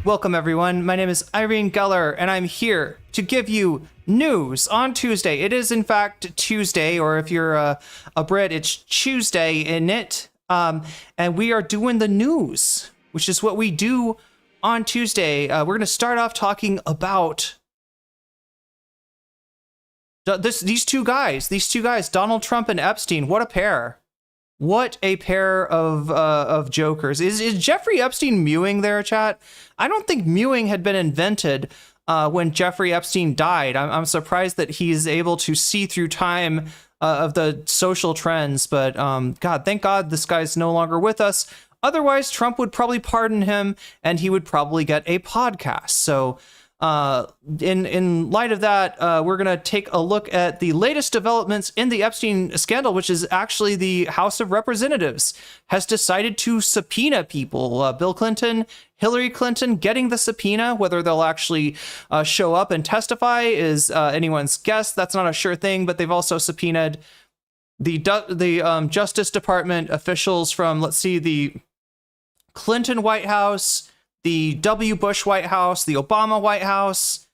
Welcome everyone, my name is Irene Geller and I'm here to give you news on Tuesday. It is in fact Tuesday, or if you're a Brit, it's Tuesday in it. And we are doing the news, which is what we do on Tuesday. We're going to start off talking about these two guys, Donald Trump and Epstein. What a pair. What a pair of jokers. Is Jeffrey Epstein mewing there, chat? I don't think mewing had been invented when Jeffrey Epstein died. I'm surprised that he's able to see through time of the social trends, but God, thank God this guy's no longer with us. Otherwise, Trump would probably pardon him and he would probably get a podcast. So in light of that, we're going to take a look at the latest developments in the Epstein scandal, which is actually the House of Representatives has decided to subpoena people. Bill Clinton, Hillary Clinton getting the subpoena. Whether they'll actually show up and testify is anyone's guess. That's not a sure thing, but they've also subpoenaed the Justice Department officials from, let's see, the Clinton White House, the W. Bush White House, the Obama White House,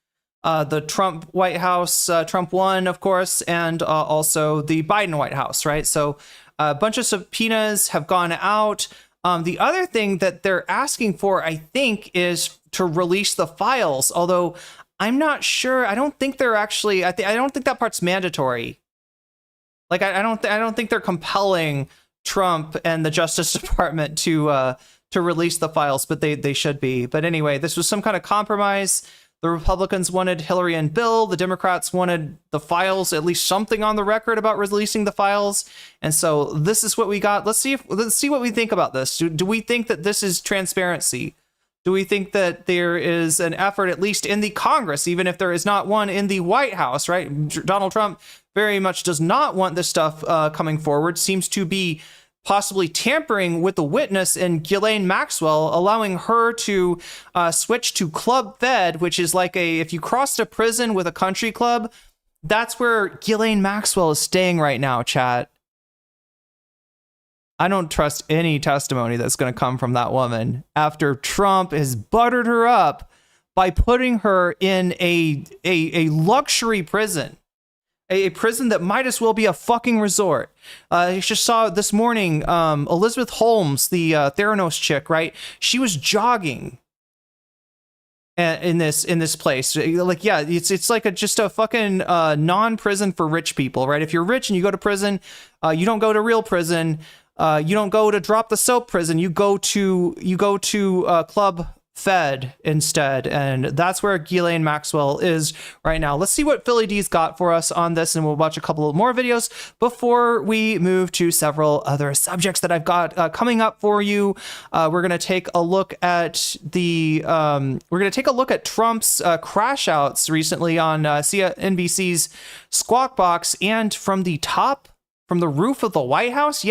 the Trump White House, Trump 1, of course, and also the Biden White House, right? So a bunch of subpoenas have gone out. The other thing that they're asking for, I think, is to release the files, although I'm not sure. I don't think they're actually, I don't think that part's mandatory. Like, I don't think they're compelling Trump and the Justice Department to release the files, but they should be. But anyway, this was some kind of compromise. The Republicans wanted Hillary and Bill. The Democrats wanted the files, at least something on the record about releasing the files. And so this is what we got. Let's see what we think about this. Do we think that this is transparency? Do we think that there is an effort, at least in the Congress, even if there is not one in the White House, right? Donald Trump very much does not want this stuff coming forward, seems to be possibly tampering with the witness in Ghislaine Maxwell, allowing her to switch to Club Fed, which is like if you crossed a prison with a country club, that's where Ghislaine Maxwell is staying right now, chat. I don't trust any testimony that's going to come from that woman after Trump has buttered her up by putting her in a luxury prison. A prison that might as well be a fucking resort. I just saw this morning, Elizabeth Holmes, the Theranos chick, right? She was jogging in this place. Like, yeah, it's like just a fucking non-prison for rich people, right? If you're rich and you go to prison, you don't go to real prison. You don't go to drop the soap prison. You go to Club Fed instead, and that's where Ghislaine Maxwell is right now. Let's see what Philly D's got for us on this, and we'll watch a couple of more videos before we move to several other subjects that I've got coming up for you. We're gonna take a look at Trump's crash outs recently on NBC's Squawk Box, and from the roof of the White House.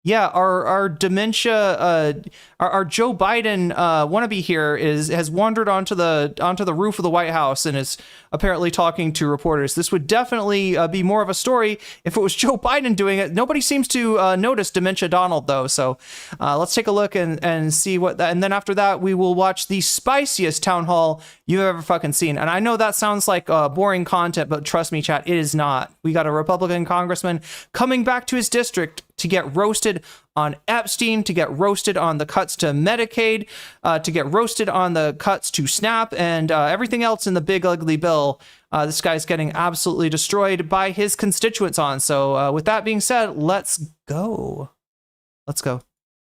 Yeah, our dementia, our Joe Biden wannabe here has wandered onto the roof of the White House and is apparently talking to reporters. This would definitely be more of a story if it was Joe Biden doing it. Nobody seems to notice Dementia Donald though. So let's take a look and see what that. And then after that, we will watch the spiciest town hall you've ever fucking seen. And I know that sounds like boring content, but trust me, chat, it is not. We got a Republican congressman coming back to his district to get roasted on Epstein, to get roasted on the cuts to Medicaid, to get roasted on the cuts to SNAP, and everything else in the big ugly bill. This guy's getting absolutely destroyed by his constituents on. So with that being said, let's go. Let's go.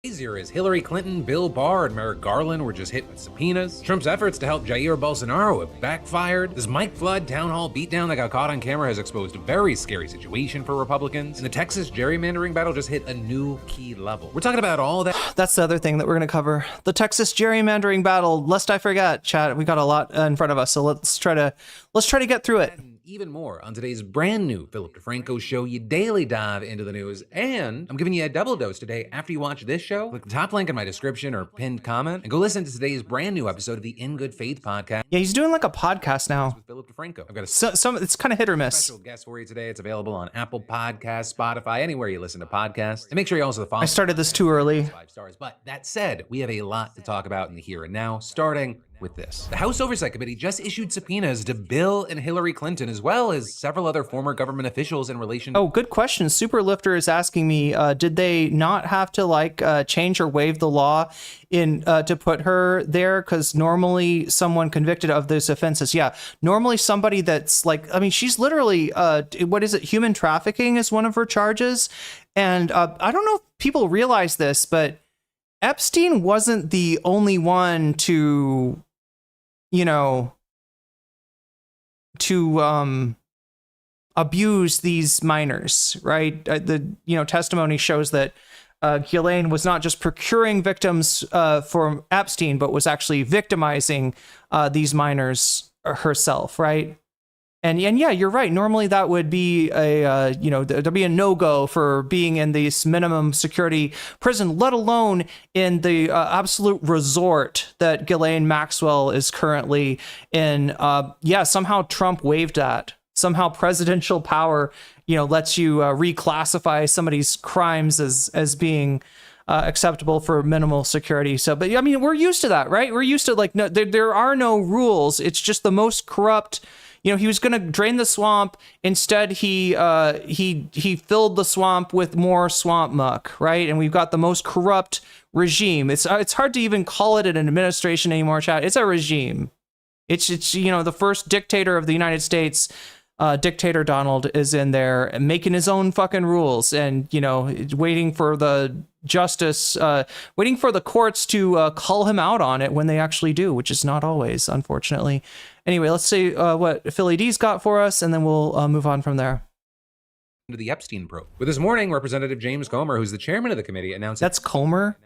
Easier as Hillary Clinton, Bill Barr, and Merrick Garland were just hit with subpoenas. Trump's efforts to help Jair Bolsonaro have backfired. This Mike Flood town hall beatdown that got caught on camera has exposed a very scary situation for Republicans. And the Texas gerrymandering battle just hit a new key level. We're talking about all that. That's the other thing that we're going to cover. The Texas gerrymandering battle. Lest I forget, chat, we got a lot in front of us, so let's try to get through it. even more on today's brand new Philip DeFranco show. You daily dive into the news, and I'm giving you a double dose today after you watch this show. Click the top link in my description or pinned comment and go listen to today's brand new episode of the In Good Faith podcast. Yeah, he's doing like a podcast now. With Philip DeFranco. I've got a Some it's kind of hit or miss. special guest for you today. It's available on Apple Podcasts, Spotify, anywhere you listen to podcasts. And make sure you also follow. I started this too early. 5 stars. But that said, we have a lot to talk about in the here and now, starting with this. The House Oversight Committee just issued subpoenas to Bill and Hillary Clinton, as well as several other former government officials in relation. Oh, good question. Superlifter is asking me, did they not have to change or waive the law in to put her there? Because normally someone convicted of those offenses, normally somebody that's she's literally, what is it? Human trafficking is one of her charges. And I don't know if people realize this, but Epstein wasn't the only one to abuse these minors, right? The testimony shows that Ghislaine was not just procuring victims for Epstein, but was actually victimizing these minors herself, right? And yeah, you're right. Normally that would be there'd be a no-go for being in this minimum security prison, let alone in the absolute resort that Ghislaine Maxwell is currently in. Somehow Trump waived that. Somehow presidential power, lets you reclassify somebody's crimes as being acceptable for minimal security. So, but I mean, we're used to that, right? We're used to no, there are no rules. It's just the most corrupt. He was going to drain the swamp. Instead, he filled the swamp with more swamp muck, right? And we've got the most corrupt regime. It's hard to even call it an administration anymore, chat. It's a regime. It's the first dictator of the United States. Dictator Donald is in there and making his own fucking rules and, waiting for the justice, waiting for the courts to call him out on it when they actually do, which is not always, unfortunately. Anyway, let's see what Philly D's got for us, and then we'll move on from there. Into the Epstein probe. But this morning, Representative James Comer, who's the chairman of the committee, announced that's Comer.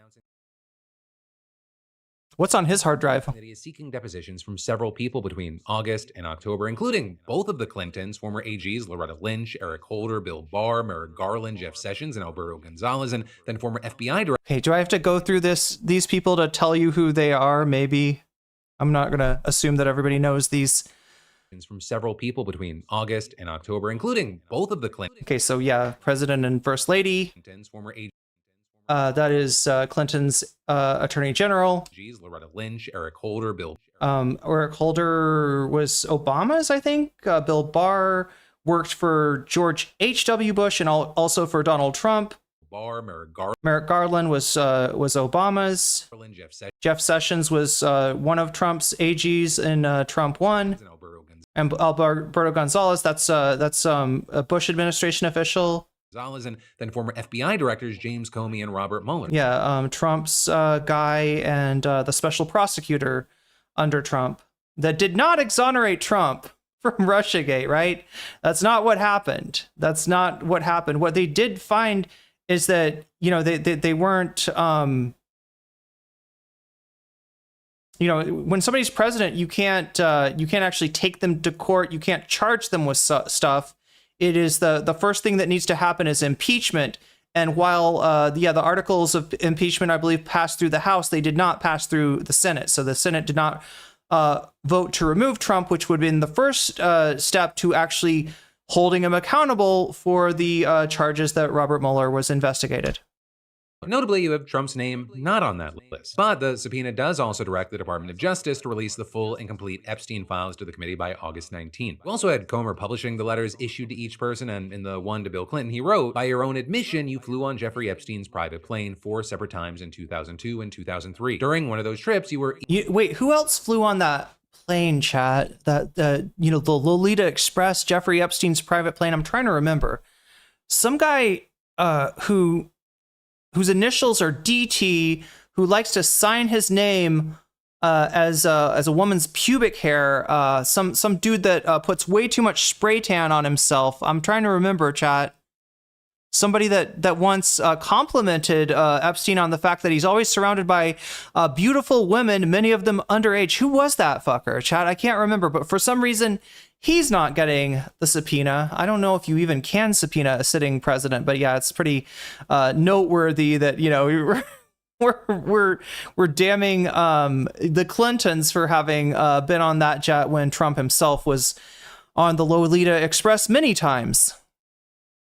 What's on his hard drive? That he is seeking depositions from several people between August and October, including both of the Clintons, former AGs Loretta Lynch, Eric Holder, Bill Barr, Merrick Garland, Jeff Sessions, and Alberto Gonzalez, and then former FBI director. Okay, do I have to go through these people to tell you who they are? Maybe. I'm not going to assume that everybody knows these. From several people between August and October, including both of the Clintons. Okay, so yeah, President and First Lady. Clintons, former AGs. That is Clinton's Attorney General. Loretta Lynch, Eric Holder, Bill. Eric Holder was Obama's, I think. Bill Barr worked for George H.W. Bush and also for Donald Trump. Barr, Merrick Garland was Obama's. Jeff Sessions was one of Trump's AGs in Trump 1. And Alberto Gonzalez, that's a Bush administration official. Gonzalez, and then former FBI directors James Comey and Robert Mueller. Yeah, Trump's guy and the special prosecutor under Trump that did not exonerate Trump from Russiagate, right? That's not what happened. That's not what happened. What they did find is that, they weren't, when somebody's president, you can't actually take them to court. You can't charge them with stuff. It is the first thing that needs to happen is impeachment. And while the articles of impeachment, I believe, passed through the House, they did not pass through the Senate. So the Senate did not vote to remove Trump, which would have been the first step to actually holding him accountable for the charges that Robert Mueller was investigated. Notably, you have Trump's name not on that list. But the subpoena does also direct the Department of Justice to release the full and complete Epstein files to the committee by August 19th. We also had Comer publishing the letters issued to each person, and in the one to Bill Clinton, he wrote, "By your own admission, you flew on Jeffrey Epstein's private plane 4 separate times in 2002 and 2003. During one of those trips, you were..." Wait, who else flew on that plane, chat? The Lolita Express, Jeffrey Epstein's private plane? I'm trying to remember. Some guy whose initials are DT, who likes to sign his name as a woman's pubic hair. Some dude that puts way too much spray tan on himself. I'm trying to remember, chat. somebody that once complimented Epstein on the fact that he's always surrounded by beautiful women, many of them underage. Who was that fucker, Chad? I can't remember, but for some reason, he's not getting the subpoena. I don't know if you even can subpoena a sitting president, but yeah, it's pretty noteworthy that, you know, we're damning the Clintons for having been on that jet when Trump himself was on the Lolita Express many times.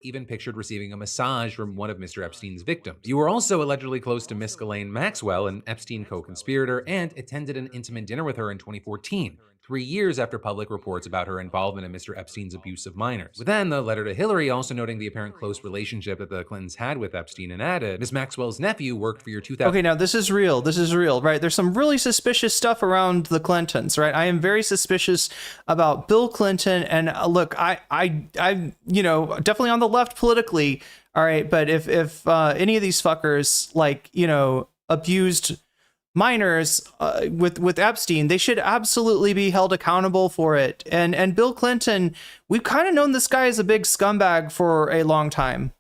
Even pictured receiving a massage from one of Mr. Epstein's victims. You were also allegedly close to Miss Ghislaine Maxwell, an Epstein co-conspirator, and attended an intimate dinner with her in 2014, 3 years after public reports about her involvement in Mr. Epstein's abuse of minors. With then the letter to Hillary also noting the apparent close relationship that the Clintons had with Epstein, and added, Miss Maxwell's nephew worked for your 2000. Okay, now this is real. This is real, right? There's some really suspicious stuff around the Clintons, right? I am very suspicious about Bill Clinton, and look, I, you know, definitely on the left politically, all right. But if any of these fuckers, like, you know, abused minors with Epstein, they should absolutely be held accountable for it. And Bill Clinton, we've kind of known this guy as a big scumbag for a long time.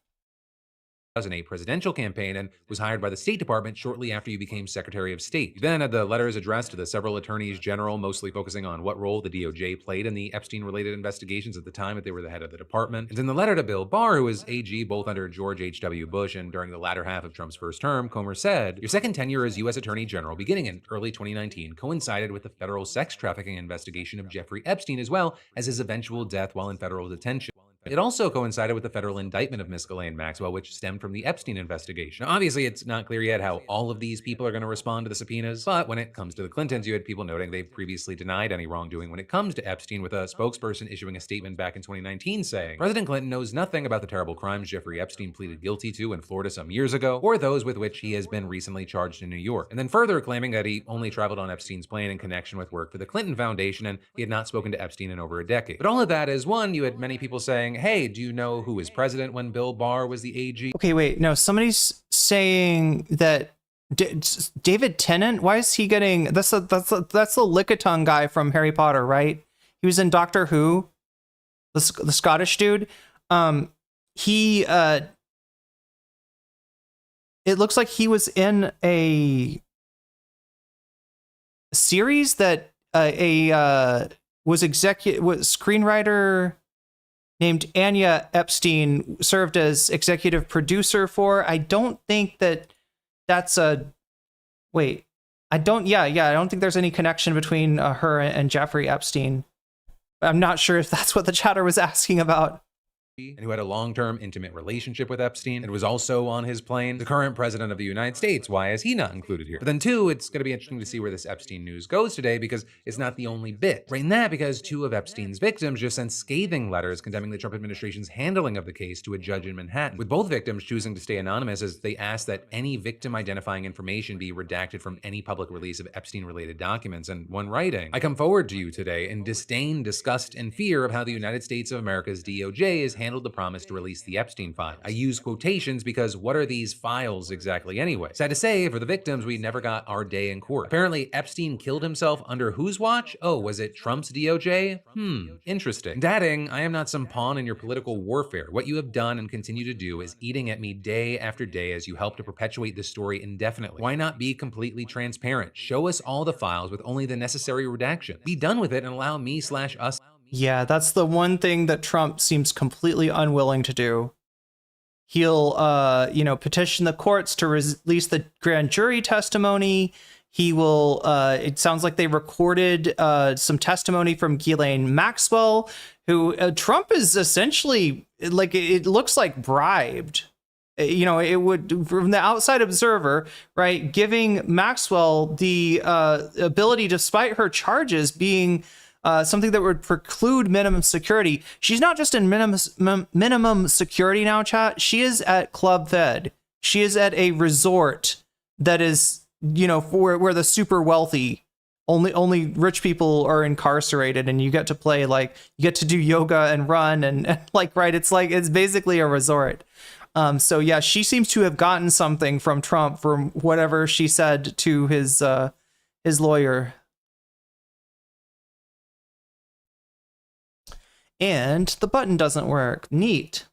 2008 presidential campaign and was hired by the State Department shortly after you became Secretary of State. You then had the letters addressed to the several attorneys general, mostly focusing on what role the DOJ played in the Epstein-related investigations at the time that they were the head of the department. And in the letter to Bill Barr, who was AG both under George H.W. Bush and during the latter half of Trump's first term, Comer said, your second tenure as U.S. Attorney General beginning in early 2019 coincided with the federal sex trafficking investigation of Jeffrey Epstein, as well as his eventual death while in federal detention. It also coincided with the federal indictment of Miss Ghislaine Maxwell, which stemmed from the Epstein investigation. Now, obviously, it's not clear yet how all of these people are going to respond to the subpoenas, but when it comes to the Clintons, you had people noting they've previously denied any wrongdoing when it comes to Epstein, with a spokesperson issuing a statement back in 2019 saying, President Clinton knows nothing about the terrible crimes Jeffrey Epstein pleaded guilty to in Florida some years ago, or those with which he has been recently charged in New York. And then further claiming that he only traveled on Epstein's plane in connection with work for the Clinton Foundation, and he had not spoken to Epstein in over a decade. But all of that is, one, you had many people saying, hey, do you know who was president when Bill Barr was the AG? Okay, wait, no, somebody's saying that David Tennant, why is he getting, that's the Lickitung guy from Harry Potter, right? He was in Doctor Who, the Scottish dude. He it looks like he was in a series that was screenwriter named Anya Epstein served as executive producer for. I don't think that's a, wait, I don't think there's any connection between her and Jeffrey Epstein. I'm not sure if that's what the chatter was asking about. And who had a long-term intimate relationship with Epstein and was also on his plane. The current president of the United States, why is he not included here? But then two, it's going to be interesting to see where this Epstein news goes today, because it's not the only bit. Right in that, because two of Epstein's victims just sent scathing letters condemning the Trump administration's handling of the case to a judge in Manhattan, with both victims choosing to stay anonymous as they asked that any victim identifying information be redacted from any public release of Epstein-related documents. And one writing, I come forward to you today in disdain, disgust, and fear of how the United States of America's DOJ is handled the promise to release the Epstein files. I use quotations because what are these files exactly anyway? Sad to say, for the victims, we never got our day in court. Apparently, Epstein killed himself under whose watch? Oh, was it Trump's DOJ? Interesting. And adding, I am not some pawn in your political warfare. What you have done and continue to do is eating at me day after day as you help to perpetuate this story indefinitely. Why not be completely transparent? Show us all the files with only the necessary redaction. Be done with it and allow me/us. Yeah, that's the one thing that Trump seems completely unwilling to do. He'll, petition the courts to release the grand jury testimony. He will, it sounds like they recorded some testimony from Ghislaine Maxwell, who Trump is essentially, like, it looks like bribed. It would, from the outside observer, right, giving Maxwell the ability, despite her charges being something that would preclude minimum security. She's not just in minimum security now, chat. She is at Club Fed. She is at a resort that is, for where the super wealthy, only rich people are incarcerated, and you get to play, like, you get to do yoga and run and like, right. It's basically a resort. So yeah, she seems to have gotten something from Trump from whatever she said to his lawyer. And the button doesn't work. Neat.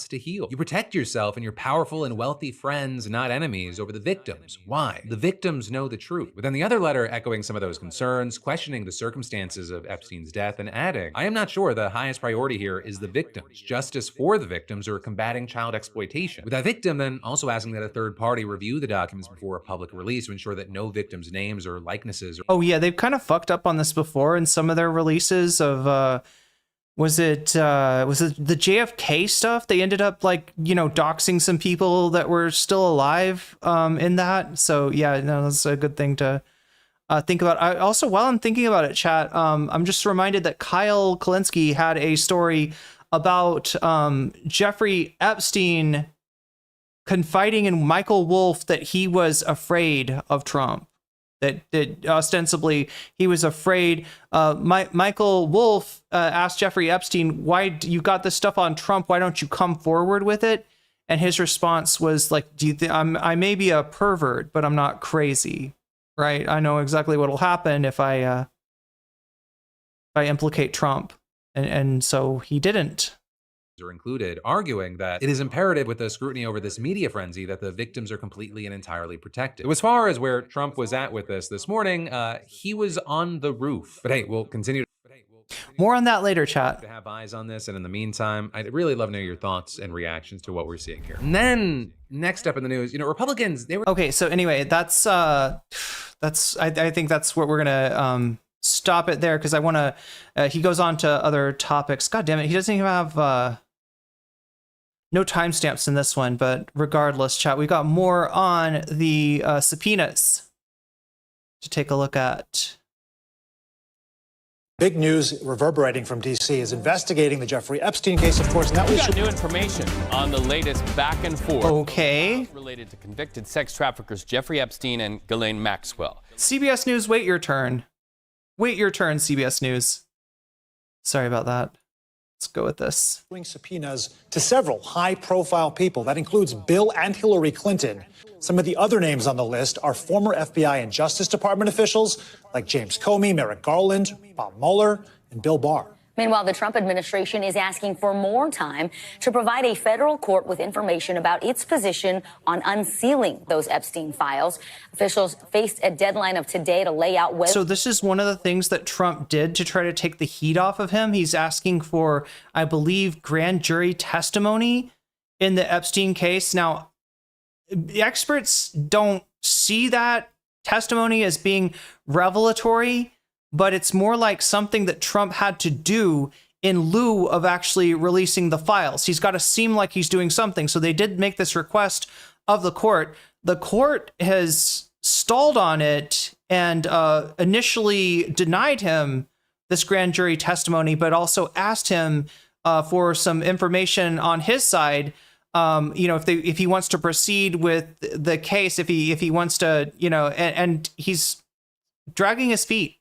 to heal. You protect yourself and your powerful and wealthy friends, not enemies, over the victims. Why? The victims know the truth. But then the other letter echoing some of those concerns, questioning the circumstances of Epstein's death, and adding, I am not sure the highest priority here is the victims, justice for the victims, or combating child exploitation. With that victim then also asking that a third party review the documents before a public release to ensure that no victims' names or likenesses. Oh yeah, they've kind of fucked up on this before in some of their releases of was it the JFK stuff? They ended up doxing some people that were still alive in that. So yeah, no, that's a good thing to think about. I also, while I'm thinking about it, chat, I'm just reminded that Kyle Kalinske had a story about Jeffrey Epstein confiding in Michael Wolff that he was afraid of Trump. That ostensibly he was afraid. Michael Wolff asked Jeffrey Epstein, "Why you got this stuff on Trump? Why don't you come forward with it?" And his response was like, "Do you think I may be a pervert, but I'm not crazy, right? I know exactly what'll happen if I implicate Trump," and so he didn't. Are included, arguing that it is imperative with the scrutiny over this media frenzy that the victims are completely and entirely protected. As far as where Trump was at with this morning, he was on the roof. But hey, we'll continue. More on that later, chat. To have eyes on this, and in the meantime, I'd really love to know your thoughts and reactions to what we're seeing here. And then next up in the news, Republicans, they were okay. So anyway, that's I think that's what we're gonna stop it there because I want to. He goes on to other topics. God damn it, he doesn't even have. No timestamps in this one, but regardless, chat, we got more on the subpoenas to take a look at. Big news reverberating from D.C. is investigating the Jeffrey Epstein case, of course. And that we got new information on the latest back and forth. Okay. Related to convicted sex traffickers Jeffrey Epstein and Ghislaine Maxwell. CBS News, wait your turn. Wait your turn, CBS News. Sorry about that. Let's go with this. Subpoenas to several high-profile people. That includes Bill and Hillary Clinton. Some of the other names on the list are former FBI and Justice Department officials like James Comey, Merrick Garland, Bob Mueller, and Bill Barr. Meanwhile, the Trump administration is asking for more time to provide a federal court with information about its position on unsealing those Epstein files. Officials faced a deadline of today to lay out whether... So this is one of the things that Trump did to try to take the heat off of him. He's asking for, I believe, grand jury testimony in the Epstein case. Now, experts don't see that testimony as being revelatory, but it's more like something that Trump had to do in lieu of actually releasing the files. He's got to seem like he's doing something. So they did make this request of the court. The court has stalled on it and initially denied him this grand jury testimony, but also asked him for some information on his side. If he wants to proceed with the case, if he wants to, and he's dragging his feet.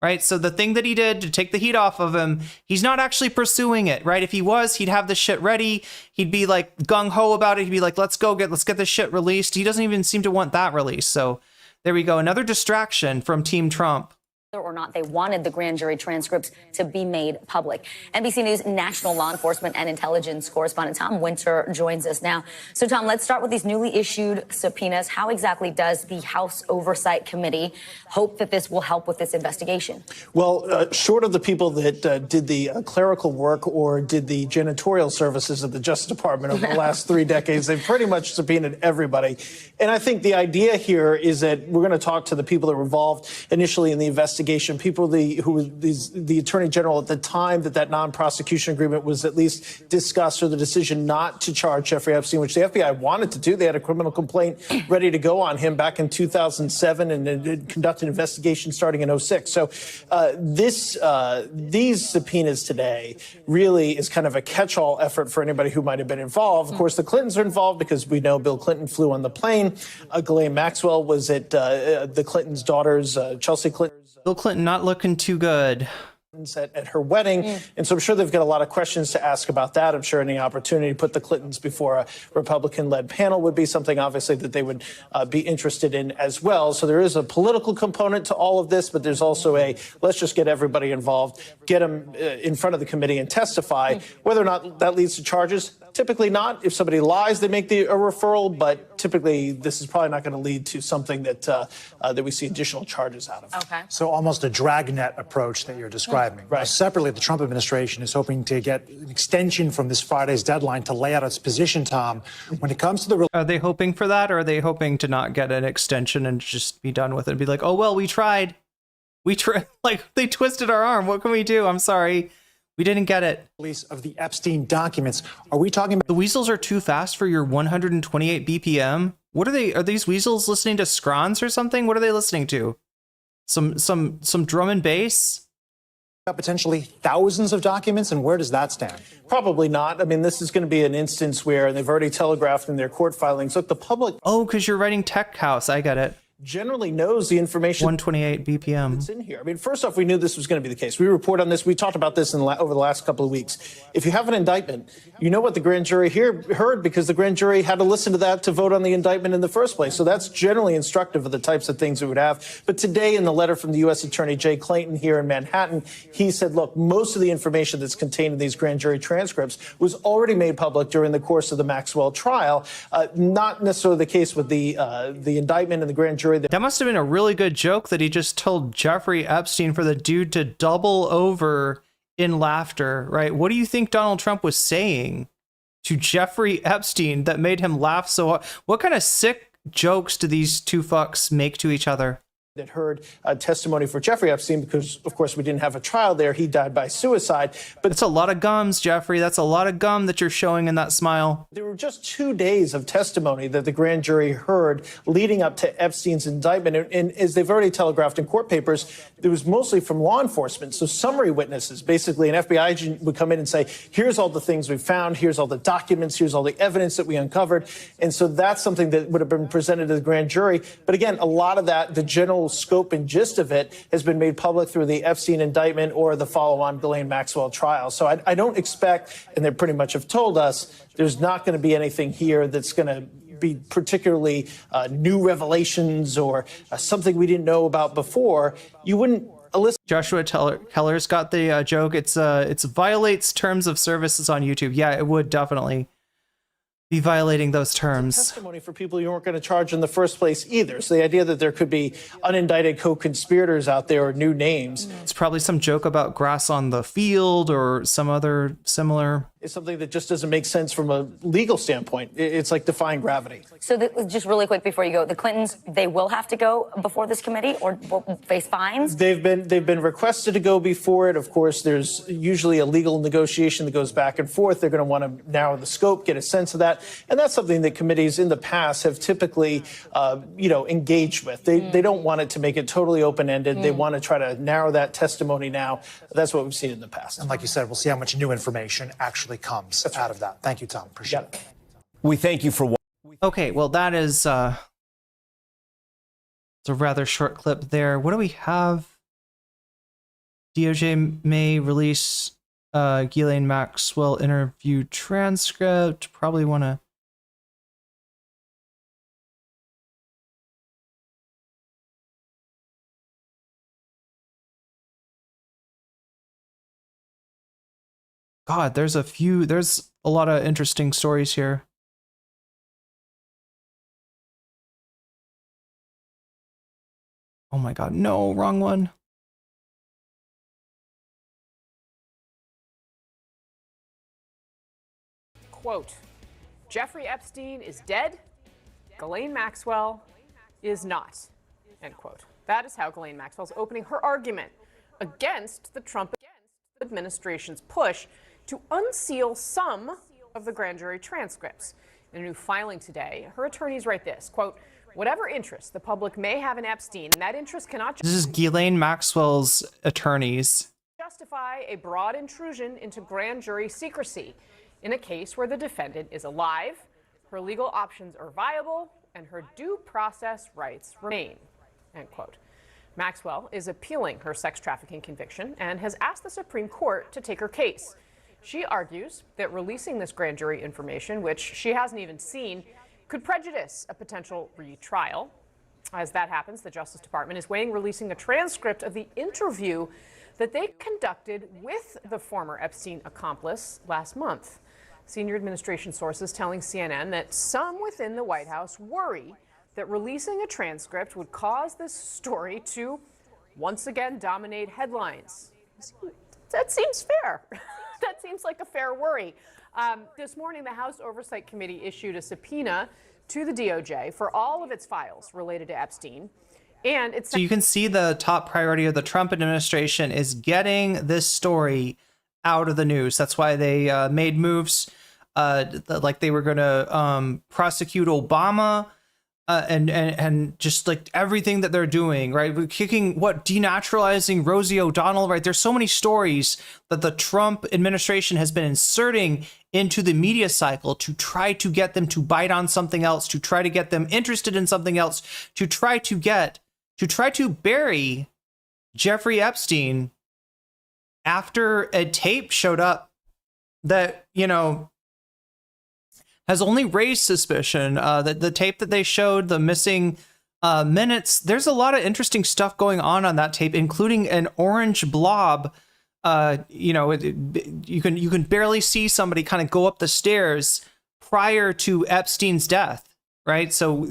Right. So the thing that he did to take the heat off of him, he's not actually pursuing it. Right. If he was, he'd have the shit ready. He'd be like gung ho about it. He'd be like, let's get this shit released. He doesn't even seem to want that released. So there we go. Another distraction from Team Trump. Or not they wanted the grand jury transcripts to be made public. NBC News national law enforcement and intelligence correspondent Tom Winter joins us now. So, Tom, let's start with these newly issued subpoenas. How exactly does the House Oversight Committee hope that this will help with this investigation? Well, short of the people that did the clerical work or did the janitorial services of the Justice Department over the last 3 decades, they've pretty much subpoenaed everybody. And I think the idea here is that we're going to talk to the people that were involved initially in the investigation, people who were the Attorney General at the time that non-prosecution agreement was at least discussed, or the decision not to charge Jeffrey Epstein, which the FBI wanted to do. They had a criminal complaint ready to go on him back in 2007 and conducted an investigation starting in 2006. So these subpoenas today really is kind of a catch-all effort for anybody who might have been involved. Of course, the Clintons are involved because we know Bill Clinton flew on the plane. Ghislaine Maxwell was at the Clintons' daughter's, Chelsea Clinton. Bill Clinton not looking too good at her wedding. And so I'm sure they've got a lot of questions to ask about that. I'm sure any opportunity to put the Clintons before a Republican-led panel would be something, obviously, that they would be interested in as well. So there is a political component to all of this, but there's also let's just get everybody involved, get them in front of the committee and testify. Whether or not that leads to charges, Typically not. If somebody lies, they make a referral, but typically this is probably not going to lead to something that that we see additional charges out of. Okay. So almost a dragnet approach that you're describing. Right. Now, separately, the Trump administration is hoping to get an extension from this Friday's deadline to lay out its position, Tom, when it comes to the... Are they hoping for that, or are they hoping to not get an extension and just be done with it and be like, oh, well, we tried. Like, they twisted our arm. What can we do? I'm sorry. We didn't get it. Release of the Epstein documents. Are we talking about... The weasels are too fast for your 128 BPM? What are they? Are these weasels listening to scrons or something? What are they listening to? Some drum and bass? potentially thousands of documents, and where does that stand? Probably not. I mean, this is going to be an instance where they've already telegraphed in their court filings. Look, the public... Oh, because you're writing Tech House. I get it. Generally knows the information 128 BPM. that's in here. I mean, first off, we knew this was going to be the case. We report on this. We talked about this over the last couple of weeks. If you have an indictment, you know what the grand jury heard because the grand jury had to listen to that to vote on the indictment in the first place. So that's generally instructive of the types of things we would have. But today, in the letter from the U.S. Attorney Jay Clayton here in Manhattan, he said, look, most of the information that's contained in these grand jury transcripts was already made public during the course of the Maxwell trial. Not necessarily the case with the indictment and the grand jury. That must have been a really good joke that he just told Jeffrey Epstein for the dude to double over in laughter, right? What do you think Donald Trump was saying to Jeffrey Epstein that made him laugh so hard? What kind of sick jokes do these two fucks make to each other? That heard testimony for Jeffrey Epstein because, of course, we didn't have a trial there. He died by suicide. But it's a lot of gums, Jeffrey. That's a lot of gum that you're showing in that smile. There were just 2 days of testimony that the grand jury heard leading up to Epstein's indictment. And as they've already telegraphed in court papers, it was mostly from law enforcement. So summary witnesses, basically an FBI agent would come in and say, here's all the things we found. Here's all the documents. Here's all the evidence that we uncovered. And so that's something that would have been presented to the grand jury. But again, a lot of that, the general scope and gist of it has been made public through the Epstein indictment or the follow-on Ghislaine Maxwell trial. So I don't expect, and they pretty much have told us, there's not going to be anything here that's going to be particularly new revelations or something we didn't know about before. You wouldn't elicit. Joshua Keller's got the joke. It's violates terms of services on YouTube. Yeah, it would definitely be violating those terms. Testimony for people you weren't going to charge in the first place either. So the idea that there could be unindicted co-conspirators out there or new names. It's probably some joke about grass on the field or some other similar. It's something that just doesn't make sense from a legal standpoint. It's like defying gravity. So just really quick before you go, the Clintons, they will have to go before this committee or will face fines? They've been requested to go before it. Of course, there's usually a legal negotiation that goes back and forth. They're going to want to narrow the scope, get a sense of that. And that's something that committees in the past have typically, engaged with. They don't want it to make it totally open-ended. They want to try to narrow that testimony now. That's what we've seen in the past. And like you said, we'll see how much new information actually comes out of that. Thank you, Tom. Appreciate it. We thank you for watching. Okay, well, that is it's a rather short clip there. What do we have? DOJ may release Ghislaine Maxwell interview transcript. Probably want to. God, there's a lot of interesting stories here. Oh my God, no, wrong one. Quote, Jeffrey Epstein is dead, Ghislaine Maxwell is not, end quote. That is how Ghislaine Maxwell's opening her argument against the Trump administration's push to unseal some of the grand jury transcripts. In a new filing today, her attorneys write this, quote, whatever interest the public may have in Epstein, that interest cannot This is Ghislaine Maxwell's attorneys. Justify a broad intrusion into grand jury secrecy in a case where the defendant is alive, her legal options are viable, and her due process rights remain, end quote. Maxwell is appealing her sex trafficking conviction and has asked the Supreme Court to take her case. She argues that releasing this grand jury information, which she hasn't even seen, could prejudice a potential retrial. As that happens, the Justice Department is weighing releasing a transcript of the interview that they conducted with the former Epstein accomplice last month. Senior administration sources telling CNN that some within the White House worry that releasing a transcript would cause this story to once again dominate headlines. That seems fair. That seems like a fair worry. This morning, the House Oversight Committee issued a subpoena to the DOJ for all of its files related to Epstein. And it's So you can see the top priority of the Trump administration is getting this story out of the news. That's why they made moves like they were going to prosecute Obama. And just like everything that they're doing, right? We're denaturalizing Rosie O'Donnell, right? There's so many stories that the Trump administration has been inserting into the media cycle to try to get them to bite on something else, to try to get them interested in something else, to try to bury Jeffrey Epstein after a tape showed up that, has only raised suspicion. That the tape that they showed, the missing minutes, there's a lot of interesting stuff going on that tape, including an orange blob. You can barely see somebody kind of go up the stairs prior to Epstein's death, right? So,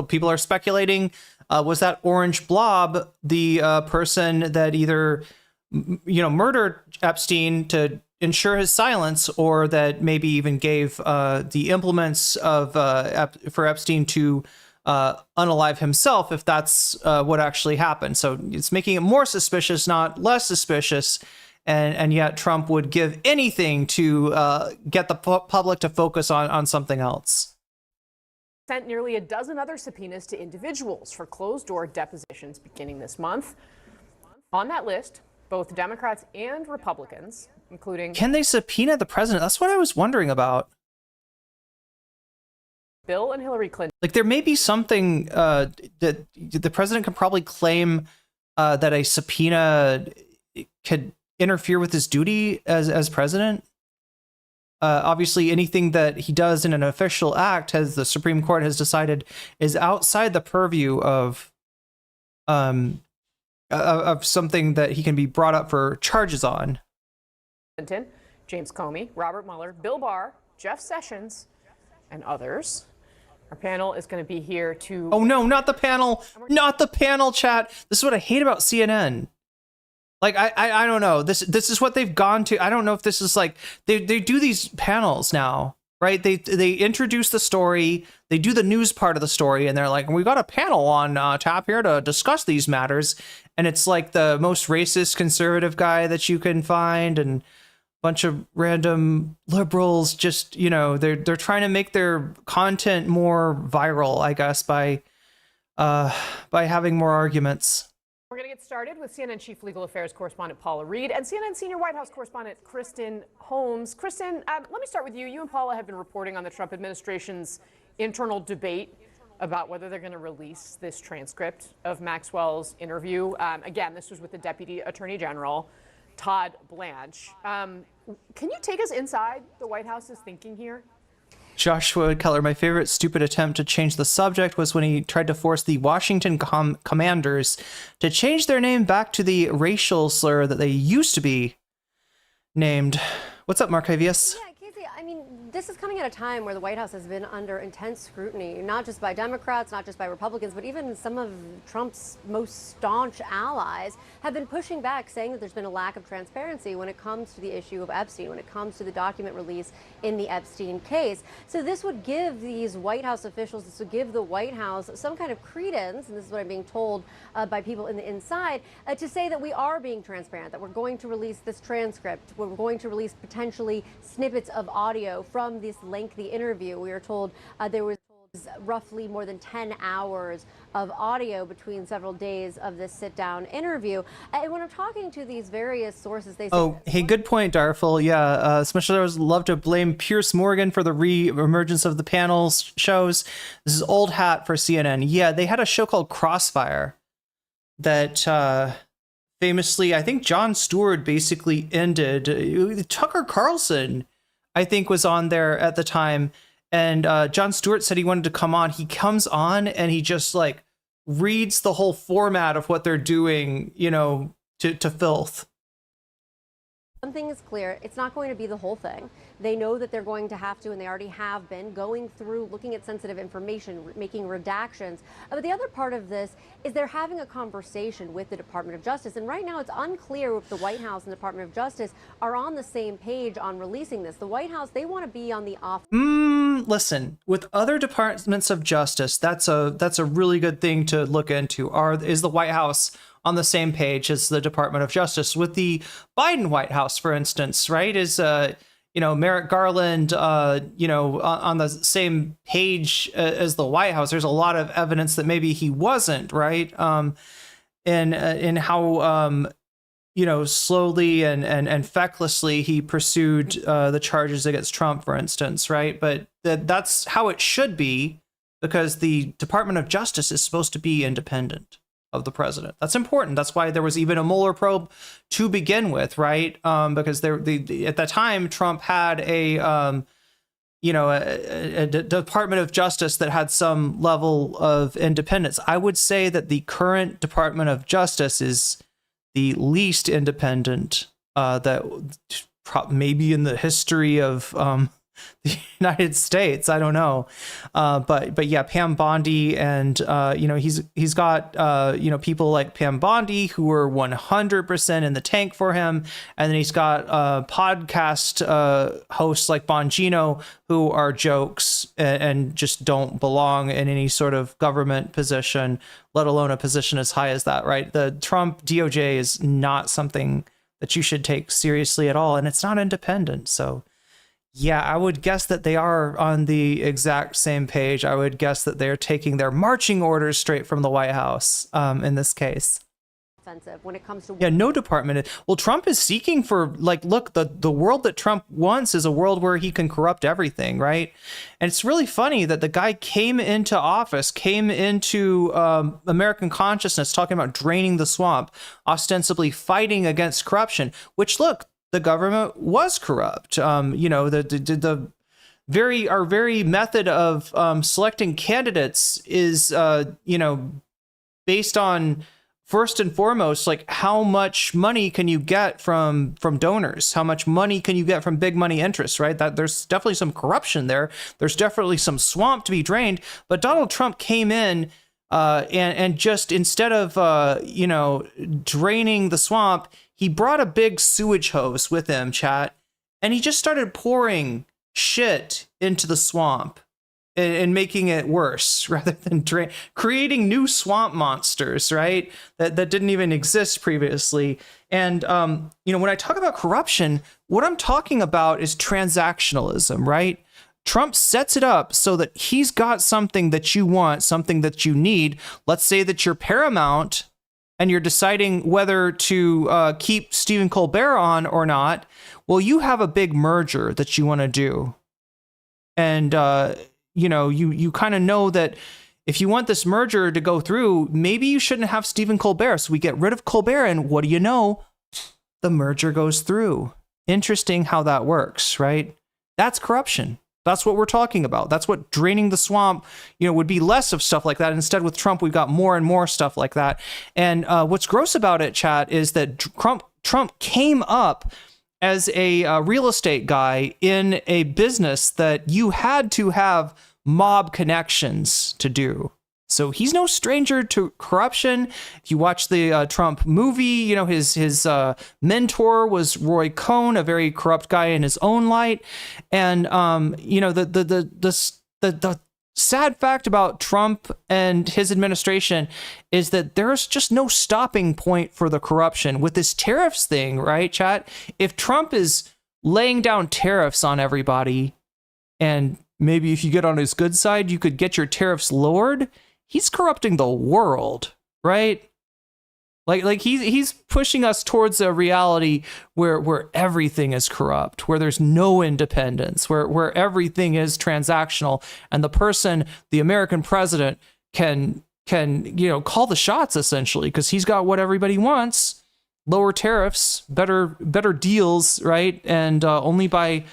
people are speculating, was that orange blob the person that either, murdered Epstein to ensure his silence, or that maybe even gave the implements of for Epstein to unalive himself, if that's what actually happened. So it's making it more suspicious, not less suspicious. And yet Trump would give anything to get the public to focus on something else. Sent nearly a dozen other subpoenas to individuals for closed-door depositions beginning this month. On that list, both Democrats and Republicans, including... Can they subpoena the president? That's what I was wondering about. Bill and Hillary Clinton. Like, there may be something that the president could probably claim that a subpoena could interfere with his duty as president. Obviously, anything that he does in an official act, as the Supreme Court has decided, is outside the purview of something that he can be brought up for charges on. Clinton, James Comey, Robert Mueller, Bill Barr, Jeff Sessions, and others. Our panel is going to be here to... Oh no, not the panel! Not the panel, chat! This is what I hate about CNN. Like, I don't know. This is what they've gone to. I don't know if this is like... They do these panels now, right? They introduce the story, they do the news part of the story, and they're like, we got a panel on tap here to discuss these matters. And it's like the most racist conservative guy that you can find, and bunch of random liberals. Just, they're trying to make their content more viral, I guess, by having more arguments. We're going to get started with CNN Chief Legal Affairs Correspondent Paula Reed and CNN Senior White House Correspondent Kristen Holmes. Kristen, let me start with you. You and Paula have been reporting on the Trump administration's internal debate about whether they're going to release this transcript of Maxwell's interview. Again, this was with the Deputy Attorney General, Todd Blanche. Can you take us inside the White House's thinking here? Joshua Keller, my favorite stupid attempt to change the subject was when he tried to force the Washington commanders to change their name back to the racial slur that they used to be named. What's up, Marcavius? Yeah, Casey, I mean, this is coming at a time where the White House has been under intense scrutiny, not just by Democrats, not just by Republicans, but even some of Trump's most staunch allies have been pushing back, saying that there's been a lack of transparency when it comes to the issue of Epstein, when it comes to the document release in the Epstein case. So this would give these White House officials, this would give the White House some kind of credence, and this is what I'm being told by people in the inside, to say that we are being transparent, that we're going to release this transcript, we're going to release potentially snippets of audio from this lengthy interview. We are told there was roughly more than 10 hours of audio between several days of this sit-down interview. And when I'm talking to these various sources, they say... Oh, hey, good point, Darful. Yeah, especially I would love to blame Pierce Morgan for the re-emergence of the panels shows. This is old hat for CNN. Yeah, they had a show called Crossfire that famously, I think Jon Stewart basically ended. Tucker Carlson, I think, was on there at the time. And Jon Stewart said he wanted to come on. He comes on and he just like reads the whole format of what they're doing, to filth. One thing is clear, it's not going to be the whole thing. They know that they're going to have to, and they already have been, going through, looking at sensitive information, making redactions. But the other part of this is they're having a conversation with the Department of Justice. And right now it's unclear if the White House and the Department of Justice are on the same page on releasing this. The White House, they want to be on the off. Listen, with other departments of justice, that's a really good thing to look into. Is the White House on the same page as the Department of Justice? With the Biden White House, for instance, right? Is Merrick Garland on the same page as the White House? There's a lot of evidence that maybe he wasn't, right? In how slowly and fecklessly he pursued the charges against Trump, for instance, right? But that's how it should be, because the Department of Justice is supposed to be independent of the president. That's important. That's why there was even a Mueller probe to begin with, right? Because at the time, Trump had a Department of Justice that had some level of independence. I would say that the current Department of Justice is the least independent that maybe in the history of the United States. I don't know. But yeah, Pam Bondi, and he's got people like Pam Bondi who are 100% in the tank for him, and then he's got podcast hosts like Bongino who are jokes and just don't belong in any sort of government position, let alone a position as high as that, right? The Trump DOJ is not something that you should take seriously at all, and it's not independent. So yeah, I would guess that they are on the exact same page. I would guess that they're taking their marching orders straight from the White House in this case. Offensive when it comes to no department. Well, Trump is seeking for, look, the world that Trump wants is a world where he can corrupt everything, right? And it's really funny that the guy came into office, came into American consciousness talking about draining the swamp, ostensibly fighting against corruption, which, look, the government was corrupt. Our very method of selecting candidates is, based on, first and foremost, like, how much money can you get from donors? How much money can you get from big money interests, right? That there's definitely some corruption there. There's definitely some swamp to be drained. But Donald Trump came in and just, instead of draining the swamp, he brought a big sewage hose with him, chat, and he just started pouring shit into the swamp and making it worse rather than creating new swamp monsters, right? That didn't even exist previously. And, when I talk about corruption, what I'm talking about is transactionalism, right? Trump sets it up so that he's got something that you want, something that you need. Let's say that you're Paramount and you're deciding whether to keep Stephen Colbert on or not. Well, you have a big merger that you want to do. And, you kind of know that if you want this merger to go through, maybe you shouldn't have Stephen Colbert. So we get rid of Colbert, and what do you know? The merger goes through. Interesting how that works, right? That's corruption. That's what we're talking about. That's what draining the swamp, would be less of stuff like that. Instead, with Trump, we've got more and more stuff like that. And what's gross about it, chat, is that Trump came up as a real estate guy in a business that you had to have mob connections to do. So he's no stranger to corruption. If you watch the Trump movie, his mentor was Roy Cohn, a very corrupt guy in his own light. And the sad fact about Trump and his administration is that there's just no stopping point for the corruption with this tariffs thing, right, chat? If Trump is laying down tariffs on everybody, and maybe if you get on his good side, you could get your tariffs lowered. He's corrupting the world, right? Like he's pushing us towards a reality where everything is corrupt, where there's no independence, where everything is transactional, and the American president can call the shots essentially, because he's got what everybody wants: lower tariffs, better deals, right? And only by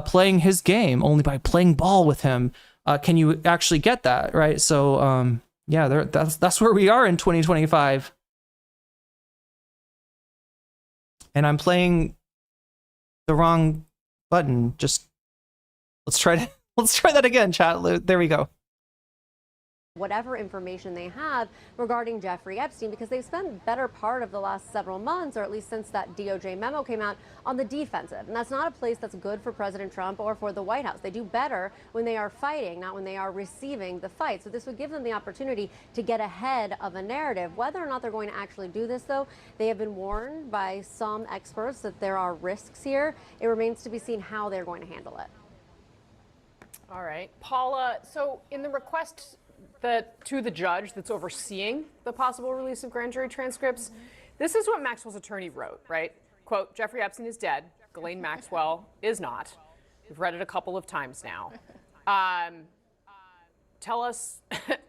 playing his game, only by playing ball with him, can you actually get that, right? So that's where we are in 2025. And I'm playing the wrong button. Just let's try that again, chat. There we go. Whatever information they have regarding Jeffrey Epstein, because they've spent better part of the last several months, or at least since that DOJ memo came out, on the defensive. And that's not a place that's good for President Trump or for the White House. They do better when they are fighting, not when they are receiving the fight. So this would give them the opportunity to get ahead of a narrative. Whether or not they're going to actually do this, though, they have been warned by some experts that there are risks here. It remains to be seen how they're going to handle it. All right, Paula, so in the request to the judge that's overseeing the possible release of grand jury transcripts, this is what Maxwell's attorney wrote, right? Quote, Jeffrey Epstein is dead. Ghislaine Maxwell is not. We've read it a couple of times now. Tell us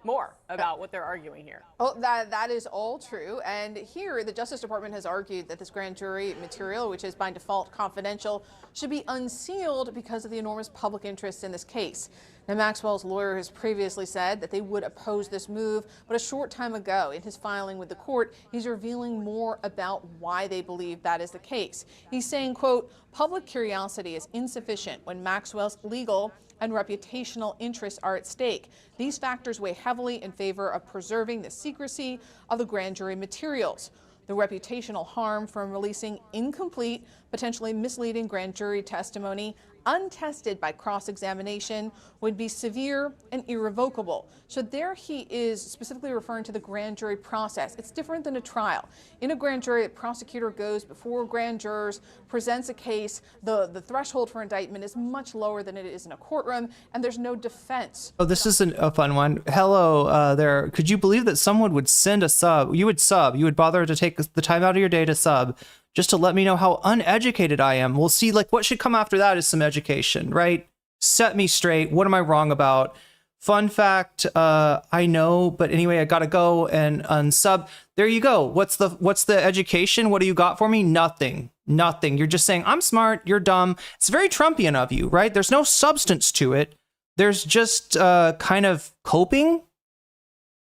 more about what they're arguing here. Well, that is all true. And here, the Justice Department has argued that this grand jury material, which is by default confidential, should be unsealed because of the enormous public interest in this case. Now, Maxwell's lawyer has previously said that they would oppose this move, but a short time ago in his filing with the court, he's revealing more about why they believe that is the case. He's saying, quote, public curiosity is insufficient when Maxwell's legal and reputational interests are at stake. These factors weigh heavily in favor of preserving the secrecy of the grand jury materials. The reputational harm from releasing incomplete, potentially misleading grand jury testimony untested by cross-examination would be severe and irrevocable. So there he is specifically referring to the grand jury process. It's different than a trial. In a grand jury, a prosecutor goes before grand jurors, presents a case. The threshold for indictment is much lower than it is in a courtroom, and there's no defense. Oh, this is a fun one. Hello there. Could you believe that someone would send a sub? You would bother to take the time out of your day to sub just to let me know how uneducated I am. We'll see, like, what should come after that is some education, right? Set me straight. What am I wrong about? Fun fact, I know, but anyway, I gotta go and unsub. There you go. What's the education? What do you got for me? Nothing. Nothing. You're just saying, I'm smart, you're dumb. It's very Trumpian of you, right? There's no substance to it. There's just kind of coping.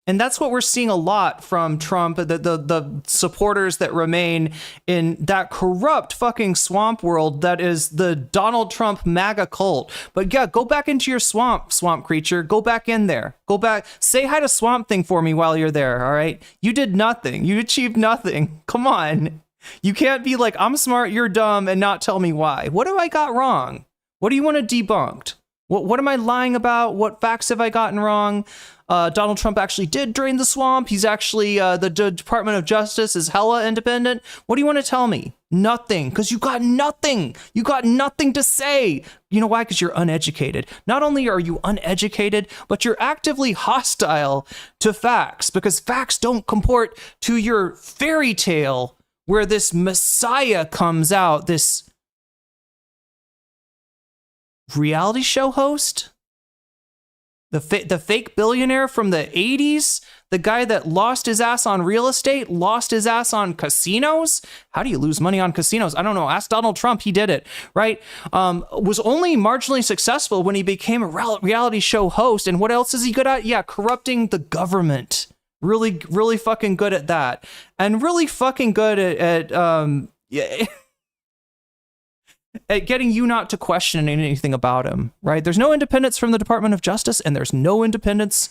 And that's what we're seeing a lot from Trump, the supporters that remain in that corrupt fucking swamp world that is the Donald Trump MAGA cult. But yeah, go back into your swamp creature. Go back in there. Go back. Say hi to Swamp Thing for me while you're there, all right? You did nothing. You achieved nothing. Come on. You can't be like, I'm smart, you're dumb, and not tell me why. What have I got wrong? What do you want to debunked? What am I lying about? What facts have I gotten wrong? Donald Trump actually did drain the swamp. He's actually, the Department of Justice is hella independent. What do you want to tell me? Nothing, because you got nothing. You got nothing to say. You know why? Because you're uneducated. Not only are you uneducated, but you're actively hostile to facts, because facts don't comport to your fairy tale where this messiah comes out, this reality show host, the fake billionaire from the 80s, the guy that lost his ass on real estate, lost his ass on casinos. How do you lose money on casinos? I don't know. Ask Donald Trump. He did it, right? Was only marginally successful when he became a reality show host. And what else is he good at? Yeah, corrupting the government. Really, really fucking good at that. And really fucking good at getting you not to question anything about him, right? There's no independence from the Department of Justice, and there's no independence,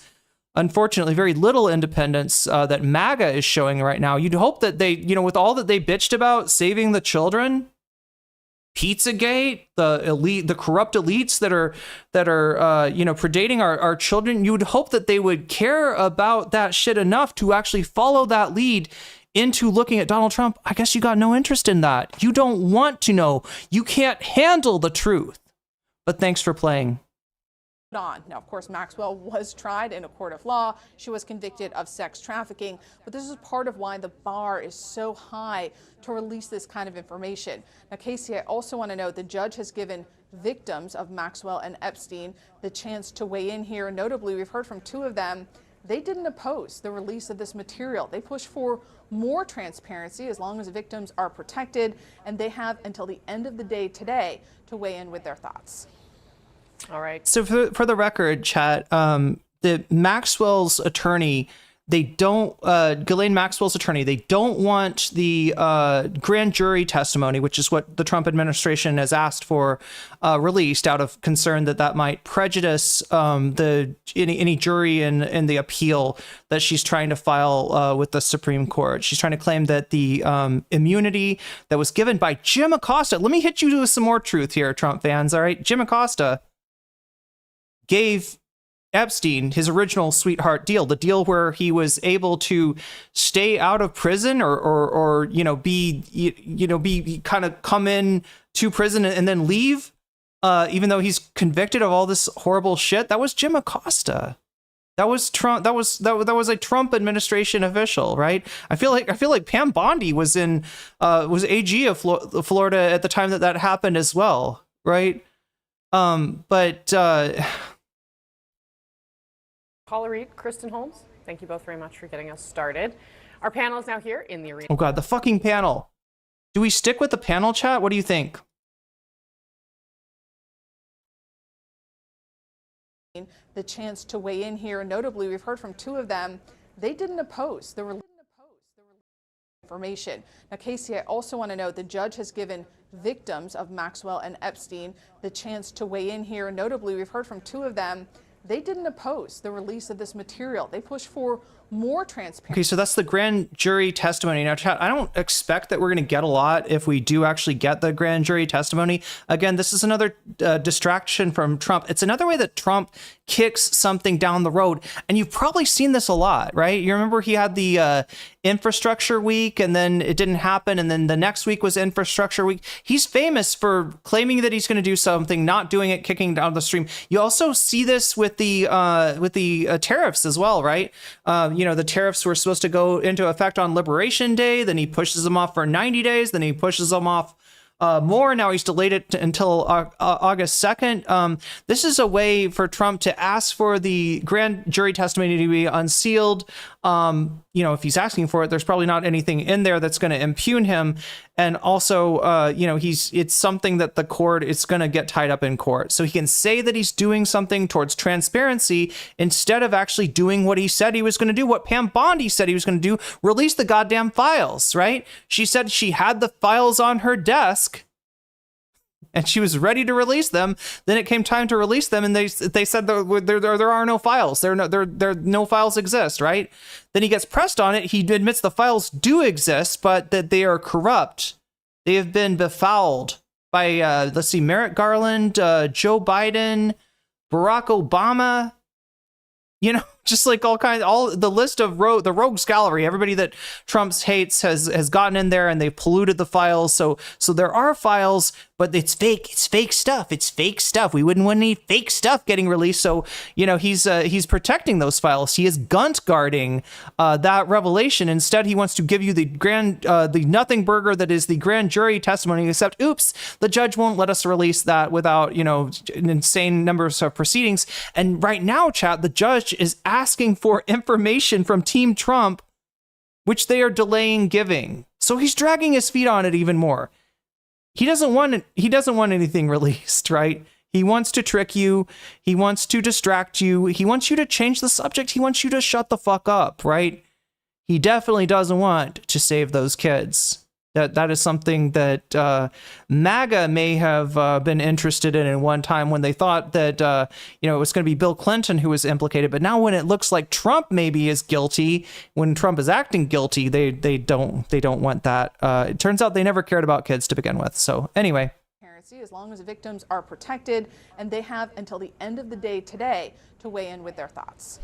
unfortunately, very little independence that MAGA is showing right now. You'd hope that they, with all that they bitched about saving the children, Pizzagate, the corrupt elites that are predating our children, you would hope that they would care about that shit enough to actually follow that lead into looking at Donald Trump. I guess you got no interest in that. You don't want to know. You can't handle the truth. But thanks for playing. Now, of course, Maxwell was tried in a court of law. She was convicted of sex trafficking. But this is part of why the bar is so high to release this kind of information. Now, Casey, I also want to note the judge has given victims of Maxwell and Epstein the chance to weigh in here. Notably, we've heard from two of them. They didn't oppose the release of this material. They pushed for more transparency as long as victims are protected, and they have until the end of the day today to weigh in with their thoughts. All right. So for the record, chat, the Maxwell's attorney, They don't, Ghislaine Maxwell's attorney, they don't want the grand jury testimony, which is what the Trump administration has asked for, released out of concern that that might prejudice any jury in the appeal that she's trying to file with the Supreme Court. She's trying to claim that the immunity that was given by Jim Acosta, let me hit you with some more truth here, Trump fans, all right? Jim Acosta gave Epstein his original sweetheart deal, the deal where he was able to stay out of prison or be kind of come in to prison and then leave, even though he's convicted of all this horrible shit. That was Jim Acosta. That was Trump. That was a Trump administration official, right? I feel like Pam Bondi was AG of Florida at the time that happened as well, right? Paula Reed, Kristen Holmes, thank you both very much for getting us started. Our panel is now here in the arena. Oh God, the fucking panel. Do we stick with the panel, chat? What do you think? The chance to weigh in here. Notably, we've heard from two of them. They didn't oppose the information. Now, Casey, I also want to note the judge has given victims of Maxwell and Epstein the chance to weigh in here. Notably, we've heard from two of them. They didn't oppose the release of this material. They pushed for more transparency. Okay, so that's the grand jury testimony. Now, chat, I don't expect that we're going to get a lot if we do actually get the grand jury testimony. Again, this is another distraction from Trump. It's another way that Trump kicks something down the road. And you've probably seen this a lot, right? You remember he had the infrastructure week and then it didn't happen. And then the next week was infrastructure week. He's famous for claiming that he's going to do something, not doing it, kicking down the stream. You also see this with the tariffs as well, right? The tariffs were supposed to go into effect on Liberation Day. Then he pushes them off for 90 days. Then he pushes them off more. Now he's delayed it until August 2nd. This is a way for Trump to ask for the grand jury testimony to be unsealed. If he's asking for it, there's probably not anything in there that's going to impugn him. And also, it's something that the court is going to get tied up in court. So he can say that he's doing something towards transparency instead of actually doing what he said he was going to do, what Pam Bondi said he was going to do, release the goddamn files, right? She said she had the files on her desk and she was ready to release them. Then it came time to release them, and they said there are no files. There no files exist, right? Then he gets pressed on it. He admits the files do exist, but that they are corrupt. They have been befouled by Merrick Garland, Joe Biden, Barack Obama. Just like all the list of the rogues gallery, everybody that Trump hates has gotten in there and they've polluted the files. So there are files, but it's fake. It's fake stuff. It's fake stuff. We wouldn't want any fake stuff getting released. So, he's protecting those files. He is gunt guarding that revelation. Instead, he wants to give you the nothing burger that is the grand jury testimony, except, oops, the judge won't let us release that without, an insane numbers of proceedings. And right now, chat, the judge is asking for information from Team Trump, which they are delaying giving. So he's dragging his feet on it even more. He doesn't want anything released, right? He wants to trick you. He wants to distract you. He wants you to change the subject. He wants you to shut the fuck up, right? He definitely doesn't want to save those kids. That is something that MAGA may have been interested in one time when they thought that it was going to be Bill Clinton who was implicated. But now when it looks like Trump maybe is guilty, when Trump is acting guilty, they don't want that. It turns out they never cared about kids to begin with. So anyway. As long as victims are protected, and they have until the end of the day today to weigh in with their thoughts.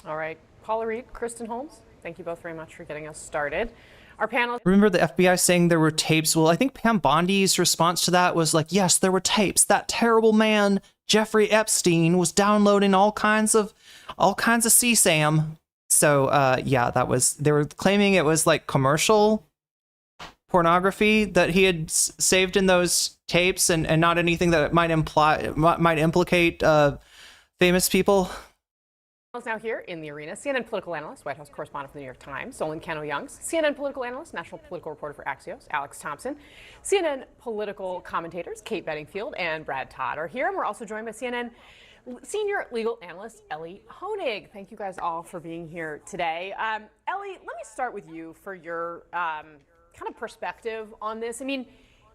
All right, Paula Reed, Kristen Holmes, thank you both very much for getting us started. Our panel. Remember the FBI saying there were tapes? Well, I think Pam Bondi's response to that was like, yes, there were tapes. That terrible man, Jeffrey Epstein, was downloading all kinds of CSAM. So they were claiming it was like commercial pornography that he had saved in those tapes and not anything that might implicate famous people. Now here in the arena, CNN political analyst, White House correspondent for the New York Times, Solon Cano-Youngs, CNN political analyst, national political reporter for Axios, Alex Thompson, CNN political commentators, Kate Bedingfield and Brad Todd are here, and we're also joined by CNN senior legal analyst Ellie Honig. Thank you guys all for being here today. Ellie, let me start with you for your kind of perspective on this. I mean,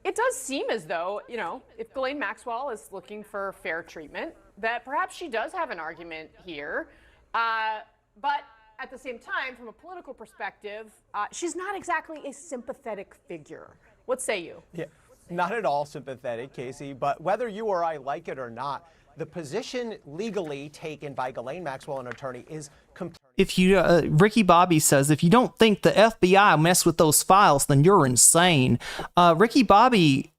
it does seem as though, you know, if Ghislaine Maxwell is looking for fair treatment, that perhaps she does have an argument here. But at the same time, from a political perspective, she's not exactly a sympathetic figure. What say you? Yeah, not at all sympathetic, Casey, but whether you or I like it or not, the position legally taken by Ghislaine Maxwell, an attorney, is completely... If you, Ricky Bobby says, if you don't think the FBI mess with those files, then you're insane. Ricky Bobby,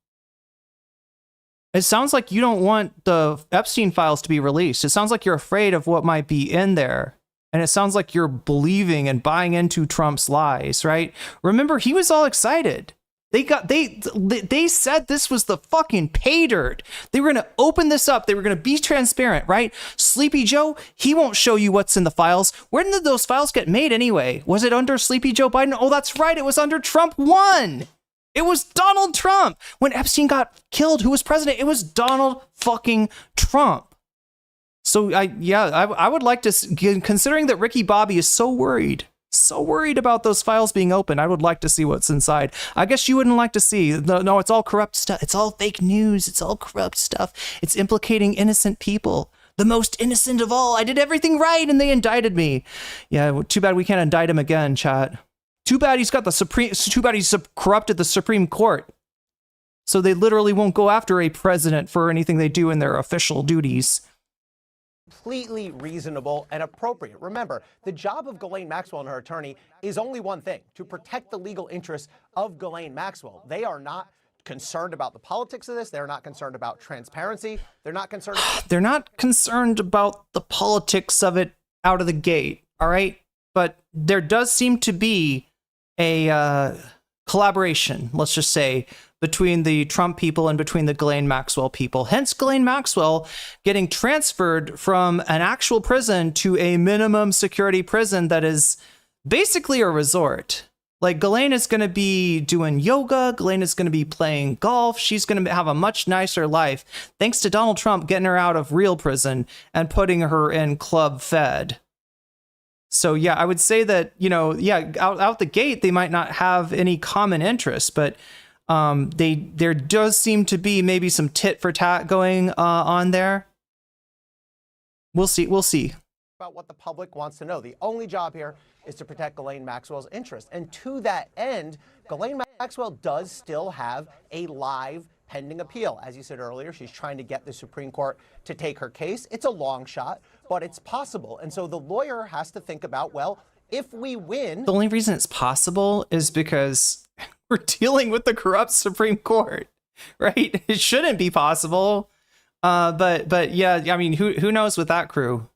it sounds like you don't want the Epstein files to be released. It sounds like you're afraid of what might be in there. And it sounds like you're believing and buying into Trump's lies, right? Remember, he was all excited. They said this was the fucking pay dirt. They were going to open this up. They were going to be transparent, right? Sleepy Joe, he won't show you what's in the files. When did those files get made anyway? Was it under Sleepy Joe Biden? Oh, that's right. It was under Trump 1. It was Donald Trump. When Epstein got killed, who was president? It was Donald fucking Trump. So I would like to, considering that Ricky Bobby is so worried about those files being open, I would like to see what's inside. I guess you wouldn't like to see. No, it's all corrupt stuff. It's all fake news. It's all corrupt stuff. It's implicating innocent people. The most innocent of all. I did everything right and they indicted me. Yeah, too bad we can't indict him again, chat. Too bad he's corrupted the Supreme Court. So they literally won't go after a president for anything they do in their official duties. completely reasonable and appropriate. Remember, the job of Ghislaine Maxwell and her attorney is only one thing: to protect the legal interests of Ghislaine Maxwell. They are not concerned about the politics of this. They're not concerned about transparency. They're not concerned. They're not concerned about the politics of it out of the gate. All right. But there does seem to be a collaboration, let's just say, between the Trump people and between the Ghislaine Maxwell people. Hence, Ghislaine Maxwell getting transferred from an actual prison to a minimum security prison that is basically a resort. Like, Ghislaine is going to be doing yoga. Ghislaine is going to be playing golf. She's going to have a much nicer life, thanks to Donald Trump getting her out of real prison and putting her in Club Fed. So, yeah, I would say that, you know, yeah, out the gate, they might not have any common interests, but there does seem to be maybe some tit for tat going on there. We'll see. We'll see. About what the public wants to know. The only job here is to protect Ghislaine Maxwell's interest. And to that end, Ghislaine Maxwell does still have a live pending appeal. As you said earlier, she's trying to get the Supreme Court to take her case. It's a long shot, but it's possible. And so the lawyer has to think about, well, if we win... The only reason it's possible is because we're dealing with the corrupt Supreme Court, right? It shouldn't be possible. But yeah, I mean, who knows with that crew?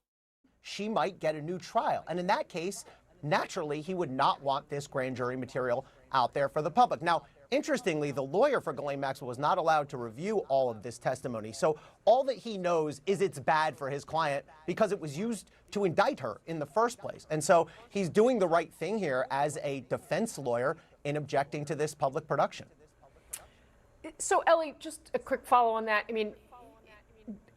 She might get a new trial. And in that case, naturally, he would not want this grand jury material out there for the public. Now, interestingly, the lawyer for Ghislaine Maxwell was not allowed to review all of this testimony. So all that he knows is it's bad for his client because it was used to indict her in the first place. And so he's doing the right thing here as a defense lawyer in objecting to this public production. So, Ellie, just a quick follow on that. I mean,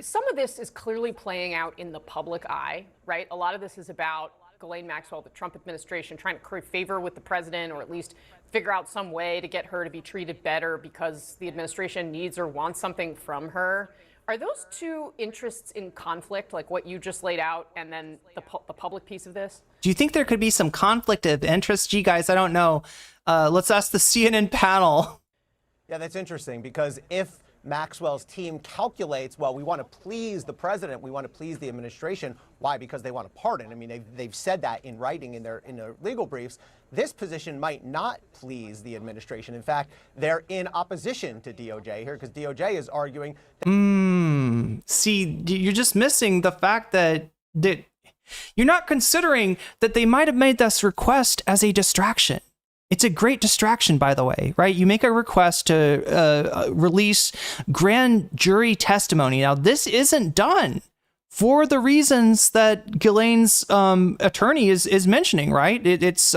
some of this is clearly playing out in the public eye, right? A lot of this is about Ghislaine Maxwell, the Trump administration, trying to curry favor with the president, or at least figure out some way to get her to be treated better because the administration needs or wants something from her. Are those two interests in conflict, like what you just laid out, and then the public piece of this? Do you think there could be some conflict of interest? Gee, guys, I don't know. Let's ask the CNN panel. Yeah, that's interesting, because if Maxwell's team calculates, well, we want to please the president, we want to please the administration. Why? Because they want a pardon. I mean, they've said that in writing in their legal briefs. This position might not please the administration. In fact, they're in opposition to DOJ here, because DOJ is arguing. See, you're just missing the fact that you're not considering that they might have made this request as a distraction. It's a great distraction, by the way, right? You make a request to release grand jury testimony. Now, this isn't done for the reasons that Ghislaine's attorney is mentioning, right? It's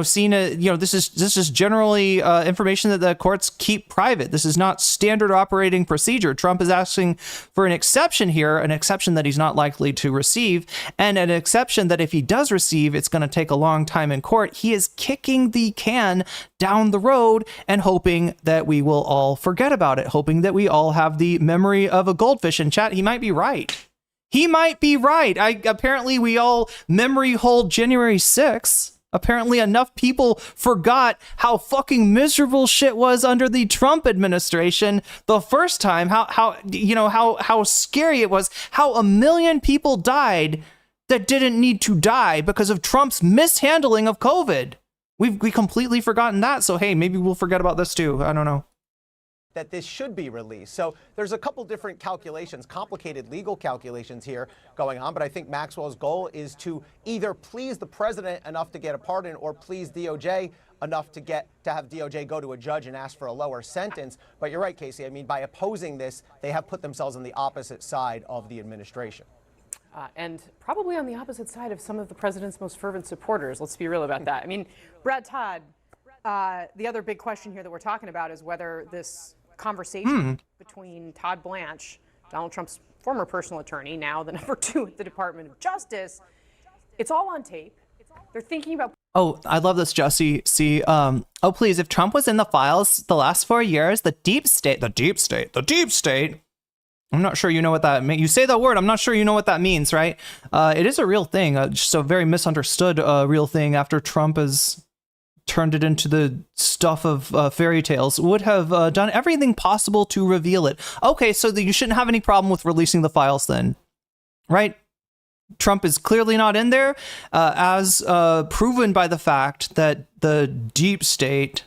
seen this is generally information that the courts keep private. This is not standard operating procedure. Trump is asking for an exception here, an exception that he's not likely to receive, and an exception that if he does receive, it's going to take a long time in court. He is kicking the can down the road and hoping that we will all forget about it, hoping that we all have the memory of a goldfish. In chat, he might be right. He might be right. Apparently we all memory hold January 6th. Apparently enough people forgot how fucking miserable shit was under the Trump administration the first time, how scary it was, how 1 million people died that didn't need to die because of Trump's mishandling of COVID. We completely forgotten that. So, hey, maybe we'll forget about this too. I don't know. That this should be released. So there's a couple different calculations, complicated legal calculations here going on, but I think Maxwell's goal is to either please the president enough to get a pardon or please DOJ enough to have DOJ go to a judge and ask for a lower sentence. But you're right, Casey. I mean, by opposing this, they have put themselves on the opposite side of the administration. And probably on the opposite side of some of the president's most fervent supporters. Let's be real about that. I mean, Brad Todd, the other big question here that we're talking about is whether this conversation between Todd Blanche, Donald Trump's former personal attorney, now the number 2 at the Department of Justice, it's all on tape. They're thinking about... Oh, I love this, Jesse. See, please, if Trump was in the files the last 4 years, the deep state, I'm not sure you know what that means. You say the word, I'm not sure you know what that means, right? It is a real thing, just a very misunderstood real thing after Trump has turned it into the stuff of fairy tales, would have done everything possible to reveal it. Okay, so you shouldn't have any problem with releasing the files then, right? Trump is clearly not in there, as proven by the fact that the deep state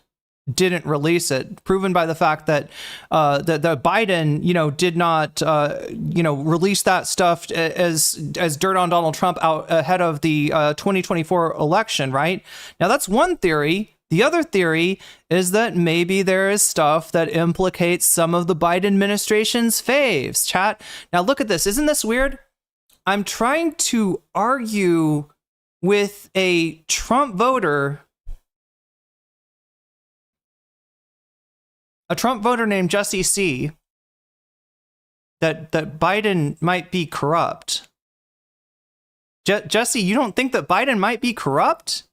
didn't release it, proven by the fact that that Biden, did not, release that stuff as dirt on Donald Trump out ahead of the 2024 election, right? Now, that's one theory. The other theory is that maybe there is stuff that implicates some of the Biden administration's faves. Chat. Now, look at this. Isn't this weird? I'm trying to argue with a Trump voter, named Jesse C, that Biden might be corrupt. Jesse, you don't think that Biden might be corrupt?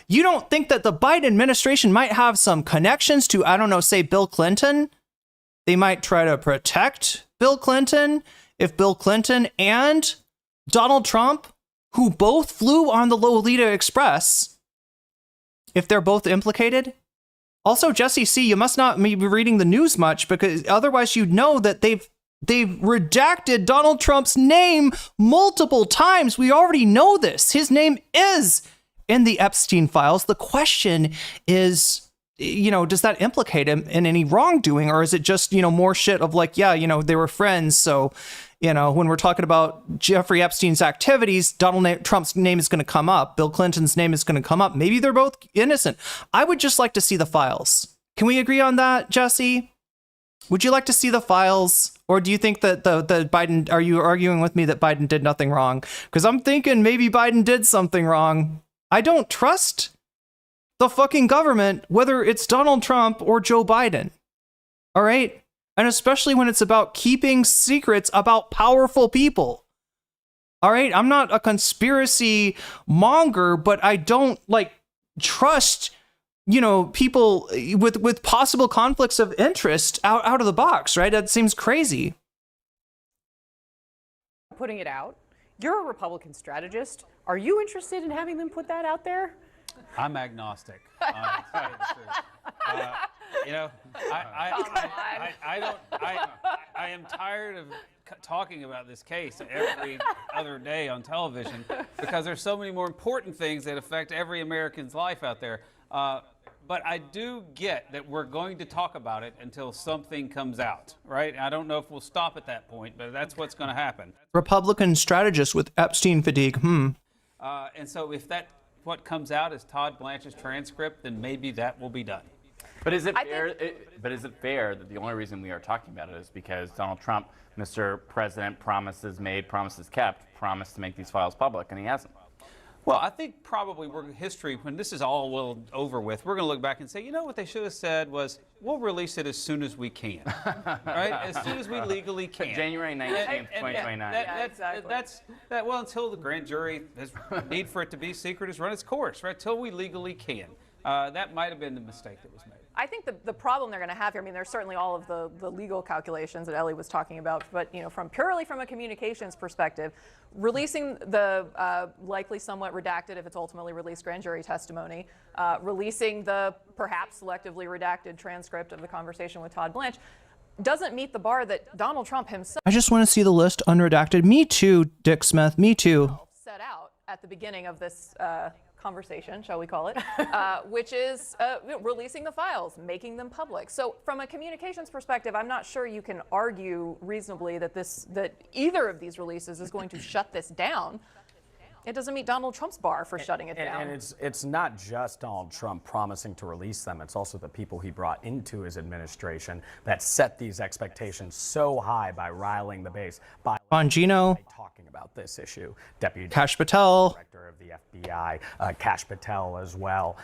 You don't think that the Biden administration might have some connections to, I don't know, say Bill Clinton? They might try to protect Bill Clinton if Bill Clinton and Donald Trump, who both flew on the Lolita Express, if they're both implicated? Also, Jesse C, you must not be reading the news much, because otherwise you'd know that they've redacted Donald Trump's name multiple times. We already know this. His name is in the Epstein files. The question is, does that implicate him in any wrongdoing, or is it just, more shit of like, yeah, they were friends, so, when we're talking about Jeffrey Epstein's activities, Donald Trump's name is going to come up. Bill Clinton's name is going to come up. Maybe they're both innocent. I would just like to see the files. Can we agree on that, Jesse? Would you like to see the files? Or do you think that the Biden, are you arguing with me that Biden did nothing wrong? Because I'm thinking maybe Biden did something wrong. I don't trust the fucking government, whether it's Donald Trump or Joe Biden. All right? And especially when it's about keeping secrets about powerful people. All right? I'm not a conspiracy monger, but I don't trust, people with possible conflicts of interest out of the box, right? That seems crazy. Putting it out. You're a Republican strategist. Are you interested in having them put that out there? I'm agnostic. To tell you the truth. I am tired of talking about this case every other day on television because there's so many more important things that affect every American's life out there. But I do get that we're going to talk about it until something comes out, right? I don't know if we'll stop at that point, but that's what's going to happen. Republican strategist with Epstein fatigue. And so if what comes out is Todd Blanche's transcript, then maybe that will be done. But is it fair? But is it fair that the only reason we are talking about it is because Donald Trump, Mr. President, promises made, promises kept, promised to make these files public, and he hasn't? Well, I think probably history, when this is all over with, we're going to look back and say, you know what they should have said was, we'll release it as soon as we can, right? As soon as we legally can. January 19th, 2029. Well, until the grand jury has need for it to be secret has run its course, right? Until we legally can. That might have been the mistake that was made. I think the problem they're going to have here, I mean, there's certainly all of the legal calculations that Ellie was talking about, but purely from a communications perspective, releasing the likely somewhat redacted, if it's ultimately released, grand jury testimony, releasing the perhaps selectively redacted transcript of the conversation with Todd Blanche, doesn't meet the bar that Donald Trump himself I just want to see the list unredacted. Me too, Dick Smith. Me too. set out at the beginning of this conversation, shall we call it, which is releasing the files, making them public. So from a communications perspective, I'm not sure you can argue reasonably that either of these releases is going to shut this down. It doesn't meet Donald Trump's bar for shutting it down. And it's not just Donald Trump promising to release them. It's also the people he brought into his administration that set these expectations so high by riling the base. By Bongino. Talking about this issue. Deputy Kash Patel. Director of the FBI, Kash Patel as well,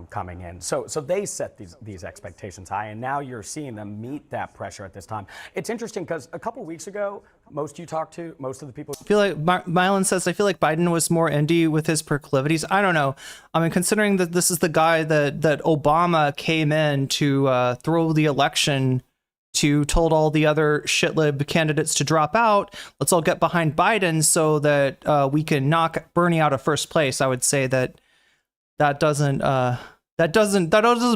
coming in. So they set these expectations high, and now you're seeing them meet that pressure at this time. It's interesting because a couple weeks ago, most of the people... I feel like Mylan says, I feel like Biden was more indie with his proclivities. I don't know. I mean, considering that this is the guy that Obama came in to throw the election to, told all the other shitlib candidates to drop out. Let's all get behind Biden so that we can knock Bernie out of first place. I would say that doesn't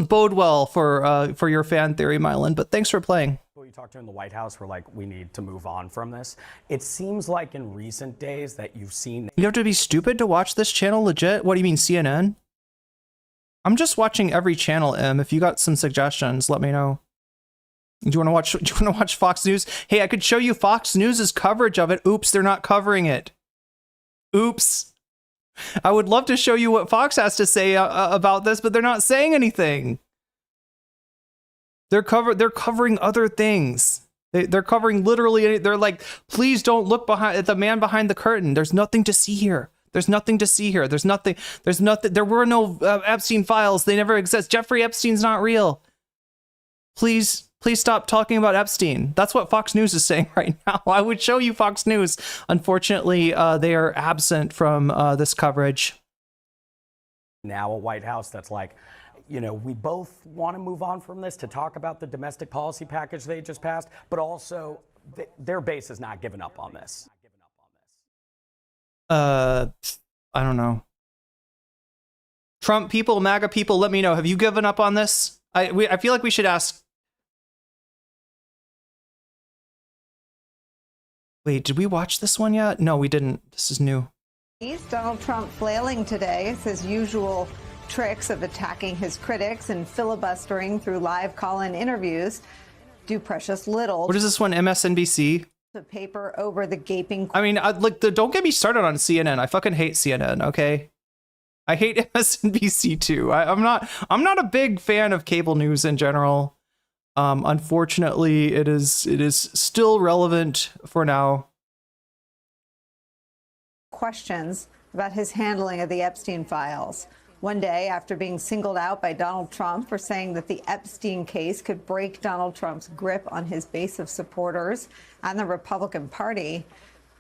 bode well for your fan theory, Mylan. But thanks for playing. You talked to in the White House were like, we need to move on from this. It seems like in recent days that you've seen... You have to be stupid to watch this channel, legit? What do you mean, CNN? I'm just watching every channel, Em. If you got some suggestions, let me know. Do you want to watch Fox News? Hey, I could show you Fox News's coverage of it. Oops, they're not covering it. Oops. I would love to show you what Fox has to say about this, but they're not saying anything. They're covering other things. They're covering literally. They're like, please don't look at the man behind the curtain. There's nothing to see here. There's nothing to see here. There's nothing. There were no Epstein files. They never exist. Jeffrey Epstein's not real. Please stop talking about Epstein. That's what Fox News is saying right now. I would show you Fox News. Unfortunately, they are absent from this coverage. Now a White House that's like, we both want to move on from this to talk about the domestic policy package they just passed, but also their base has not given up on this. I don't know. Trump people, MAGA people, let me know. Have you given up on this? I feel like we should ask. Wait, did we watch this one yet? No, we didn't. This is new. Donald Trump flailing today. It's his usual tricks of attacking his critics and filibustering through live call-in interviews do precious little. What is this one, MSNBC? The paper over the gaping... I mean, don't get me started on CNN. I fucking hate CNN, okay? I hate MSNBC too. I'm not a big fan of cable news in general. Unfortunately, it is still relevant for now. Questions about his handling of the Epstein files. One day after being singled out by Donald Trump for saying that the Epstein case could break Donald Trump's grip on his base of supporters and the Republican Party,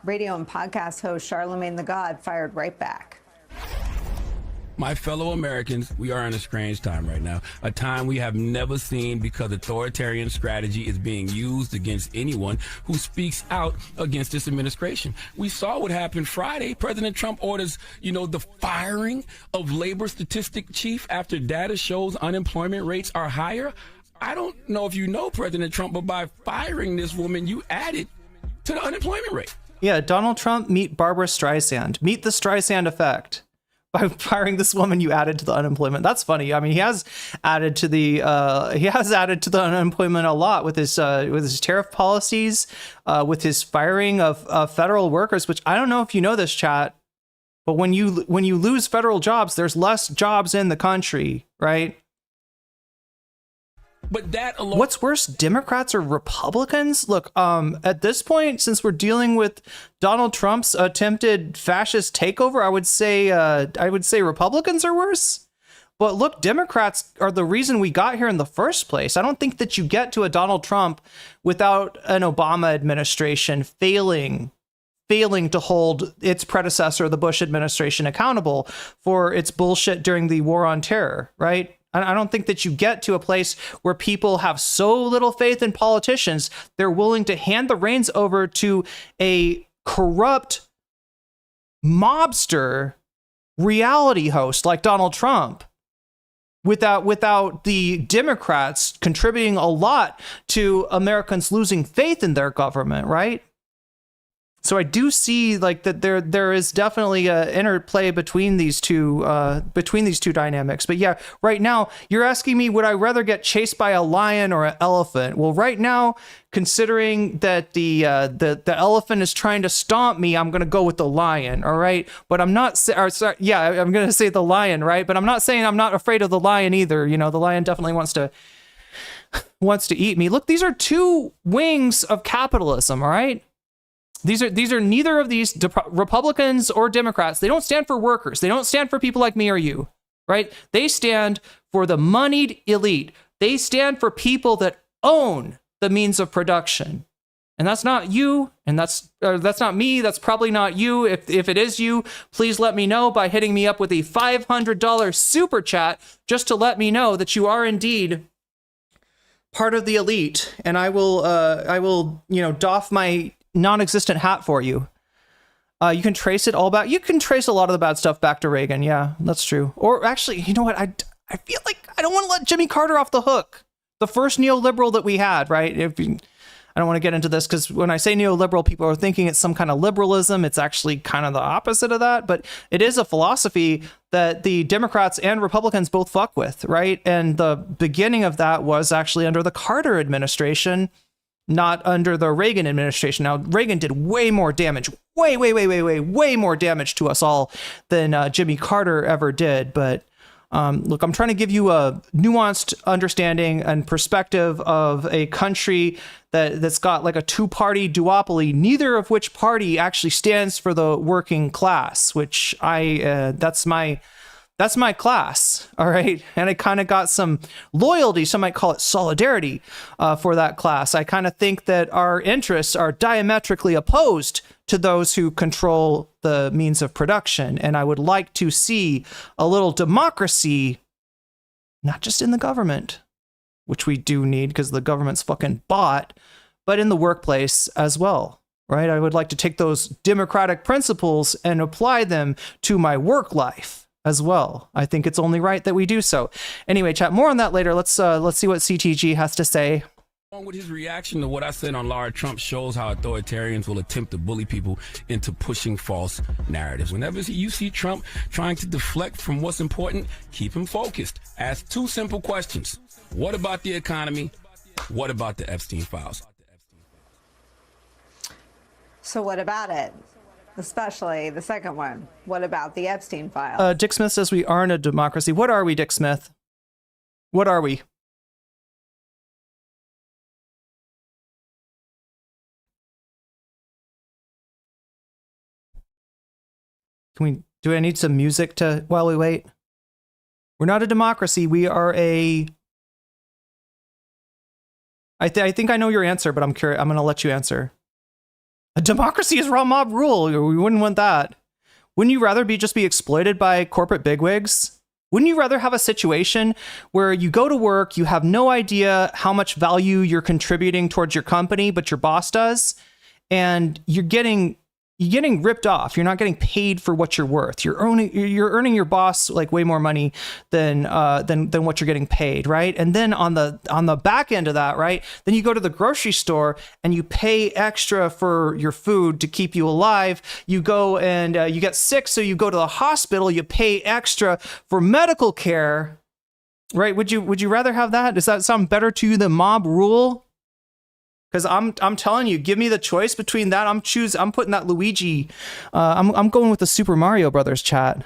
radio and podcast host Charlemagne the God fired right back. My fellow Americans, we are in a strange time right now, a time we have never seen because authoritarian strategy is being used against anyone who speaks out against this administration. We saw what happened Friday. President Trump orders, the firing of labor statistic chief after data shows unemployment rates are higher. I don't know if you know President Trump, but by firing this woman, you added to the unemployment rate. Yeah, Donald Trump, meet Barbara Streisand. Meet the Streisand effect. By firing this woman, you added to the unemployment. That's funny. I mean, he has added to the unemployment a lot with his tariff policies, with his firing of federal workers. Which I don't know if you know this, chat, but when you lose federal jobs, there's less jobs in the country, right? But that alone. What's worse, Democrats or Republicans? Look, at this point, since we're dealing with Donald Trump's attempted fascist takeover, I would say Republicans are worse. But look, Democrats are the reason we got here in the first place. I don't think that you get to a Donald Trump without an Obama administration failing to hold its predecessor, the Bush administration, accountable for its bullshit during the war on terror, right? I don't think that you get to a place where people have so little faith in politicians, they're willing to hand the reins over to a corrupt mobster reality host like Donald Trump without the Democrats contributing a lot to Americans losing faith in their government, right? So I do see like that there is definitely a interplay between these two dynamics. But yeah, right now you're asking me, would I rather get chased by a lion or an elephant? Well, right now, considering that the elephant is trying to stomp me, I'm gonna go with the lion. All right, but I'm not. I'm gonna say the lion, right? But I'm not saying I'm not afraid of the lion either. You know, the lion definitely wants to eat me. Look, these are two wings of capitalism. All right. These are neither of these Republicans or Democrats. They don't stand for workers. They don't stand for people like me or you, right? They stand for the moneyed elite. They stand for people that own the means of production. And that's not you, and that's not me. That's probably not you. If it is you, please let me know by hitting me up with a $500 super chat just to let me know that you are indeed part of the elite, and I will doff my non-existent hat for you. You can trace it all back. You can trace a lot of the bad stuff back to Reagan. Yeah, that's true. Or actually, you know what? I feel like I don't want to let Jimmy Carter off the hook. The first neoliberal that we had, right? I don't want to get into this because when I say neoliberal, people are thinking it's some kind of liberalism. It's actually kind of the opposite of that. But it is a philosophy that the Democrats and Republicans both fuck with, right? And the beginning of that was actually under the Carter administration, not under the Reagan administration. Now, Reagan did way more damage, way more damage to us all than Jimmy Carter ever did. But look, I'm trying to give you a nuanced understanding and perspective of a country that's got like a two-party duopoly, neither of which party actually stands for the working class, which that's my class, all right? And I kind of got some loyalty, some might call it solidarity for that class. I kind of think that our interests are diametrically opposed to those who control the means of production. And I would like to see a little democracy, not just in the government, which we do need because the government's fucking bought, but in the workplace as well, right? I would like to take those democratic principles and apply them to my work life as well. I think it's only right that we do so. Anyway, chat, more on that later. Let's see what CTG has to say. Along with his reaction to what I said on Lara Trump shows how authoritarians will attempt to bully people into pushing false narratives. Whenever you see Trump trying to deflect from what's important, keep him focused. Ask two simple questions. What about the economy? What about the Epstein files? So what about it? Especially the second one. What about the Epstein files? Dick Smith says we aren't a democracy. What are we, Dick Smith? What are we? Do I need some music while we wait? We're not a democracy. We are a... I think I know your answer, but I'm curious. I'm going to let you answer. A democracy is raw mob rule. We wouldn't want that. Wouldn't you rather just be exploited by corporate bigwigs? Wouldn't you rather have a situation where you go to work, you have no idea how much value you're contributing towards your company, but your boss does, and you're getting ripped off. You're not getting paid for what you're worth. You're earning your boss like way more money than what you're getting paid, right? And then on the back end of that, right? Then you go to the grocery store and you pay extra for your food to keep you alive. You go and you get sick, so you go to the hospital. You pay extra for medical care, right? Would you rather have that? Does that sound better to you than mob rule? Because I'm telling you, give me the choice between that. I'm putting that Luigi. I'm going with the Super Mario Brothers chat.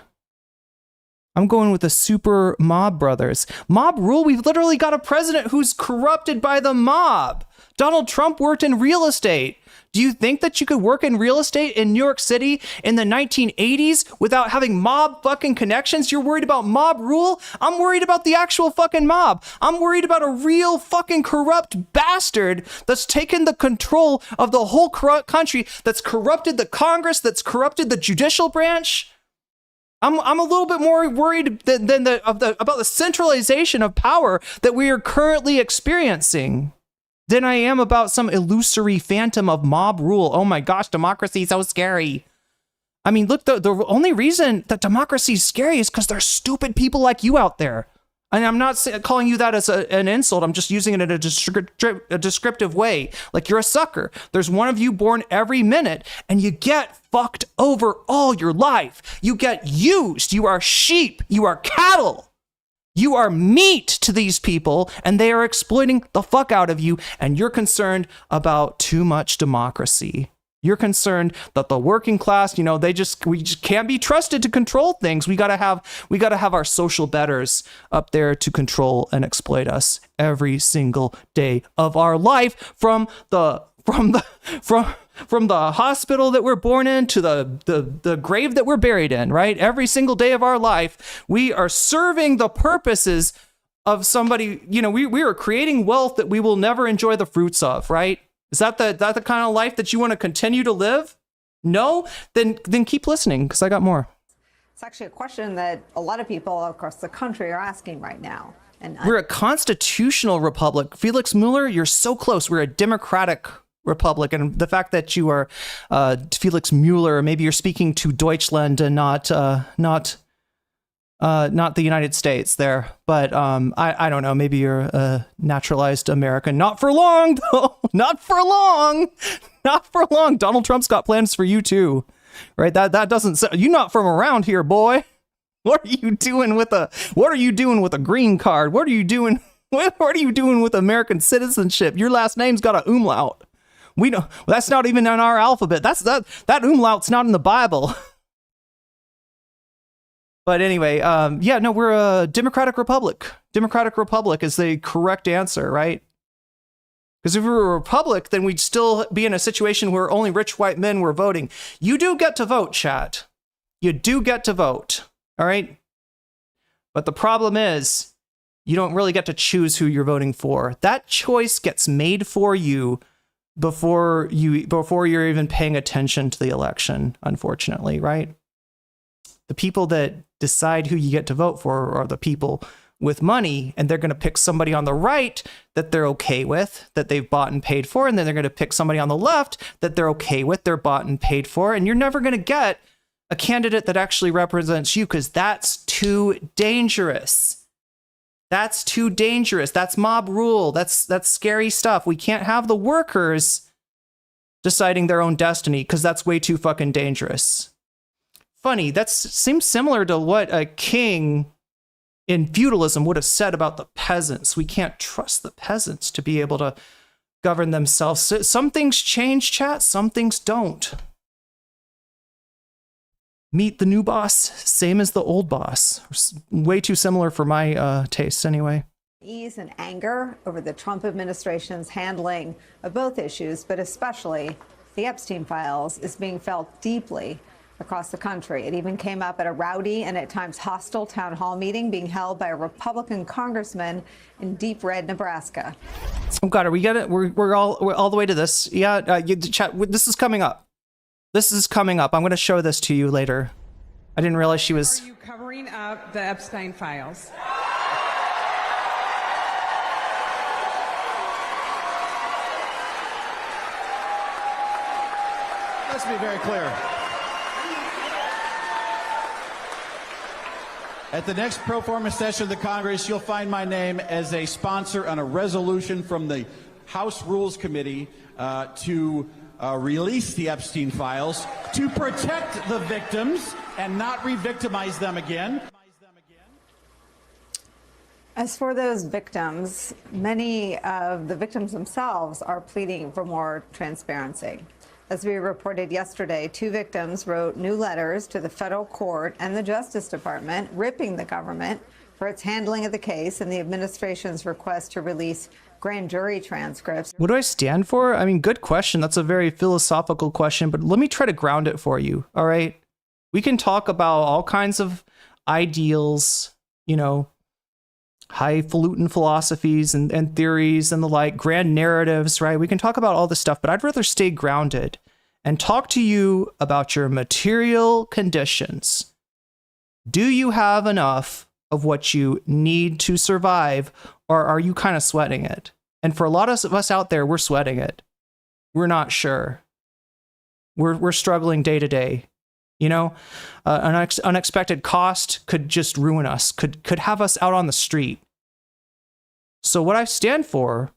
I'm going with the super mob brothers. Mob rule? We've literally got a president who's corrupted by the mob. Donald Trump worked in real estate. Do you think that you could work in real estate in New York City in the 1980s without having mob fucking connections? You're worried about mob rule? I'm worried about the actual fucking mob. I'm worried about a real fucking corrupt bastard that's taken the control of the whole corrupt country, that's corrupted the Congress, that's corrupted the judicial branch. I'm a little bit more worried about the centralization of power that we are currently experiencing than I am about some illusory phantom of mob rule. Oh my gosh, democracy is so scary. I mean, look, the only reason that democracy is scary is because there's stupid people like you out there. And I'm not calling you that as an insult. I'm just using it in a descriptive way. Like, you're a sucker. There's one of you born every minute, and you get fucked over all your life. You get used. You are sheep. You are cattle. You are meat to these people, and they are exploiting the fuck out of you, and you're concerned about too much democracy. You're concerned that the working class, you know, we just can't be trusted to control things. We gotta have our social betters up there to control and exploit us every single day of our life, from the hospital that we're born in to the grave that we're buried in, right? Every single day of our life, we are serving the purposes of somebody. You know, we are creating wealth that we will never enjoy the fruits of, right? Is that the kind of life that you want to continue to live? No? Then keep listening, because I got more. It's actually a question that a lot of people across the country are asking right now. And we're a constitutional republic. Felix Mueller, you're so close. We're a democratic republic. And the fact that you are Felix Mueller, maybe you're speaking to Deutschland and not the United States there, but I don't know. Maybe you're a naturalized American. Not for long, though. Not for long. Not for long. Donald Trump's got plans for you too, right? That doesn't. You're not from around here, boy. What are you doing with a green card? What are you doing? What are you doing with American citizenship? Your last name's got a umlaut. We know that's not even in our alphabet. That umlaut's not in the Bible. But anyway, yeah, no, we're a democratic republic. Democratic republic is the correct answer, right? Because if we were a republic, then we'd still be in a situation where only rich white men were voting. You do get to vote, chat. You do get to vote, all right? But the problem is, you don't really get to choose who you're voting for. That choice gets made for you before you're even paying attention to the election, unfortunately, right? The people that decide who you get to vote for are the people with money, and they're going to pick somebody on the right that they're okay with, that they've bought and paid for, and then they're going to pick somebody on the left that they're okay with, they're bought and paid for, and you're never going to get a candidate that actually represents you, because that's too dangerous. That's too dangerous. That's mob rule. That's scary stuff. We can't have the workers deciding their own destiny, because that's way too fucking dangerous. Funny, that seems similar to what a king in feudalism would have said about the peasants. We can't trust the peasants to be able to govern themselves. Some things change, chat, some things don't. Meet the new boss, same as the old boss. Way too similar for my tastes anyway. Ease and anger over the Trump administration's handling of both issues, but especially the Epstein files, is being felt deeply across the country. It even came up at a rowdy and at times hostile town hall meeting being held by a Republican congressman in deep red Nebraska. Oh God, are we getting it? We're all the way to this. Yeah, chat. This is coming up. This is coming up. I'm going to show this to you later. I didn't realize she was. Are you covering up the Epstein files? Let's be very clear. At the next pro forma session of the Congress, you'll find my name as a sponsor on a resolution from the House Rules Committee to release the Epstein files, to protect the victims and not re-victimize them again. As for those victims, many of the victims themselves are pleading for more transparency. As we reported yesterday, 2 victims wrote new letters to the federal court and the Justice Department, ripping the government for its handling of the case and the administration's request to release grand jury transcripts. What do I stand for? I mean, good question. That's a very philosophical question, but let me try to ground it for you. All right. We can talk about all kinds of ideals, you know, highfalutin philosophies and theories and the like, grand narratives, right? We can talk about all this stuff, but I'd rather stay grounded and talk to you about your material conditions. Do you have enough of what you need to survive, or are you kind of sweating it? And for a lot of us out there, we're sweating it. We're not sure. We're struggling day to day. You know, an unexpected cost could just ruin us, could have us out on the street. So what I stand for,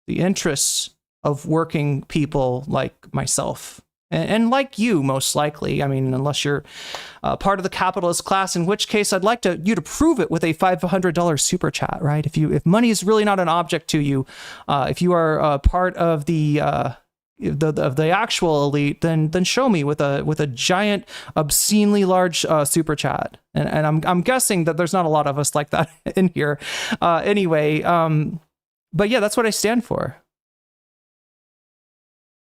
the interests of working people like myself, and like you, most likely. I mean, unless you're part of the capitalist class, in which case I'd like you to prove it with a $500 super chat, right? If money is really not an object to you, if you are part of the actual elite, then show me with a giant, obscenely large super chat. And I'm guessing that there's not a lot of us like that in here. Anyway, but yeah, that's what I stand for.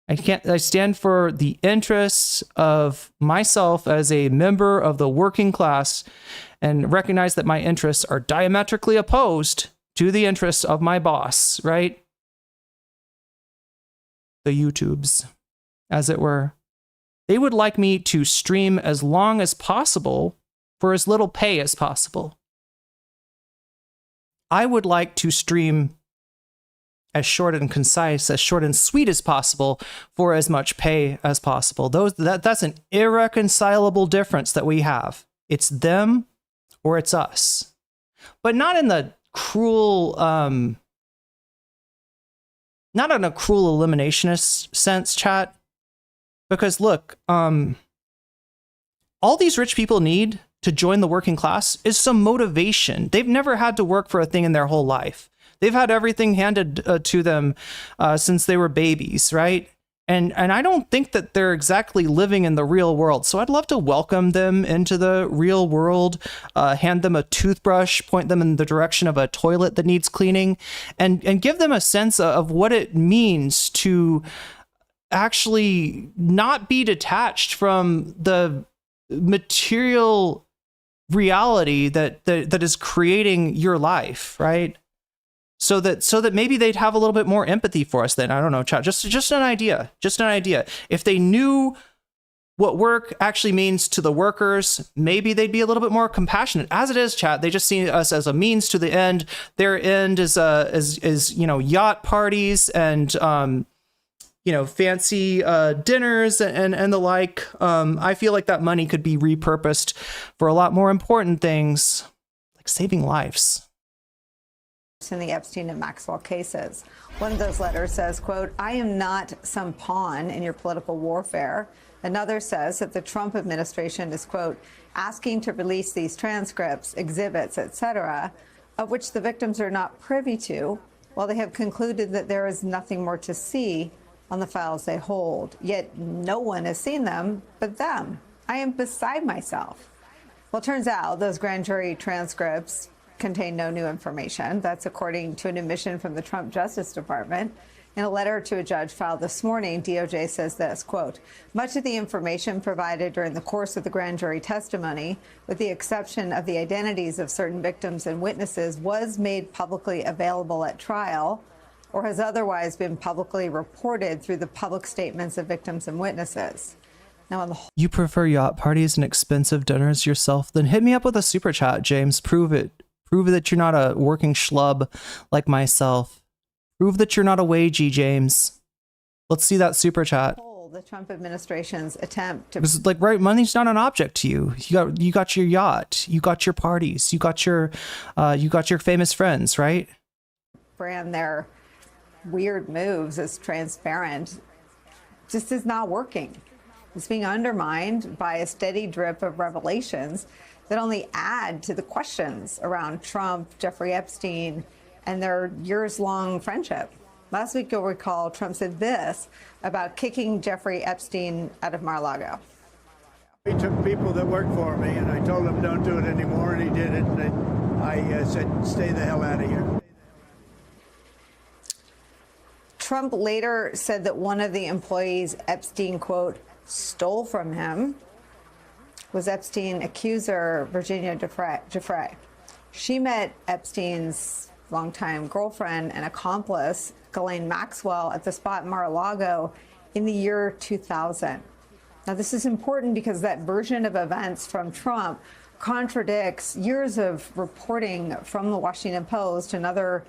I stand for the interests of myself as a member of the working class, and recognize that my interests are diametrically opposed to the interests of my boss, right? The YouTubes, as it were. They would like me to stream as long as possible for as little pay as possible. I would like to stream as short and concise, as short and sweet as possible for as much pay as possible. That's an irreconcilable difference that we have. It's them or it's us. But not in the cruel, not in a cruel eliminationist sense, chat. Because look, all these rich people need to join the working class is some motivation. They've never had to work for a thing in their whole life. They've had everything handed to them since they were babies, right? And I don't think that they're exactly living in the real world. So I'd love to welcome them into the real world, hand them a toothbrush, point them in the direction of a toilet that needs cleaning, and give them a sense of what it means to actually not be detached from the material reality that is creating your life, right? So that maybe they'd have a little bit more empathy for us then. I don't know, chat. Just an idea. Just an idea. If they knew what work actually means to the workers, maybe they'd be a little bit more compassionate. As it is, chat, they just see us as a means to the end. Their end is yacht parties and fancy dinners and the like. I feel like that money could be repurposed for a lot more important things, like saving lives. In the Epstein and Maxwell cases. One of those letters says, quote, "I am not some pawn in your political warfare." Another says that the Trump administration is, quote, "asking to release these transcripts, exhibits, etc., of which the victims are not privy to, while they have concluded that there is nothing more to see on the files they hold. Yet no one has seen them but them. I am beside myself." Well, it turns out those grand jury transcripts contain no new information. That's according to an admission from the Trump Justice Department. In a letter to a judge filed this morning, DOJ says this, quote, "Much of the information provided during the course of the grand jury testimony, with the exception of the identities of certain victims and witnesses, was made publicly available at trial or has otherwise been publicly reported through the public statements of victims and witnesses." Now, on the whole— You prefer yacht parties and expensive dinners yourself? Then hit me up with a super chat, James. Prove it. Prove that you're not a working schlub like myself. Prove that you're not a wagey, James. Let's see that super chat. The Trump administration's attempt to— It's like, right, money's not an object to you. You got your yacht, you got your parties, you got your famous friends, right? brand their weird moves as transparent just is not working. It's being undermined by a steady drip of revelations that only add to the questions around Trump, Jeffrey Epstein, and their years-long friendship. Last week, you'll recall, Trump said this about kicking Jeffrey Epstein out of Mar-a-Lago. He took people that worked for me, and I told him don't do it anymore, and he did it. And I said, stay the hell out of here. Trump later said that one of the employees Epstein, quote, stole from him was Epstein accuser Virginia Giuffre. She met Epstein's longtime girlfriend and accomplice, Ghislaine Maxwell, at the spot in Mar-a-Lago in the year 2000. Now, this is important because that version of events from Trump contradicts years of reporting from the Washington Post and other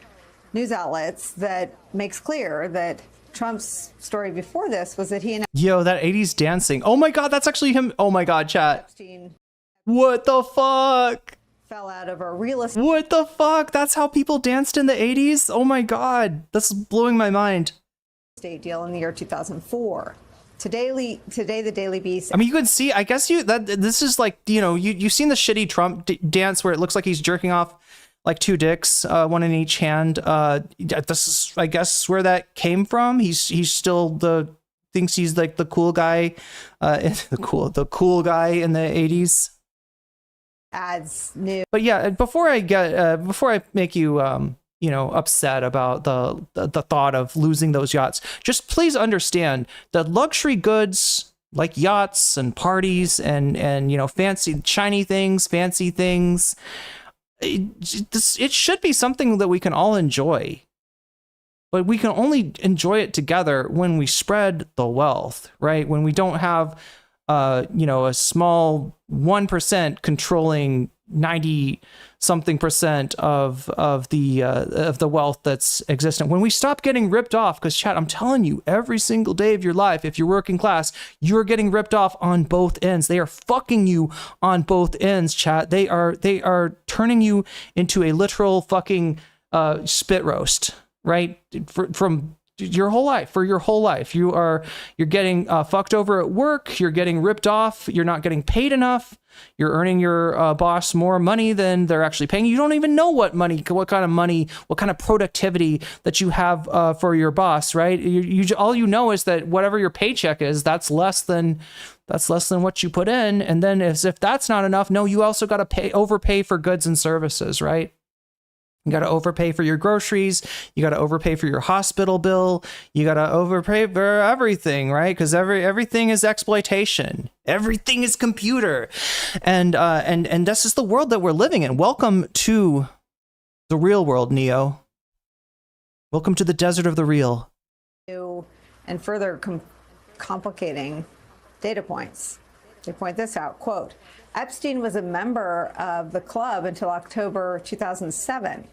news outlets that makes clear that Trump's story before this was that he and Yo, that 80s dancing. Oh my God, that's actually him. Oh my God, chat. Epstein What the fuck? fell out of a real estate. What the fuck? That's how people danced in the 80s? Oh my God. That's blowing my mind. State deal in the year 2004. Today, the Daily Beast. I mean, you could see, I guess this is like, you know, you've seen the shitty Trump dance where it looks like he's jerking off like two dicks, one in each hand. This is, I guess, where that came from. He's still thinks he's like the cool guy, the cool guy in the 80s. Adds new. But yeah, before I make you you know, upset about the thought of losing those yachts, just please understand that luxury goods like yachts and parties and you know, fancy shiny things, fancy things, it should be something that we can all enjoy. But we can only enjoy it together when we spread the wealth, right? When we don't have you know, a small 1% controlling 90-something% of the wealth that's existent. When we stop getting ripped off, because chat, I'm telling you, every single day of your life, if you're working class, you're getting ripped off on both ends. They are fucking you on both ends, chat. They are turning you into a literal fucking spit roast, right? From your whole life, for your whole life, you're getting fucked over at work. You're getting ripped off. You're not getting paid enough. You're earning your boss more money than they're actually paying. You don't even know what kind of money, what kind of productivity that you have for your boss, right? All you know is that whatever your paycheck is, that's less than what you put in. And then as if that's not enough, no, you also got to overpay for goods and services, right? You got to overpay for your groceries. You got to overpay for your hospital bill. You got to overpay for everything, right? Because everything is exploitation. Everything is computer, and this is the world that we're living in. Welcome to the real world, Neo. Welcome to the desert of the real. And further complicating data points. They point this out, quote, Epstein was a member of the club until October 2007,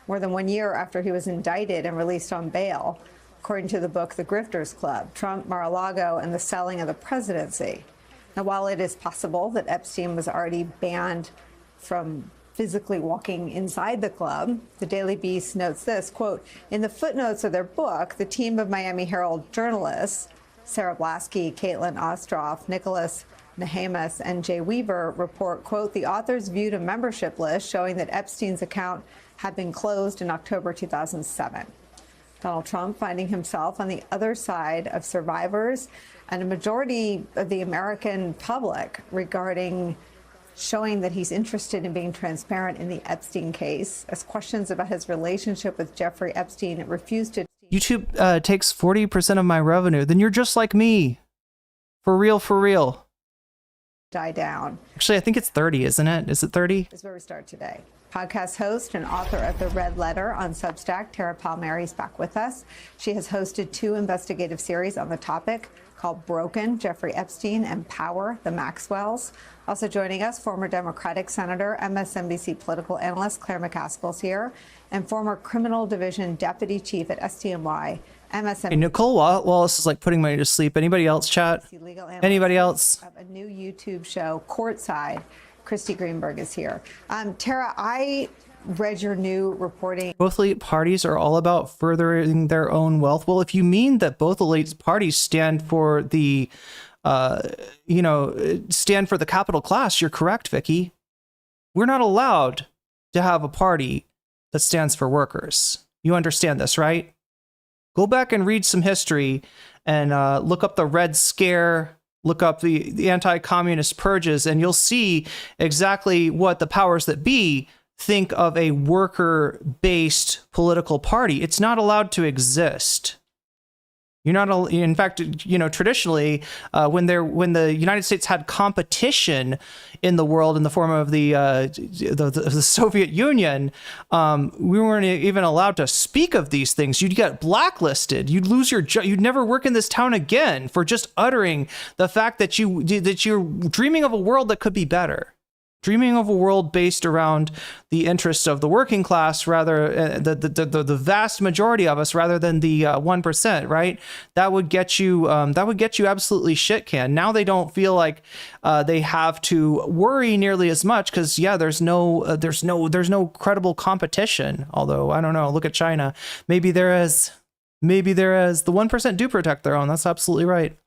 more than 1 year after he was indicted and released on bail, according to the book The Grifters Club, Trump, Mar-a-Lago, and the Selling of the Presidency. Now, while it is possible that Epstein was already banned from physically walking inside the club, the Daily Beast notes this, quote, in the footnotes of their book, the team of Miami Herald journalists, Sarah Blasky, Caitlin Ostroff, Nicholas Nahamas, and Jay Weaver report, quote, the authors viewed a membership list showing that Epstein's account had been closed in October 2007. Donald Trump finding himself on the other side of survivors and a majority of the American public regarding showing that he's interested in being transparent in the Epstein case, as questions about his relationship with Jeffrey Epstein refused to. YouTube takes 40% of my revenue. Then you're just like me. For real, for real. Die down. Actually, I think it's 30, isn't it? Is it 30? This is where we start today. Podcast host and author of The Red Letter on Substack, Tara Palmieri, is back with us. She has hosted 2 investigative series on the topic called Broken, Jeffrey Epstein, and Power, the Maxwells. Also joining us, former Democratic Senator, MSNBC political analyst Claire McCaskill's here, and former Criminal Division Deputy Chief at SDNY, MSNBC. Hey, Nicole Wallace is like putting money to sleep. Anybody else, chat? Anybody else? A new YouTube show, Courtside. Christy Greenberg is here. Tara, I read your new reporting. Both elite parties are all about furthering their own wealth. Well, if you mean that both elite parties stand for the, stand for the capital class, you're correct, Vicky. We're not allowed to have a party that stands for workers. You understand this, right? Go back and read some history and look up the Red Scare, look up the anti-communist purges, and you'll see exactly what the powers that be think of a worker-based political party. It's not allowed to exist. You're not, in fact, traditionally, when the United States had competition in the world in the form of the Soviet Union, we weren't even allowed to speak of these things. You'd get blacklisted. You'd lose your job. You'd never work in this town again for just uttering the fact that you're dreaming of a world that could be better. Dreaming of a world based around the interests of the working class, rather the vast majority of us, rather than the 1%, right? That would get you absolutely shit canned. Now they don't feel like they have to worry nearly as much because there's no credible competition. Although I don't know, look at China. Maybe there is. The 1% do protect their own. That's absolutely right.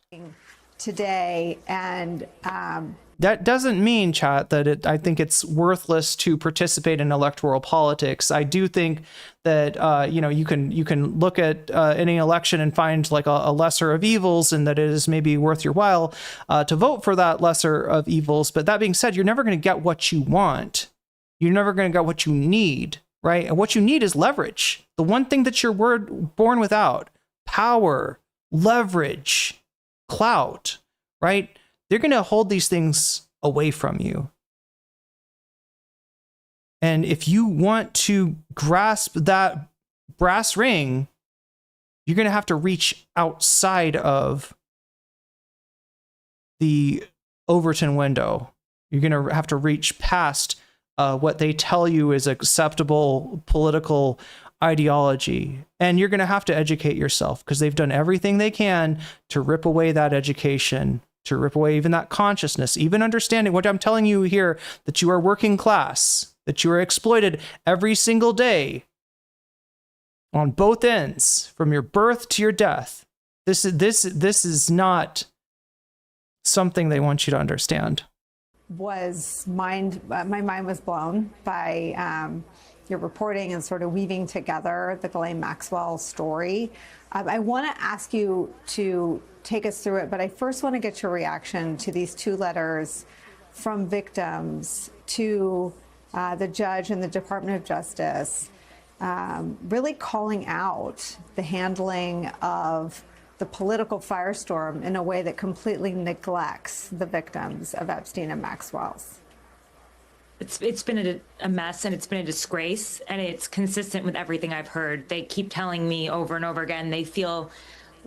Today and. That doesn't mean, chat, that I think it's worthless to participate in electoral politics. I do think that you can look at any election and find like a lesser of evils, and that it is maybe worth your while to vote for that lesser of evils. But that being said, you're never going to get what you want. You're never going to get what you need, right? And what you need is leverage. The one thing that you're born without: power, leverage, clout, right? They're going to hold these things away from you. And if you want to grasp that brass ring, you're going to have to reach outside of the Overton window. You're going to have to reach past what they tell you is acceptable political ideology. And you're going to have to educate yourself, because they've done everything they can to rip away that education, to rip away even that consciousness, even understanding what I'm telling you here, that you are working class, that you are exploited every single day on both ends, from your birth to your death. This is not something they want you to understand. My mind was blown by your reporting and sort of weaving together the Ghislaine Maxwell story. I want to ask you to take us through it, but I first want to get your reaction to these two letters from victims to the judge and the Department of Justice, really calling out the handling of the political firestorm in a way that completely neglects the victims of Epstein and Maxwell's. It's been a mess, and it's been a disgrace, and it's consistent with everything I've heard. They keep telling me over and over again they feel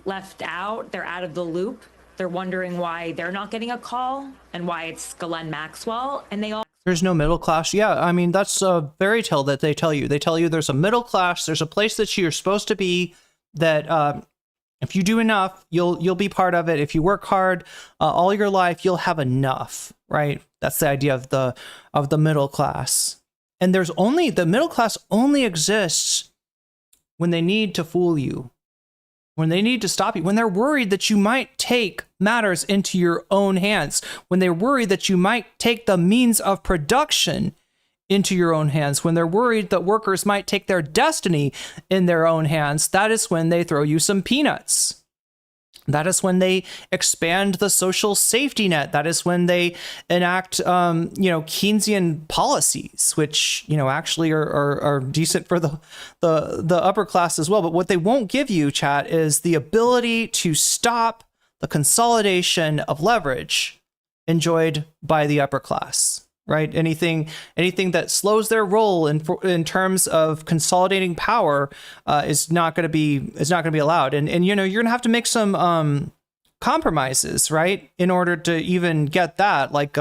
left out, they're out of the loop. They're wondering why they're not getting a call and why it's Ghislaine Maxwell, and they all... There's no middle class. Yeah, I mean, that's a fairy tale that they tell you. They tell you there's a middle class, there's a place that you're supposed to be, that if you do enough, you'll be part of it. If you work hard all your life, you'll have enough, right? That's the idea of the middle class. And the middle class only exists when they need to fool you, when they need to stop you, when they're worried that you might take matters into your own hands, when they're worried that you might take the means of production into your own hands, when they're worried that workers might take their destiny in their own hands. That is when they throw you some peanuts. That is when they expand the social safety net. That is when they enact, Keynesian policies, which, actually are decent for the upper class as well. But what they won't give you, chat, is the ability to stop the consolidation of leverage enjoyed by the upper class. Right? Anything that slows their role in terms of consolidating power is not going to be allowed. And you're going to have to make some compromises, right, in order to even get that, like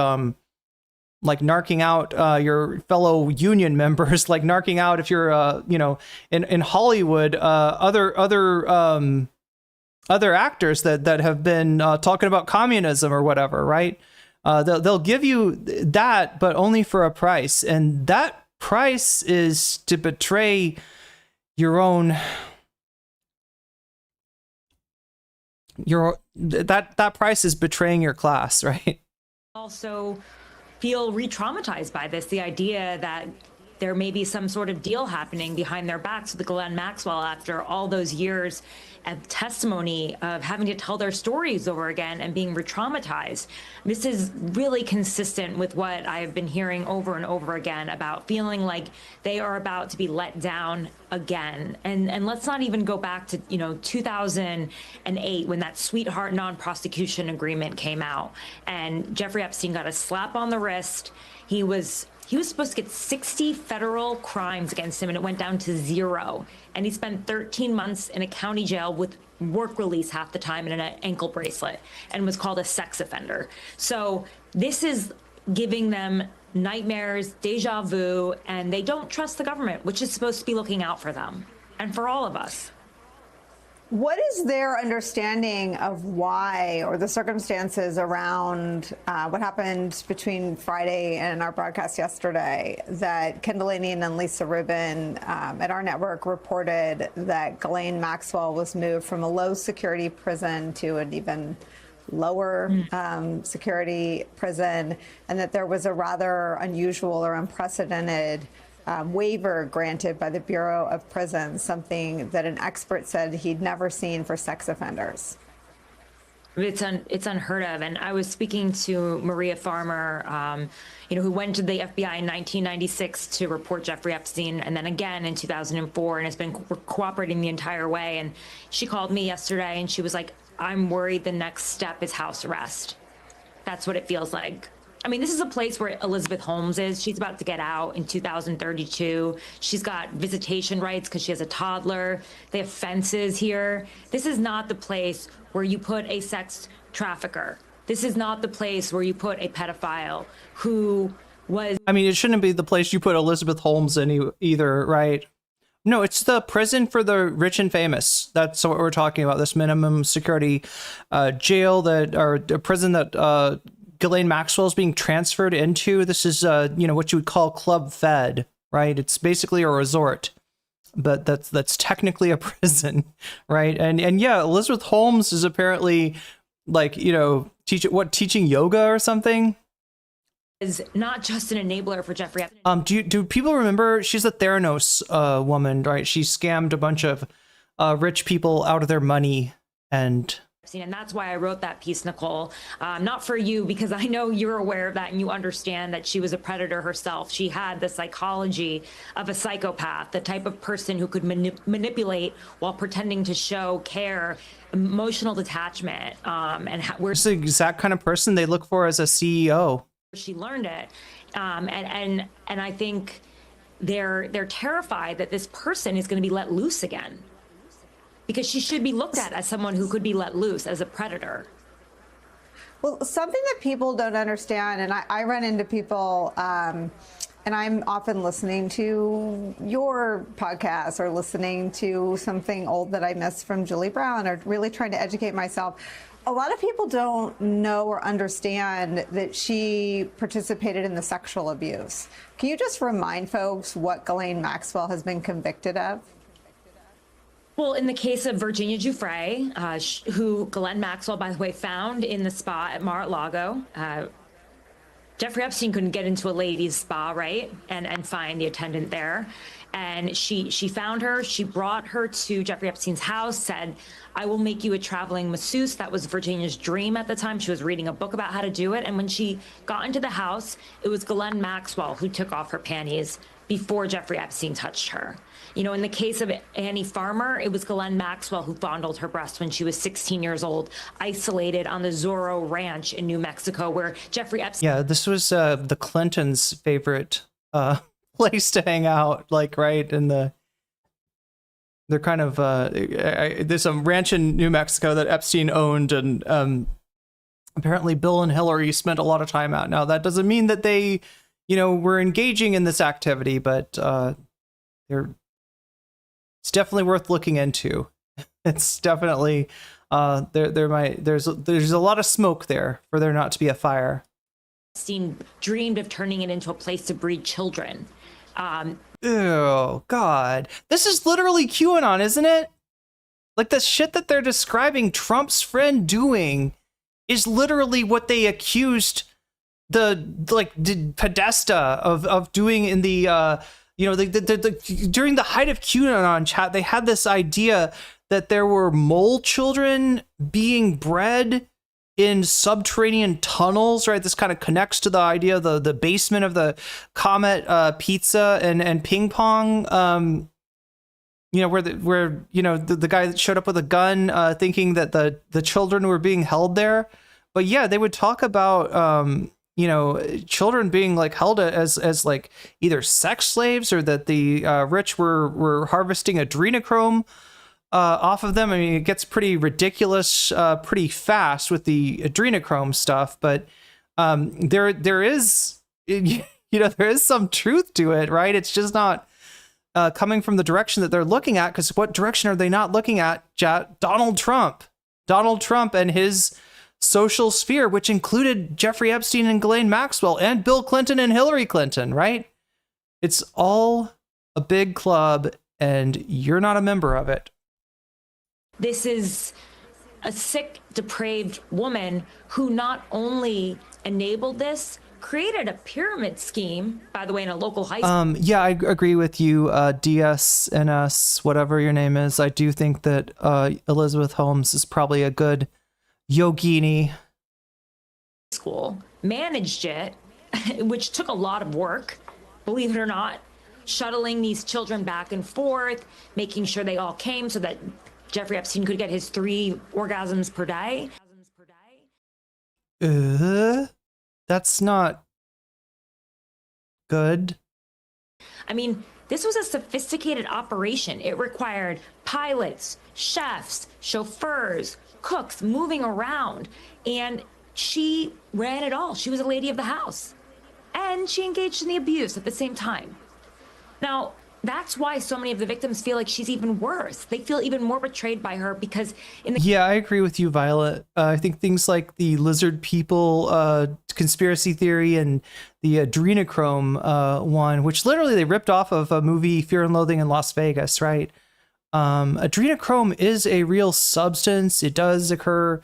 narking out your fellow union members, like narking out, if you're in Hollywood, other actors that have been talking about communism or whatever, right? They'll give you that, but only for a price. And that price is to betray your own, that price is betraying your class, right? Also feel re-traumatized by this, the idea that there may be some sort of deal happening behind their backs with Ghislaine Maxwell after all those years of testimony, of having to tell their stories over again and being re-traumatized. This is really consistent with what I have been hearing over and over again about feeling like they are about to be let down again. And let's not even go back to, 2008 when that sweetheart non-prosecution agreement came out and Jeffrey Epstein got a slap on the wrist. He was supposed to get 60 federal crimes against him, and it went down to 0. And he spent 13 months in a county jail with work release half the time and an ankle bracelet, and was called a sex offender. So this is giving them nightmares, deja vu, and they don't trust the government, which is supposed to be looking out for them and for all of us. What is their understanding of why, or the circumstances around what happened between Friday and our broadcast yesterday, that Ken Delaney and Lisa Rubin at our network reported that Ghislaine Maxwell was moved from a low security prison to an even lower security prison, and that there was a rather unusual or unprecedented waiver granted by the Bureau of Prisons, something that an expert said he'd never seen for sex offenders? It's unheard of. And I was speaking to Maria Farmer, who went to the FBI in 1996 to report Jeffrey Epstein, and then again in 2004, and has been cooperating the entire way. And she called me yesterday and she was like, I'm worried the next step is house arrest. That's what it feels like. I mean, this is a place where Elizabeth Holmes is. She's about to get out in 2032. She's got visitation rights because she has a toddler. They have fences here. This is not the place where you put a sex trafficker. This is not the place where you put a pedophile who was... I mean, it shouldn't be the place you put Elizabeth Holmes in either, right? No, it's the prison for the rich and famous. That's what we're talking about, this minimum security jail or a prison that... Ghislaine Maxwell is being transferred into. This is, what you would call Club Fed, right? It's basically a resort, but that's technically a prison, right? And yeah, Elizabeth Holmes is apparently teaching yoga or something. Is not just an enabler for Jeffrey Epstein. Do people remember? She's a Theranos woman, right? She scammed a bunch of rich people out of their money and that's why I wrote that piece, Nicole. Not for you, because I know you're aware of that and you understand that she was a predator herself. She had the psychology of a psychopath, the type of person who could manipulate while pretending to show care, emotional detachment. Where's the exact kind of person they look for as a CEO? She learned it. And I think they're terrified that this person is going to be let loose again, because she should be looked at as someone who could be let loose as a predator. Well, something that people don't understand, and I run into people, and I'm often listening to your podcast or listening to something old that I missed from Julie Brown, or really trying to educate myself. A lot of people don't know or understand that she participated in the sexual abuse. Can you just remind folks what Ghislaine Maxwell has been convicted of? Well, in the case of Virginia Giuffre, who Ghislaine Maxwell, by the way, found in the spa at Mar-a-Lago, Jeffrey Epstein couldn't get into a ladies' spa, right, and find the attendant there. And she found her. She brought her to Jeffrey Epstein's house, said, I will make you a traveling masseuse. That was Virginia's dream at the time. She was reading a book about how to do it. And when she got into the house, it was Ghislaine Maxwell who took off her panties before Jeffrey Epstein touched her. In the case of Annie Farmer, it was Ghislaine Maxwell who fondled her breast when she was 16 years old, isolated on the Zorro Ranch in New Mexico, where Jeffrey Epstein... Yeah, this was the Clintons' favorite place to hang out, right? And they're kind of... there's a ranch in New Mexico that Epstein owned, and apparently Bill and Hillary spent a lot of time out. Now, that doesn't mean that they, were engaging in this activity, but it's definitely worth looking into. It's definitely there's a lot of smoke there for there not to be a fire. Epstein dreamed of turning it into a place to breed children. Oh God, this is literally QAnon, isn't it? Like the shit that they're describing Trump's friend doing is literally what they accused Podesta of doing in the You know, during the height of QAnon chat, they had this idea that there were mole children being bred in subterranean tunnels, right? This kind of connects to the idea of the basement of the Comet Pizza and Ping Pong. You know, where you know the guy that showed up with a gun, thinking that the children were being held there. But yeah, they would talk about you know, children being like held as like either sex slaves, or that the rich were harvesting adrenochrome off of them. I mean, it gets pretty ridiculous pretty fast with the adrenochrome stuff, but there is, you know, there is some truth to it, right? It's just not coming from the direction that they're looking at, because what direction are they not looking at? Donald Trump and his social sphere, which included Jeffrey Epstein and Ghislaine Maxwell and Bill Clinton and Hillary Clinton, right? It's all a big club, and you're not a member of it. This is a sick, depraved woman who not only enabled this, created a pyramid scheme, by the way, in a local high school. Yeah, I agree with you, DSNS, whatever your name is. I do think that Elizabeth Holmes is probably a good yogini. School managed it, which took a lot of work, believe it or not, shuttling these children back and forth, making sure they all came so that Jeffrey Epstein could get his 3 orgasms per day. That's not good. I mean, this was a sophisticated operation. It required pilots, chefs, chauffeurs, cooks moving around, and she ran it all. She was a lady of the house, and she engaged in the abuse at the same time. Now, that's why so many of the victims feel like she's even worse. They feel even more betrayed by her because Yeah, I agree with you, Violet. I think things like the lizard people conspiracy theory and the adrenochrome one, which literally they ripped off of a movie, Fear and Loathing in Las Vegas, right? Adrenochrome is a real substance. It does occur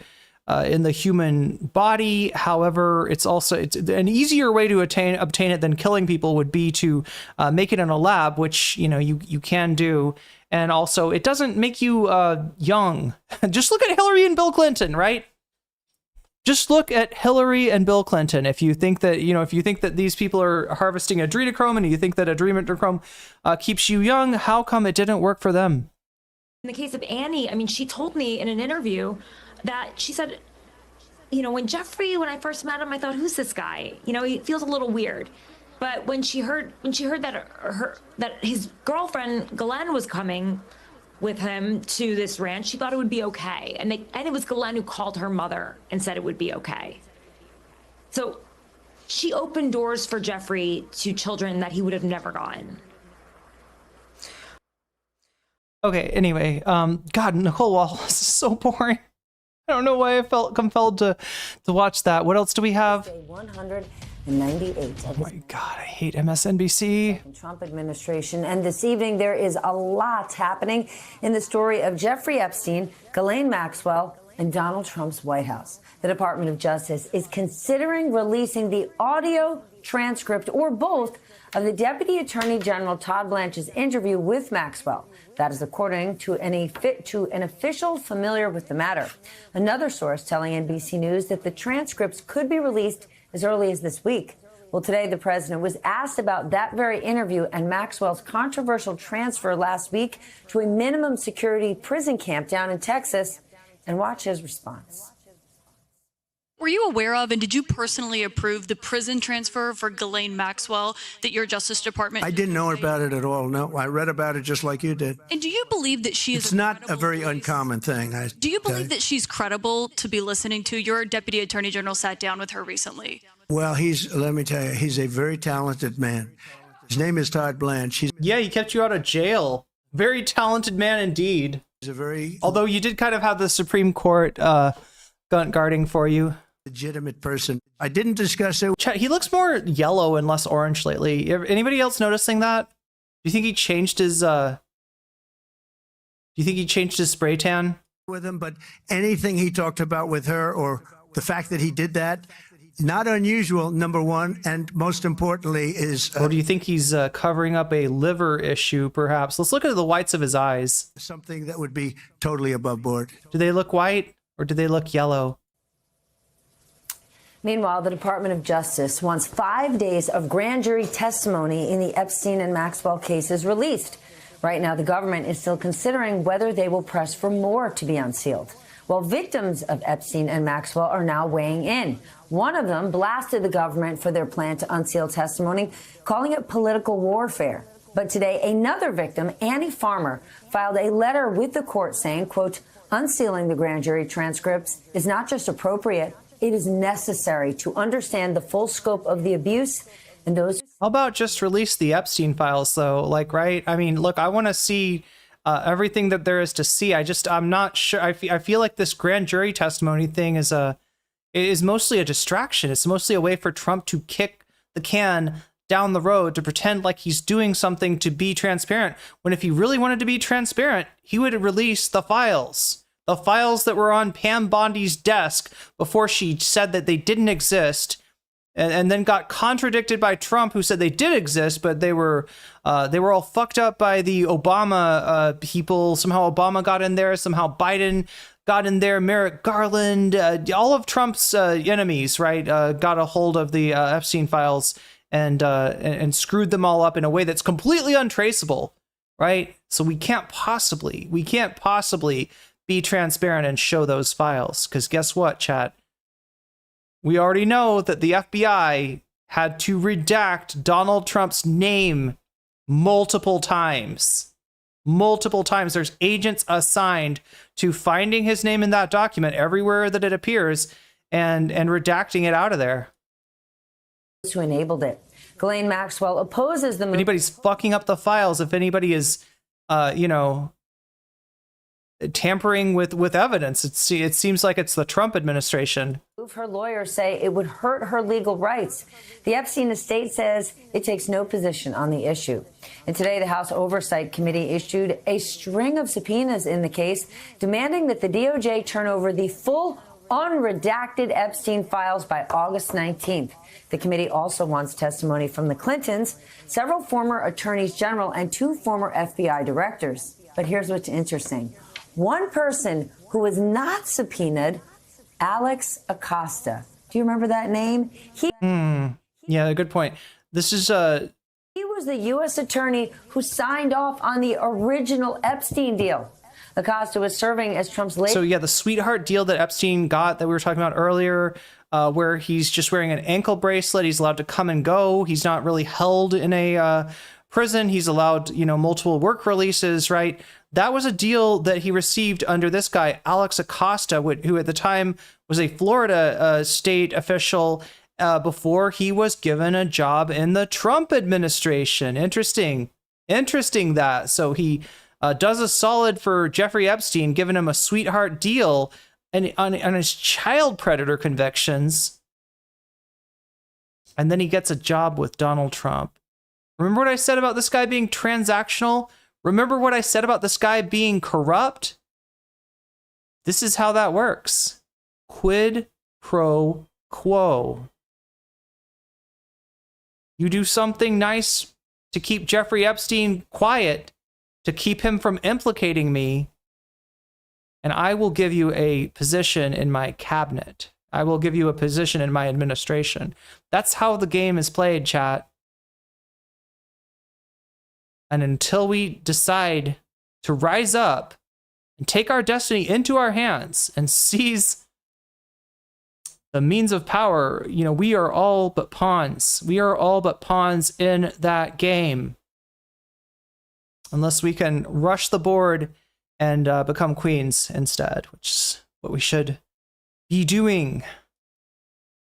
in the human body. However, it's an easier way to obtain it than killing people would be to make it in a lab, which, you know, you can do. And also, it doesn't make you young. Just look at Hillary and Bill Clinton, right? Just look at Hillary and Bill Clinton. If you think that, you know, if you think that these people are harvesting adrenochrome and you think that adrenochrome keeps you young, how come it didn't work for them? in the case of Annie, I mean, she told me in an interview that she said, you know, when I first met him, I thought, who's this guy? You know, he feels a little weird. But when she heard that his girlfriend Ghislaine was coming with him to this ranch, she thought it would be okay. And it was Ghislaine who called her mother and said it would be okay. So she opened doors for Jeffrey to children that he would have never gotten. Okay, anyway, God, Nicole Wallace is so boring. I don't know why I felt compelled to watch that. What else do we have? 198 of oh my God, I hate MSNBC. Trump administration. And this evening, there is a lot happening in the story of Jeffrey Epstein, Ghislaine Maxwell, and Donald Trump's White House. The Department of Justice is considering releasing the audio transcript or both of the Deputy Attorney General Todd Blanche's interview with Maxwell. That is according to an official familiar with the matter. Another source telling NBC News that the transcripts could be released as early as this week. Well, today the president was asked about that very interview and Maxwell's controversial transfer last week to a minimum security prison camp down in Texas. And watch his response. Were you aware of and did you personally approve the prison transfer for Ghislaine Maxwell that your Justice Department? I didn't know about it at all. No, I read about it just like you did. And do you believe that she is? It's not a very uncommon thing. Do you believe that she's credible to be listening to? Your Deputy Attorney General sat down with her recently. Well, let me tell you, he's a very talented man. His name is Todd Blanche. Yeah, he kept you out of jail. Very talented man indeed. He's a very... Although you did kind of have the Supreme Court guarding for you. Legitimate person. I didn't discuss it. He looks more yellow and less orange lately. Anybody else noticing that? Do you think he changed his spray tan? With him, but anything he talked about with her or the fact that he did that, not unusual, number one, and most importantly is... or do you think he's covering up a liver issue, perhaps? Let's look at the whites of his eyes. Something that would be totally above board. Do they look white or do they look yellow? Meanwhile, the Department of Justice wants 5 days of grand jury testimony in the Epstein and Maxwell cases released. Right now, the government is still considering whether they will press for more to be unsealed. While victims of Epstein and Maxwell are now weighing in. One of them blasted the government for their plan to unseal testimony, calling it political warfare. But today, another victim, Annie Farmer, filed a letter with the court saying, quote, unsealing the grand jury transcripts is not just appropriate, it is necessary to understand the full scope of the abuse and those. How about just release the Epstein files, though? Like, right? I mean, look, I want to see everything that there is to see. I'm not sure. I feel like this grand jury testimony thing is mostly a distraction. It's mostly a way for Trump to kick the can down the road, to pretend like he's doing something to be transparent, when if he really wanted to be transparent, he would release the files that were on Pam Bondi's desk before she said that they didn't exist, and then got contradicted by Trump, who said they did exist, but they were all fucked up by the Obama people. Somehow Obama got in there, somehow Biden got in there, Merrick Garland, all of Trump's enemies, right, got a hold of the Epstein files and screwed them all up in a way that's completely untraceable, right? So we can't possibly be transparent and show those files, because guess what, chat? We already know that the FBI had to redact Donald Trump's name multiple times. There's agents assigned to finding his name in that document everywhere that it appears and redacting it out of there. Who enabled it. Ghislaine Maxwell opposes the move. If anybody's fucking up the files, if anybody is, tampering with evidence, it seems like it's the Trump administration. Her lawyers say it would hurt her legal rights. The Epstein estate says it takes no position on the issue. And today, the House Oversight Committee issued a string of subpoenas in the case, demanding that the DOJ turn over the full unredacted Epstein files by August 19th. The committee also wants testimony from the Clintons, several former attorneys general, and 2 former FBI directors. But here's what's interesting. One person who was not subpoenaed, Alex Acosta. Do you remember that name? Yeah, good point. This is he was the U.S. attorney who signed off on the original Epstein deal. Acosta was serving as Trump's latest. So yeah, the sweetheart deal that Epstein got that we were talking about earlier, where he's just wearing an ankle bracelet, he's allowed to come and go, he's not really held in a prison, he's allowed, multiple work releases, right? That was a deal that he received under this guy, Alex Acosta, who at the time was a Florida state official before he was given a job in the Trump administration. Interesting that. So he does a solid for Jeffrey Epstein, giving him a sweetheart deal on his child predator convictions. And then he gets a job with Donald Trump. Remember what I said about this guy being transactional? Remember what I said about this guy being corrupt? This is how that works. Quid pro quo. You do something nice to keep Jeffrey Epstein quiet, to keep him from implicating me, and I will give you a position in my cabinet. I will give you a position in my administration. That's how the game is played, chat. And until we decide to rise up and take our destiny into our hands and seize the means of power, we are all but pawns. We are all but pawns in that game. Unless we can rush the board and become queens instead, which is what we should be doing.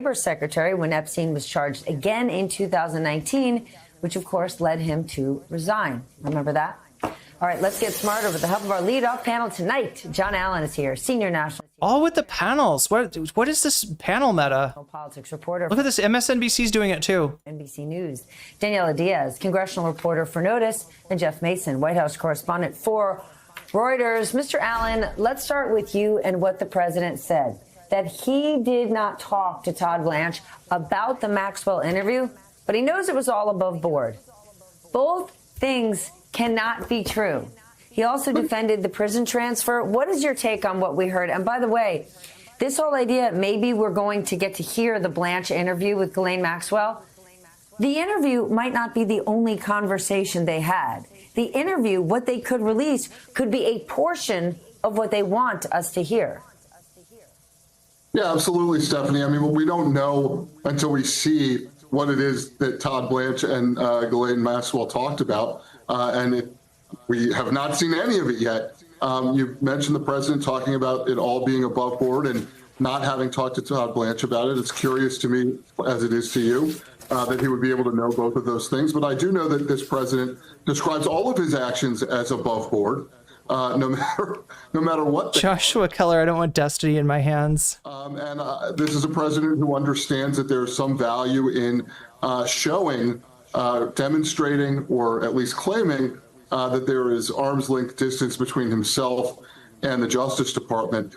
Labor Secretary when Epstein was charged again in 2019, which of course led him to resign. Remember that? All right, let's get smarter with the help of our lead-off panel tonight. John Allen is here, senior national. All with the panels. What is this panel meta? Politics reporter. Look at this. MSNBC's doing it too. NBC News. Daniela Diaz, congressional reporter for Notice, and Jeff Mason, White House correspondent for Reuters. Mr. Allen, let's start with you and what the president said. that he did not talk to Todd Blanche about the Maxwell interview, but he knows it was all above board. Both things cannot be true. He also defended the prison transfer. What is your take on what we heard? And by the way, this whole idea, maybe we're going to get to hear the Blanche interview with Ghislaine Maxwell. The interview might not be the only conversation they had. The interview, what they could release, could be a portion of what they want us to hear. Yeah, absolutely, Stephanie. I mean, we don't know until we see what it is that Todd Blanche and Ghislaine Maxwell talked about, we have not seen any of it yet. You mentioned the president talking about it all being above board and not having talked to Todd Blanche about it. It's curious to me, as it is to you, that he would be able to know both of those things. But I do know that this president describes all of his actions as above board, no matter what. Joshua Keller, I don't want destiny in my hands. This is a president who understands that there's some value in showing, demonstrating, or at least claiming that there is arm's length distance between himself and the Justice Department.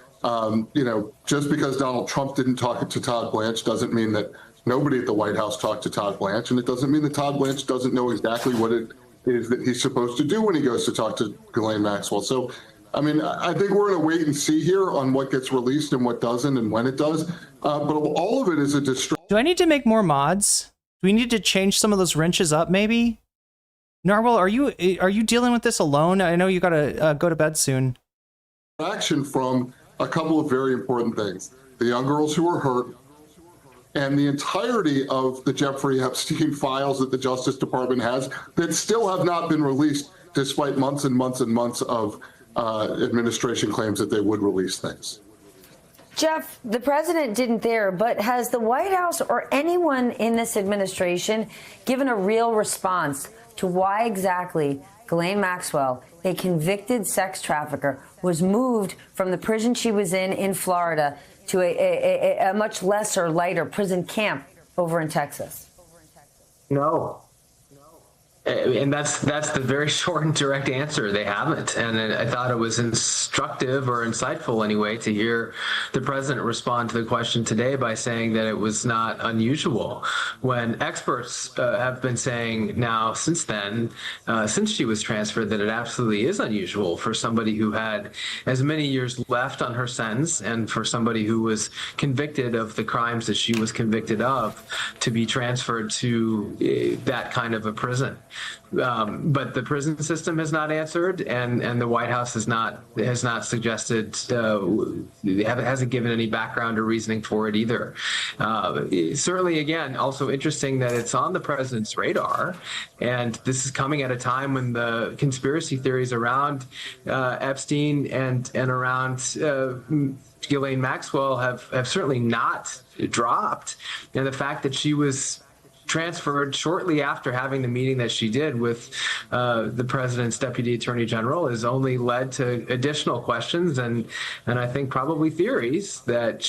Just because Donald Trump didn't talk to Todd Blanche doesn't mean that nobody at the White House talked to Todd Blanche, and it doesn't mean that Todd Blanche doesn't know exactly what it is that he's supposed to do when he goes to talk to Ghislaine Maxwell. So, I mean, I think we're going to wait and see here on what gets released and what doesn't and when it does. But all of it is a distraction. Do I need to make more mods? Do we need to change some of those wrenches up, maybe? Narwhal, are you dealing with this alone? I know you gotta go to bed soon. Action from a couple of very important things: the young girls who were hurt, and the entirety of the Jeffrey Epstein files that the Justice Department has that still have not been released, despite months and months and months of administration claims that they would release things. Jeff, the president didn't there, but has the White House or anyone in this administration given a real response to why exactly Ghislaine Maxwell, a convicted sex trafficker, was moved from the prison she was in Florida to a much lesser, lighter prison camp over in Texas? No. And that's the very short and direct answer. They haven't. And I thought it was instructive, or insightful anyway, to hear the president respond to the question today by saying that it was not unusual, when experts have been saying now since then, since she was transferred, that it absolutely is unusual for somebody who had as many years left on her sentence, and for somebody who was convicted of the crimes that she was convicted of, to be transferred to that kind of a prison. But the prison system has not answered, and the White House has not suggested, hasn't given any background or reasoning for it either. Certainly, again, also interesting that it's on the president's radar, and this is coming at a time when the conspiracy theories around Epstein and around Ghislaine Maxwell have certainly not dropped, and the fact that she was transferred shortly after having the meeting that she did with the president's deputy attorney general has only led to additional questions and I think probably theories that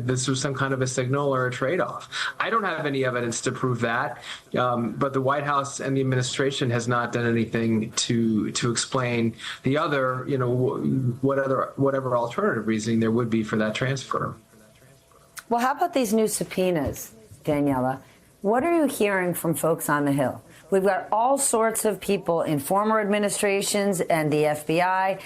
this was some kind of a signal or a trade-off. I don't have any evidence to prove that, but the White House and the administration has not done anything to explain the other, whatever alternative reasoning there would be for that transfer. Well, how about these new subpoenas, Daniela? What are you hearing from folks on the Hill? We've got all sorts of people in former administrations and the FBI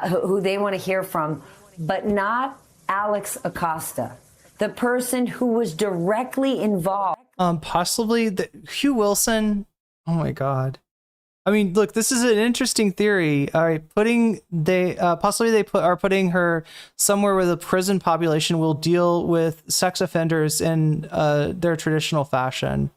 who they want to hear from, but not Alex Acosta, the person who was directly involved. Possibly Hugh Wilson. Oh my God. I mean, look, this is an interesting theory. All right, are putting her somewhere where the prison population will deal with sex offenders in their traditional fashion.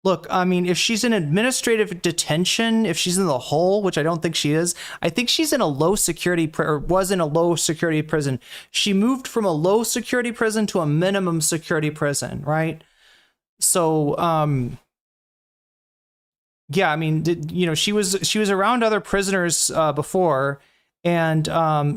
Look, I mean, if she's in administrative detention, if she's in the hole, which I don't think she is, I think she's in a low security or was in a low security prison. She moved from a low security prison to a minimum security prison, right? So, yeah, I mean, she was around other prisoners before, and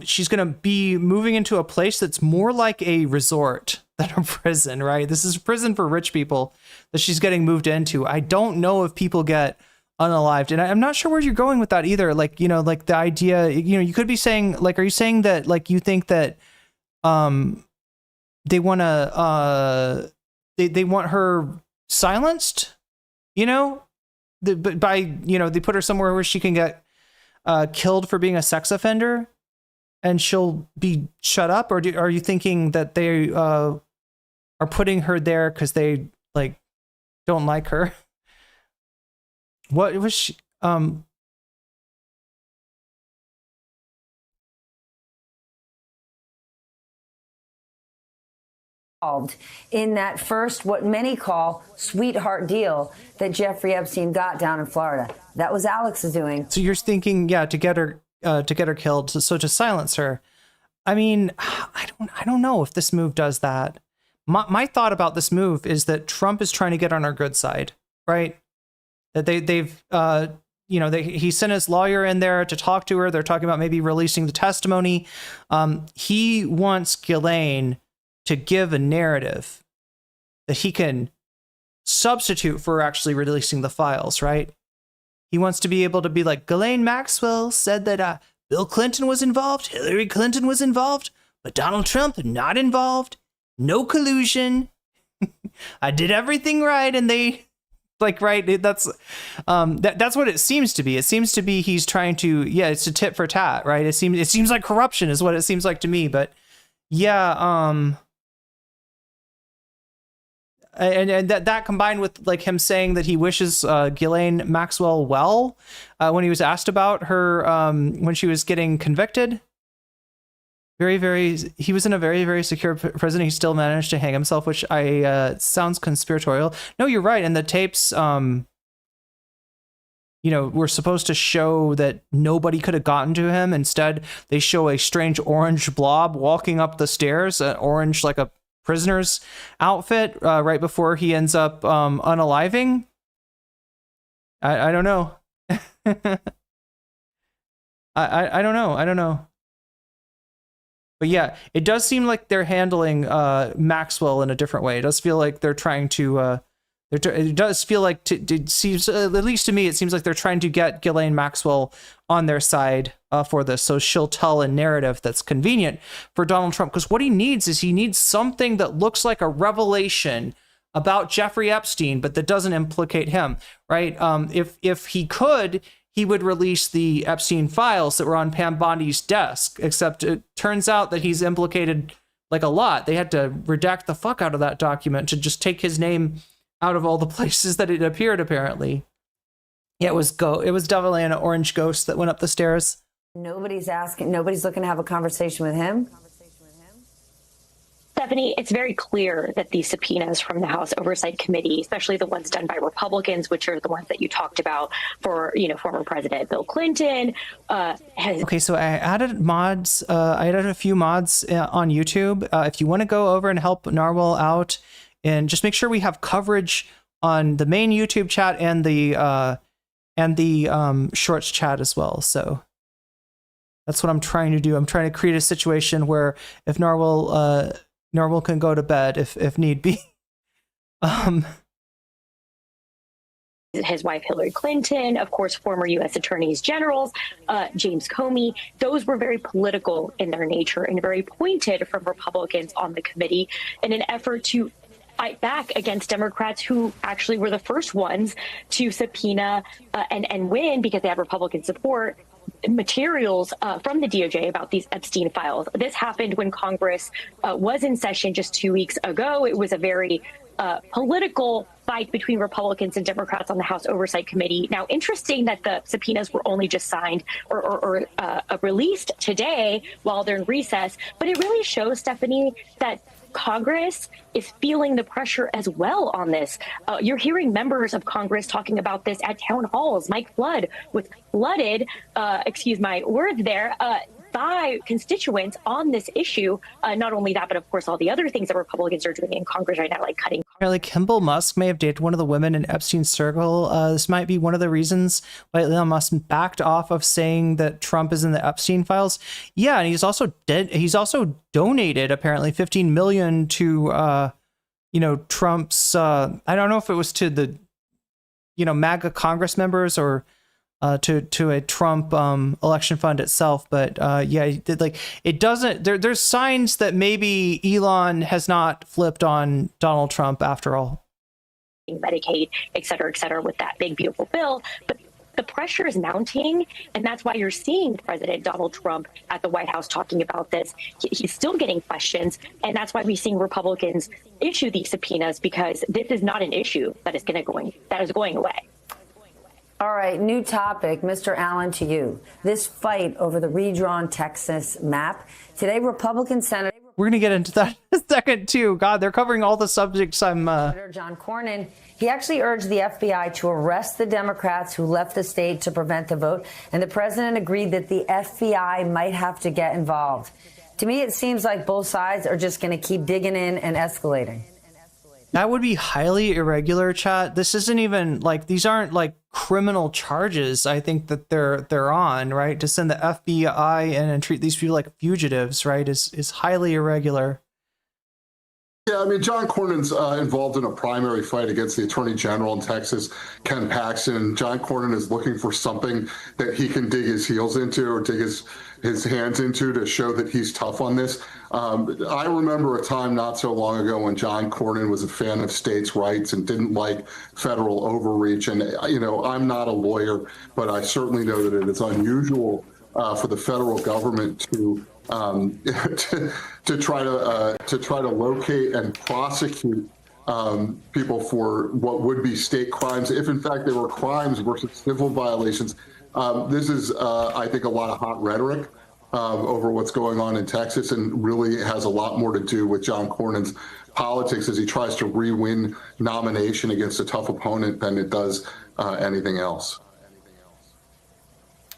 she's going to be moving into a place that's more like a resort than a prison, right? This is a prison for rich people that she's getting moved into. I don't know if people get unalived. And I'm not sure where you're going with that either. Like, you know, like the idea, you know, you could be saying, like, are you saying that, like, you think that they want to they want her silenced, you know, but by, you know, they put her somewhere where she can get killed for being a sex offender and she'll be shut up? Or are you thinking that they are putting her there because they like don't like her? What was she in that first, what many call sweetheart deal that Jeffrey Epstein got down in Florida? That was Alex's doing. So you're thinking, yeah, to get her killed, so to silence her. I mean, I don't know if this move does that. My thought about this move is that Trump is trying to get on our good side, right? That they've you know, he sent his lawyer in there to talk to her. They're talking about maybe releasing the testimony. He wants Ghislaine to give a narrative that he can substitute for actually releasing the files, right? He wants to be able to be like, Ghislaine Maxwell said that Bill Clinton was involved, Hillary Clinton was involved, but Donald Trump not involved, no collusion. I did everything right, and they like, right? That's what it seems to be. It seems to be he's trying to, yeah, it's a tit for tat, right? It seems like corruption is what it seems like to me, but yeah, and that combined with like him saying that he wishes Ghislaine Maxwell well when he was asked about her when she was getting convicted. He was in a very, very secure prison. He still managed to hang himself, which sounds conspiratorial. No, you're right. And the tapes, you know, were supposed to show that nobody could have gotten to him. Instead, they show a strange orange blob walking up the stairs, orange like a prisoner's outfit, right before he ends up unaliving. I don't know. I don't know. But yeah, it does seem like they're handling Maxwell in a different way. It does feel like they're trying to. It does feel like it seems, at least to me, it seems like they're trying to get Ghislaine Maxwell on their side for this, so she'll tell a narrative that's convenient for Donald Trump. Because what he needs is something that looks like a revelation about Jeffrey Epstein, but that doesn't implicate him, right? If he could, he would release the Epstein files that were on Pam Bondi's desk. Except it turns out that he's implicated like a lot. They had to redact the fuck out of that document to just take his name out of all the places that it appeared, apparently. Yeah, it was definitely an orange ghost that went up the stairs. Nobody's looking to have a conversation with him. Stephanie, it's very clear that these subpoenas from the House Oversight Committee, especially the ones done by Republicans, which are the ones that you talked about for, you know, former President Bill Clinton, Okay, so I added mods. I added a few mods on YouTube. If you want to go over and help Narwhal out, and just make sure we have coverage on the main YouTube chat and the shorts chat as well. So that's what I'm trying to do. I'm trying to create a situation where if Narwhal can go to bed if need be. His wife Hillary Clinton, of course, former U.S. attorneys generals, James Comey, those were very political in their nature and very pointed from Republicans on the committee in an effort to fight back against Democrats who actually were the first ones to subpoena and win, because they have Republican support, materials from the DOJ about these Epstein files. This happened when Congress was in session just 2 weeks ago. It was a very political fight between Republicans and Democrats on the House Oversight Committee. Now, interesting that the subpoenas were only just signed or released today while they're in recess, but it really shows, Stephanie, that Congress is feeling the pressure as well on this. You're hearing members of Congress talking about this at town halls. Mike Flood was flooded, excuse my words there, by constituents on this issue. Not only that, but of course, all the other things that Republicans are doing in Congress right now, like cutting. Apparently, Kimball Musk may have dated one of the women in Epstein's circle. This might be one of the reasons why Elon Musk backed off of saying that Trump is in the Epstein files. Yeah, and he's also donated apparently $15 million to, Trump's. I don't know if it was to the MAGA Congress members or to a Trump election fund itself. But it doesn't. There's signs that maybe Elon has not flipped on Donald Trump after all. Medicaid, et cetera, with that big, beautiful bill. But the pressure is mounting, and that's why you're seeing President Donald Trump at the White House talking about this. He's still getting questions, and that's why we're seeing Republicans issue these subpoenas, because this is not an issue that is going away. All right, new topic, Mr. Allen, to you. This fight over the redrawn Texas map. Today, Republican Senator... We're going to get into that in a second, too. God, they're covering all the subjects I'm... Senator John Cornyn, he actually urged the FBI to arrest the Democrats who left the state to prevent the vote, and the president agreed that the FBI might have to get involved. To me, it seems like both sides are just going to keep digging in and escalating. That would be highly irregular, chat. This isn't even these aren't criminal charges. I think that they're on, right? To send the FBI in and treat these people like fugitives, right, is highly irregular. Yeah, I mean, John Cornyn's involved in a primary fight against the Attorney General in Texas, Ken Paxton. John Cornyn is looking for something that he can dig his heels into or dig his hands into to show that he's tough on this. I remember a time not so long ago when John Cornyn was a fan of states' rights and didn't like federal overreach. And, I'm not a lawyer, but I certainly know that it is unusual for the federal government to try to locate and prosecute people for what would be state crimes, if in fact they were crimes versus civil violations. This is, I think, a lot of hot rhetoric over what's going on in Texas, and really has a lot more to do with John Cornyn's politics as he tries to re-win nomination against a tough opponent than it does anything else.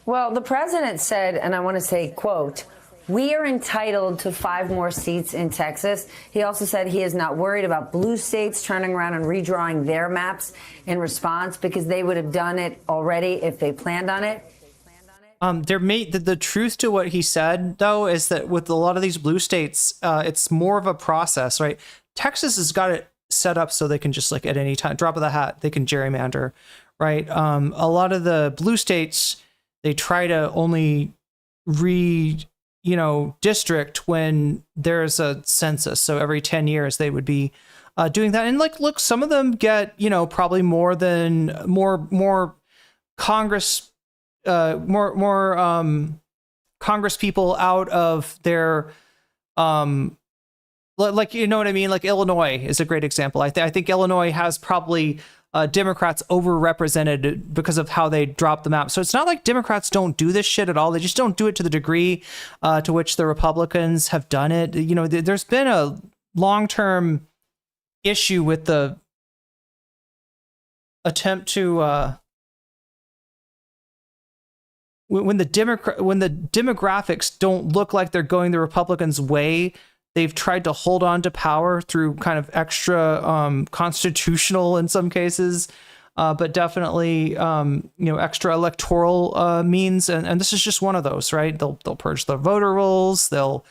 Well, the president said, and I want to say, quote, "We are entitled to 5 more seats in Texas." He also said he is not worried about blue states turning around and redrawing their maps in response, because they would have done it already if they planned on it. The truth to what he said, though, is that with a lot of these blue states, it's more of a process, right? Texas has got it set up so they can just at any time, drop of the hat, they can gerrymander, right? A lot of the blue states, they try to only district when there's a census. So every 10 years they would be doing that. And look, some of them get, probably more Congress, Congress people out of their, you know what I mean? Illinois is a great example. I think Illinois has probably Democrats overrepresented because of how they drop the map. So it's not like Democrats don't do this shit at all. They just don't do it to the degree to which the Republicans have done it. There's been a long-term issue with the attempt to when the demographics don't look like they're going the Republicans' way, they've tried to hold on to power through kind of extra constitutional, in some cases, but definitely extra electoral means, and this is just one of those, right? They'll purge the voter rolls, they'll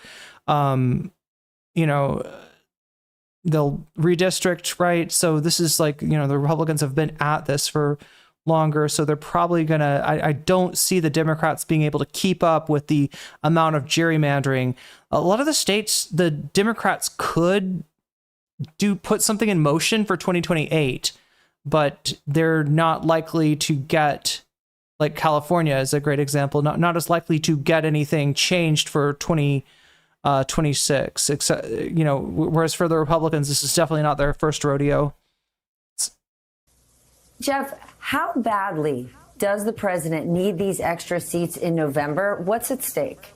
redistrict, right? So this is the Republicans have been at this for longer, so they're probably gonna, I don't see the Democrats being able to keep up with the amount of gerrymandering. A lot of the states, the Democrats could put something in motion for 2028, but they're not likely to get, California is a great example, not as likely to get anything changed for 2026, except, whereas for the Republicans, this is definitely not their first rodeo. Jeff, how badly does the president need these extra seats in November? What's at stake?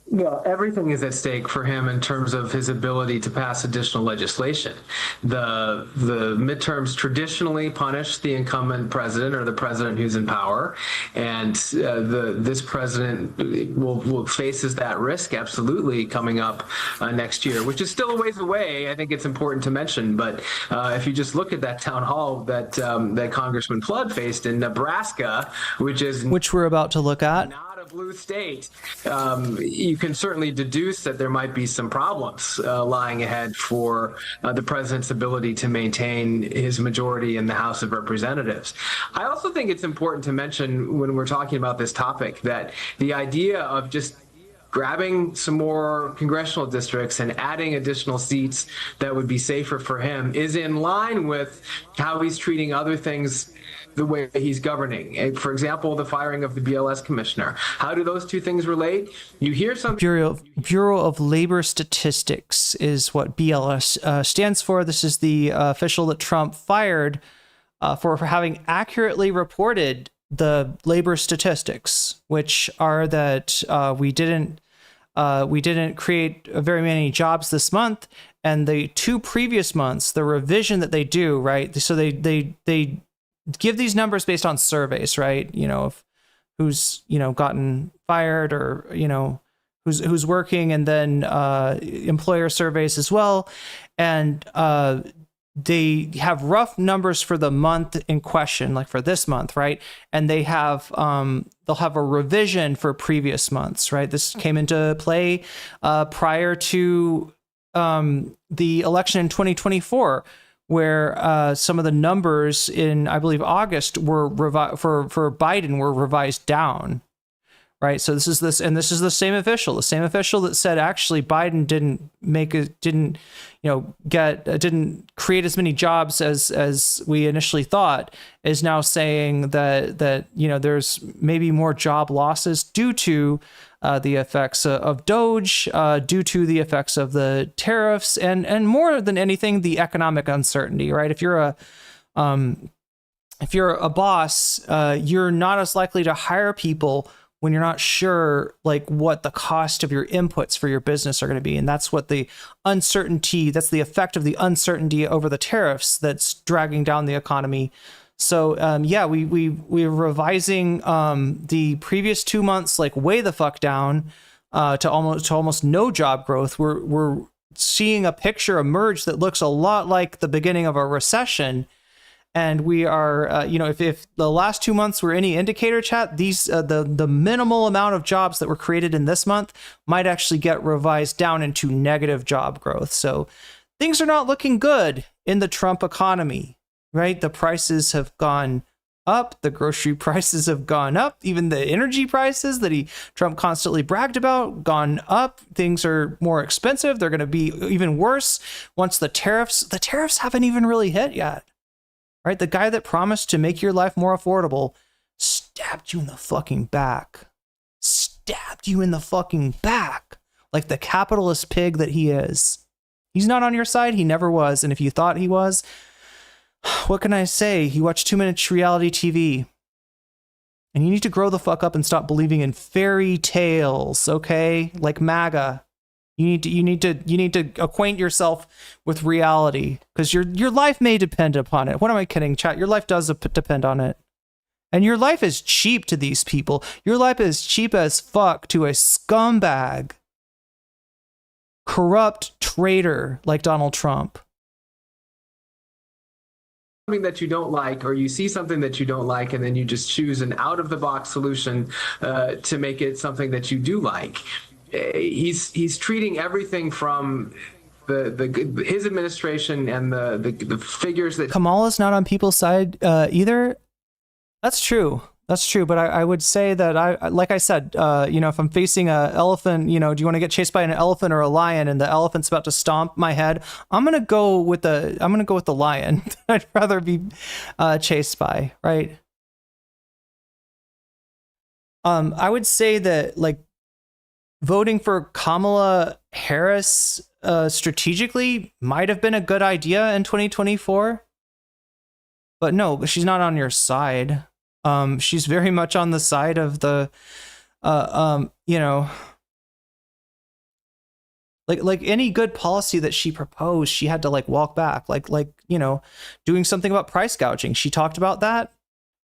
Well, everything is at stake for him in terms of his ability to pass additional legislation. The midterms traditionally punish the incumbent president or the president who's in power, and this president faces that risk absolutely coming up next year, which is still a ways away. I think it's important to mention, but if you just look at that town hall that Congressman Flood faced in Nebraska, which we're about to look at. Not a blue state, you can certainly deduce that there might be some problems lying ahead for the president's ability to maintain his majority in the House of Representatives. I also think it's important to mention when we're talking about this topic that the idea of just grabbing some more congressional districts and adding additional seats that would be safer for him is in line with how he's treating other things the way he's governing. For example, the firing of the BLS commissioner. How do those two things relate? You hear some Bureau of Labor Statistics is what BLS stands for. This is the official that Trump fired for having accurately reported the labor statistics, which are that we didn't create very many jobs this month, and the 2 previous months, the revision that they do, right? So they give these numbers based on surveys, right? You know, of who's, you know, gotten fired, or, you know, who's working, and then employer surveys as well. And they have rough numbers for the month in question, like for this month, right? And they have they'll have a revision for previous months, right? This came into play prior to the election in 2024, where some of the numbers in, I believe, August were for Biden were revised down, right? So this is the same official that said actually Biden didn't create as many jobs as we initially thought, is now saying that you know, there's maybe more job losses due to the effects of Doge, due to the effects of the tariffs, and more than anything, the economic uncertainty, right? If you're a boss, you're not as likely to hire people when you're not sure like what the cost of your inputs for your business are going to be. And that's what the uncertainty, that's the effect of the uncertainty over the tariffs that's dragging down the economy. So yeah, we're revising the previous 2 months like way the fuck down to almost no job growth. We're seeing a picture emerge that looks a lot like the beginning of a recession. And we are, you know, if the last 2 months were any indicator, chat, these the minimal amount of jobs that were created in this month might actually get revised down into negative job growth. So things are not looking good in the Trump economy, right? The prices have gone up, the grocery prices have gone up, even the energy prices that Trump constantly bragged about gone up. Things are more expensive. They're going to be even worse once the tariffs haven't even really hit yet. Right? The guy that promised to make your life more affordable stabbed you in the fucking back. Stabbed you in the fucking back. Like the capitalist pig that he is. He's not on your side. He never was. And if you thought he was, what can I say? You watch too much reality TV. And you need to grow the fuck up and stop believing in fairy tales, okay? Like MAGA. You need to acquaint yourself with reality, because your life may depend upon it. What am I kidding, chat? Your life does depend on it. And your life is cheap to these people. Your life is cheap as fuck to a scumbag, corrupt traitor like Donald Trump. Something that you don't like, or you see something that you don't like, and then you just choose an out-of-the-box solution to make it something that you do like. He's treating everything from his administration and the figures that Kamala's not on people's side either. That's true. But I would say that like I said, you know, if I'm facing an elephant, you know, do you want to get chased by an elephant or a lion, and the elephant's about to stomp my head? I'm gonna go with the lion. I'd rather be chased by, right? I would say that like voting for Kamala Harris strategically might have been a good idea in 2024. But no, she's not on your side. She's very much on the side of the, you know, like any good policy that she proposed, she had to like walk back, like, you know, doing something about price gouging. She talked about that.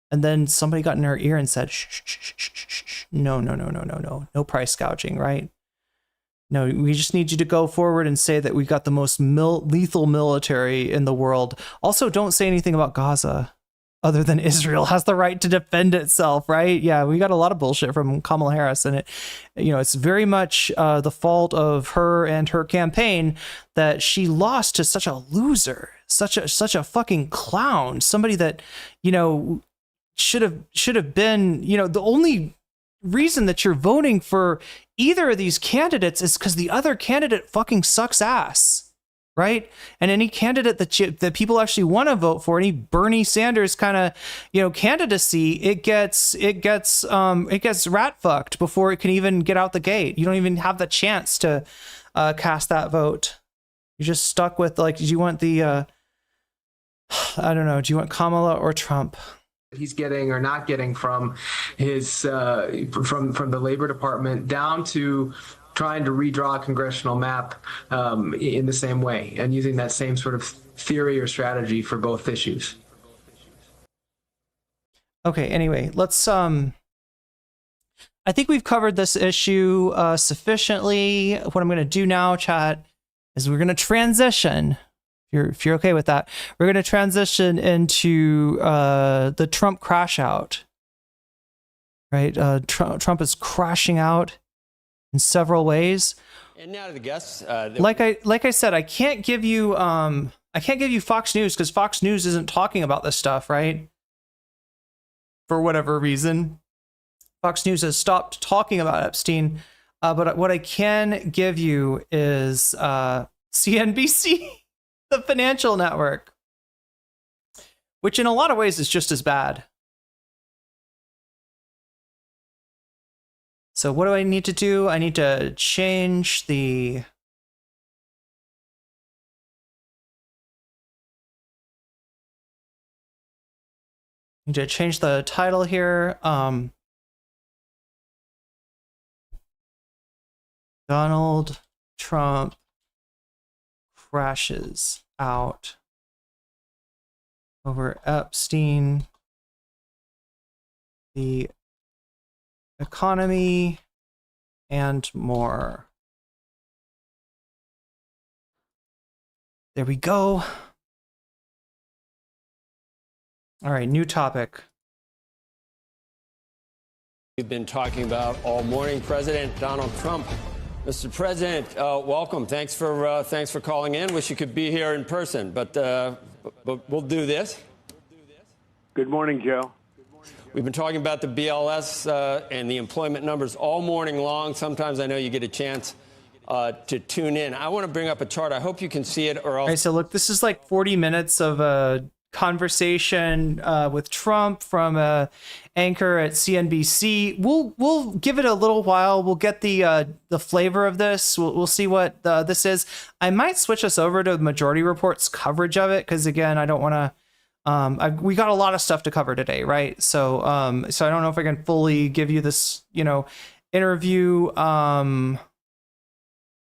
And then somebody got in her ear and said, shh, shh, shh, shh, shh, shh. No price gouging, right? No, we just need you to go forward and say that we've got the most lethal military in the world. Also, don't say anything about Gaza. other than Israel has the right to defend itself, right? Yeah, we got a lot of bullshit from Kamala Harris, and it's very much the fault of her and her campaign that she lost to such a loser, such a fucking clown, somebody that, should have been, the only reason that you're voting for either of these candidates is because the other candidate fucking sucks ass. Right. And any candidate that people actually want to vote for, any Bernie Sanders kind of, candidacy, it gets rat fucked before it can even get out the gate. You don't even have the chance to cast that vote. You're just stuck with, like, do you want the I don't know, do you want Kamala or Trump? He's getting or not getting from his from the Labor Department down to trying to redraw a congressional map in the same way and using that same sort of theory or strategy for both issues. Okay, anyway, let's I think we've covered this issue sufficiently. What I'm going to do now, chat, is we're going to transition. If you're okay with that, we're going to transition into the Trump crash out. Right, Trump is crashing out in several ways. And now to the guests. Like I said, I can't give you Fox News because Fox News isn't talking about this stuff, right? For whatever reason, Fox News has stopped talking about Epstein. But what I can give you is CNBC, the financial network, which in a lot of ways is just as bad. So what do I need to do? I need to change the... I need to change the title here. Donald Trump crashes out over Epstein. The economy and more. There we go. All right, new topic. We've been talking about all morning. President Donald Trump. Mr. President, welcome. Thanks for calling in. Wish you could be here in person, but we'll do this. Good morning, Joe. We've been talking about the BLS and the employment numbers all morning long. Sometimes I know you get a chance to tune in. I want to bring up a chart. I hope you can see it, or else. All right, so look, this is like 40 minutes of a conversation with Trump from a anchor at CNBC. We'll give it a little while. We'll get the flavor of this. We'll see what this is. I might switch us over to Majority Report's coverage of it because, again, I don't want to. We got a lot of stuff to cover today, right? So I don't know if I can fully give you this, interview. I'm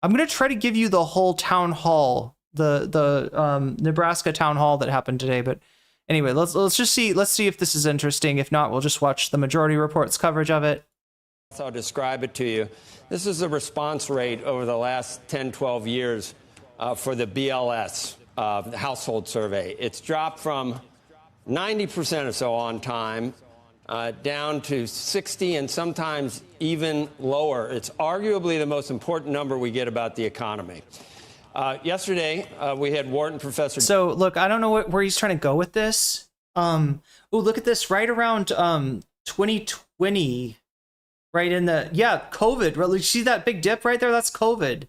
gonna try to give you the whole town hall, the Nebraska town hall that happened today. But anyway, let's see if this is interesting. If not, we'll just watch the Majority Report's coverage of it. I'll describe it to you. This is the response rate over the last 10, 12 years for the BLS. The household survey. It's dropped from 90% or so on time down to 60 and sometimes even lower. It's arguably the most important number we get about the economy. Yesterday, we had Wharton professor. So look, I don't know where he's trying to go with this. Oh, look at this right around 2020, right in the COVID. Really, see that big dip right there? That's COVID.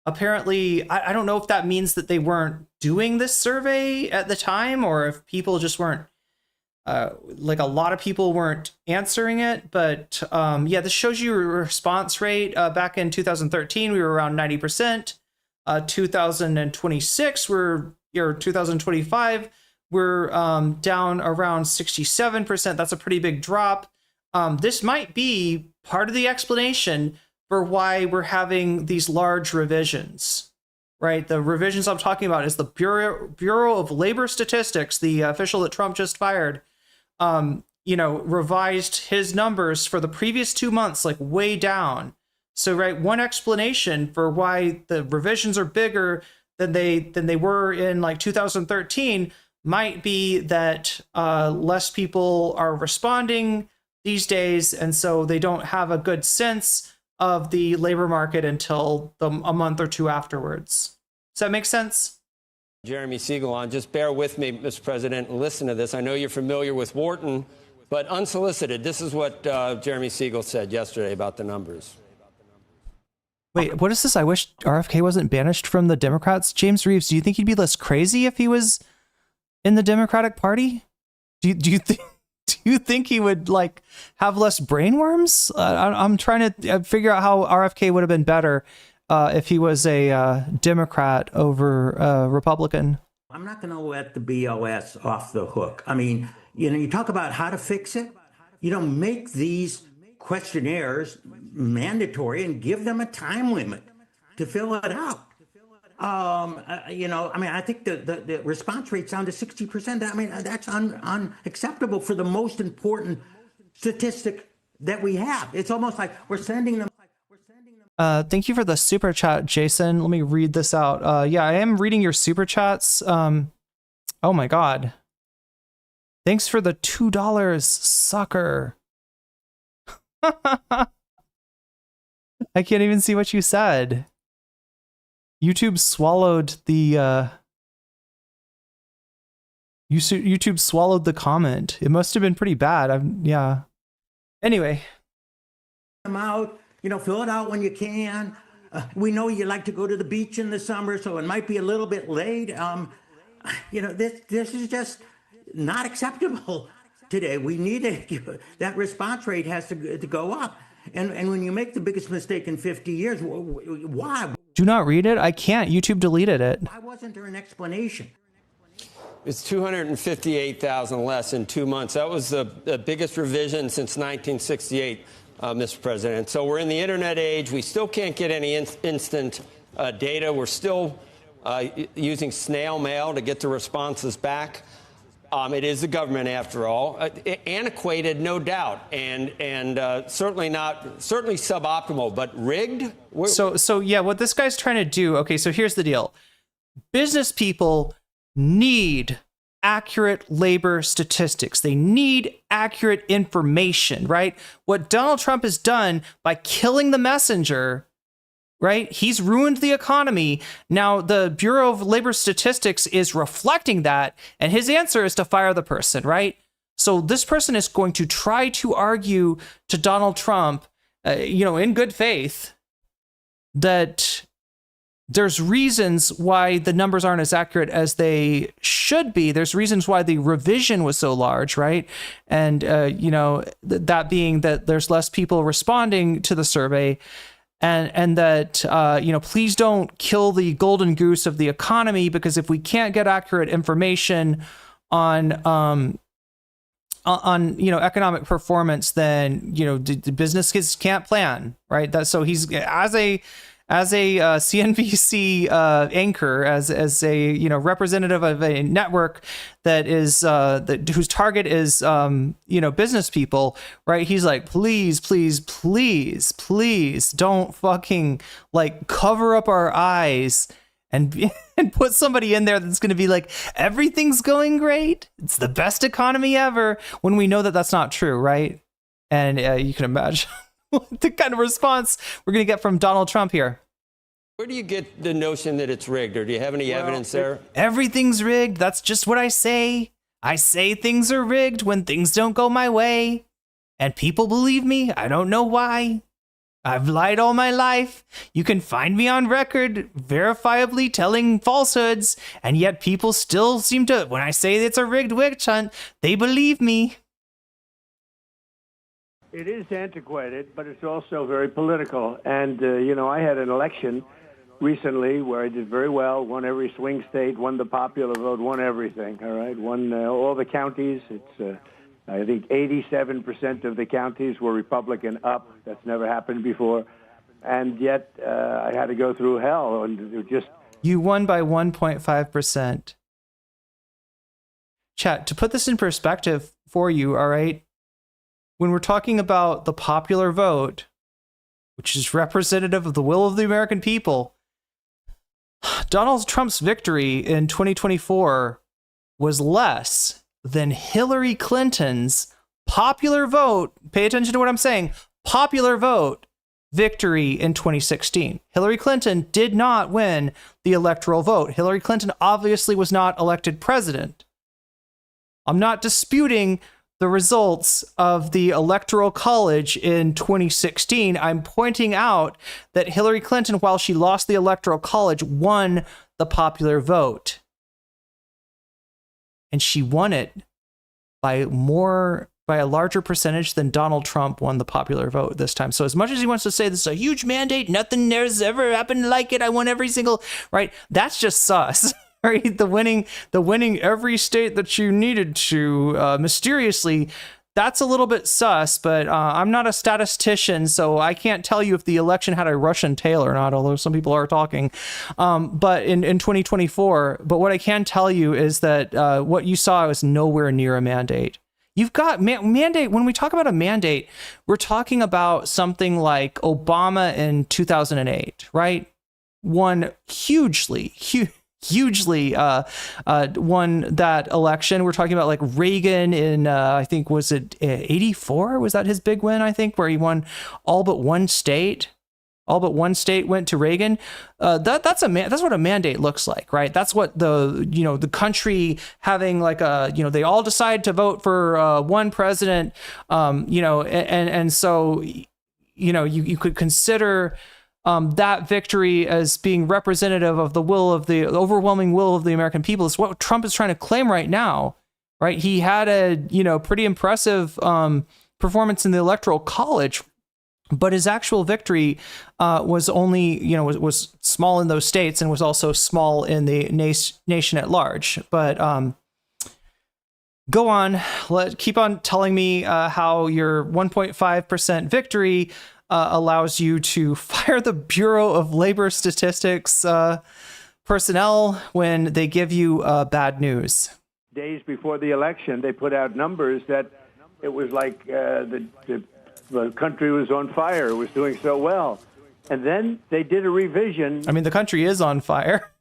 Apparently, I don't know if that means that they weren't doing this survey at the time or if people just weren't, like a lot of people weren't answering it. But this shows you a response rate. Back in 2013, we were around 90%. 2026, or 2025, we're down around 67%. That's a pretty big drop. This might be part of the explanation for why we're having these large revisions, right? The revisions I'm talking about is the Bureau of Labor Statistics, the official that Trump just fired, revised his numbers for the previous 2 months, like way down. So, right, one explanation for why the revisions are bigger than they were in like 2013 might be that less people are responding these days, and so they don't have a good sense of the labor market until a month or two afterwards. Does that make sense? Jeremy Siegel on. Just bear with me, Mr. President, and listen to this. I know you're familiar with Wharton, but unsolicited, this is what Jeremy Siegel said yesterday about the numbers. Wait, what is this? I wish RFK wasn't banished from the Democrats. James Reeves, do you think he'd be less crazy if he was in the Democratic Party? Do you think he would like have less brainworms? I'm trying to figure out how RFK would have been better if he was a Democrat over a Republican. I'm not going to let the BLS off the hook. I mean, you talk about how to fix it. Make these questionnaires mandatory and give them a time limit to fill it out. I think the response rate's down to 60%. I mean, that's unacceptable for the most important statistic that we have. It's almost like we're sending them. Thank you for the super chat, Jason. Let me read this out. Yeah, I am reading your super chats. Oh my God. Thanks for the $2, sucker. I can't even see what you said. YouTube swallowed the YouTube swallowed the comment. It must have been pretty bad. Yeah. Anyway. Them out. Fill it out when you can. We know you like to go to the beach in the summer, so it might be a little bit late. This is just not acceptable today. We need that response rate has to go up. And when you make the biggest mistake in 50 years, why? Do not read it. I can't. YouTube deleted it. Why wasn't there an explanation? It's 258,000 less in 2 months. That was the biggest revision since 1968. Mr. President. So we're in the internet age. We still can't get any instant data. We're still using snail mail to get the responses back. It is the government, after all. Antiquated, no doubt, and certainly suboptimal, but rigged. So yeah, what this guy's trying to do. Okay, so here's the deal: business people need accurate labor statistics. They need accurate information, right? What Donald Trump has done by killing the messenger, right? He's ruined the economy. Now the Bureau of Labor Statistics is reflecting that, and his answer is to fire the person, right? So this person is going to try to argue to Donald Trump, in good faith, that there's reasons why the numbers aren't as accurate as they should be. There's reasons why the revision was so large, right? And, that being that there's less people responding to the survey, and that, please don't kill the golden goose of the economy, because if we can't get accurate information on economic performance, then, the businesses can't plan, right? So he's, as a CNBC anchor, as a representative of a network that is whose target is business people, right? He's like, please don't fucking cover up our eyes and put somebody in there that's going to be like, everything's going great, it's the best economy ever, when we know that that's not true, right? And you can imagine the kind of response we're going to get from Donald Trump here. Where do you get the notion that it's rigged, or do you have any evidence there? Everything's rigged. That's just what I say. I say things are rigged when things don't go my way. And people believe me. I don't know why. I've lied all my life. You can find me on record verifiably telling falsehoods, and yet people still seem to, when I say it's a rigged witch hunt, they believe me. It is antiquated, but it's also very political. And, I had an election recently where I did very well, won every swing state, won the popular vote, won everything, all right? Won all the counties. It's, I think 87% of the counties were Republican up. That's never happened before. And yet I had to go through hell. And it just... You won by 1.5%. Chat, to put this in perspective for you, all right? When we're talking about the popular vote, which is representative of the will of the American people, Donald Trump's victory in 2024 was less than Hillary Clinton's popular vote. Pay attention to what I'm saying. Popular vote victory in 2016. Hillary Clinton did not win the electoral vote. Hillary Clinton obviously was not elected president. I'm not disputing the results of the Electoral College in 2016. I'm pointing out that Hillary Clinton, while she lost the Electoral College, won the popular vote. And she won it by a larger percentage than Donald Trump won the popular vote this time. So as much as he wants to say this is a huge mandate, nothing there's ever happened like it, I won every single, right? That's just sus. Right? The winning every state that you needed to mysteriously, that's a little bit sus, but I'm not a statistician, so I can't tell you if the election had a Russian tail or not, although some people are talking. But in 2024, but what I can tell you is that what you saw was nowhere near a mandate. You've got mandate. When we talk about a mandate, we're talking about something like Obama in 2008, right? Won hugely won that election. We're talking about like Reagan in, I think, was it 84? Was that his big win? I think, where he won all but one state. All but one state went to Reagan. That's what a mandate looks like, right? That's what the country having like they all decide to vote for one president, and so you could consider that victory as being representative of the overwhelming will of the American people. Is what Trump is trying to claim right now, right? He had a pretty impressive performance in the Electoral College, but his actual victory was only was small in those states and was also small in the nation at large. But go on, keep on telling me how your 1.5% victory allows you to fire the Bureau of Labor Statistics personnel when they give you bad news. Days before the election, they put out numbers that it was like the country was on fire. It was doing so well. And then they did a revision. I mean, the country is on fire.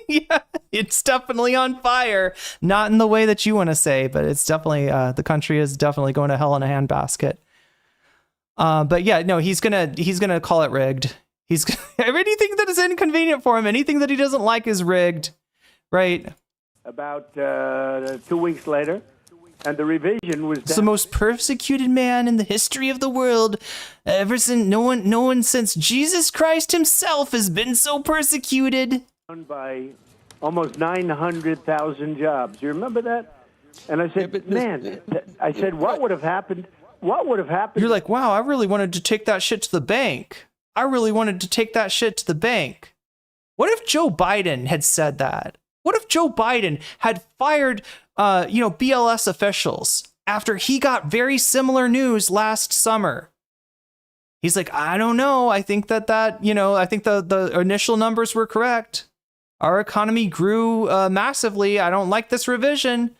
Yeah, it's definitely on fire. Not in the way that you want to say, but it's definitely, the country is definitely going to hell in a handbasket. But yeah, no, he's gonna call it rigged. Anything that is inconvenient for him, anything that he doesn't like is rigged, right? About 2 weeks later, and the revision was the most persecuted man in the history of the world. Ever since no one since Jesus Christ himself has been so persecuted. By almost 900,000 jobs. You remember that? And I said, I said, what would have happened? What would have happened? You're like, wow, I really wanted to take that shit to the bank. What if Joe Biden had said that? What if Joe Biden had fired, BLS officials after he got very similar news last summer? He's like, I don't know. I think I think the initial numbers were correct. Our economy grew massively. I don't like this revision.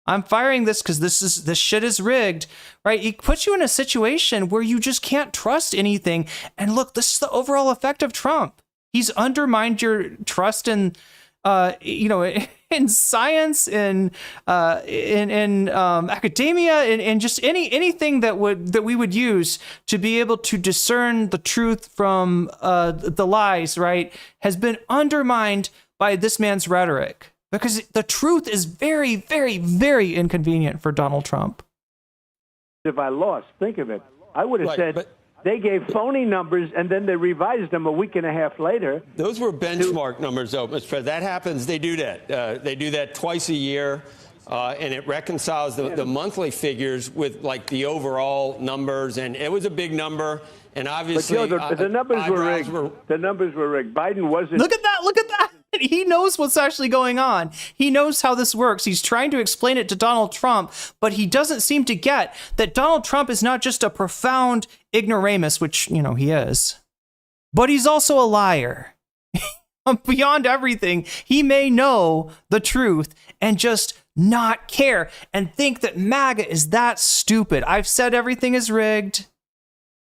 I'm firing this because this shit is rigged, right? It puts you in a situation where you just can't trust anything. And look, this is the overall effect of Trump. He's undermined your trust in, in science, in academia, and just anything that we would use to be able to discern the truth from the lies, right? Has been undermined by this man's rhetoric. Because the truth is very, very, very inconvenient for Donald Trump. If I lost, think of it. I would have said they gave phony numbers and then they revised them a week and a half later. Those were benchmark numbers, though, Mr. President. That happens. They do that. They do that twice a year, and it reconciles the monthly figures with like the overall numbers. And it was a big number. And obviously, but the numbers were rigged. The numbers were rigged. Biden wasn't. Look at that. Look at that. He knows what's actually going on. He knows how this works. He's trying to explain it to Donald Trump, but he doesn't seem to get that Donald Trump is not just a profound ignoramus, which, he is, but he's also a liar. Beyond everything, he may know the truth and just not care and think that MAGA is that stupid. I've said everything is rigged.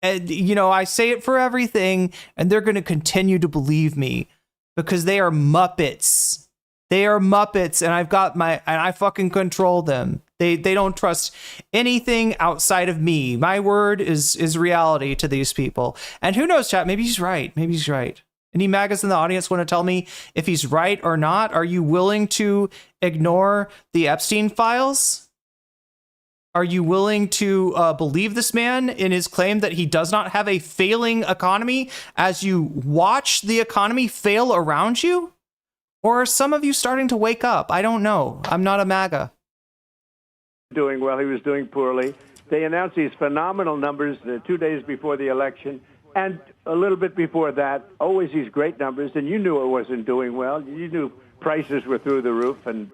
And, I say it for everything, and they're going to continue to believe me. Because they are Muppets. They are Muppets, and I fucking control them. They don't trust anything outside of me. My word is reality to these people. And who knows, chat? Maybe he's right. Maybe he's right. Any MAGAs in the audience want to tell me if he's right or not? Are you willing to ignore the Epstein files? Are you willing to believe this man in his claim that he does not have a failing economy as you watch the economy fail around you? Or are some of you starting to wake up? I don't know. I'm not a MAGA. Doing well. He was doing poorly. They announced these phenomenal numbers 2 days before the election. And a little bit before that, always these great numbers. And you knew it wasn't doing well. You knew prices were through the roof and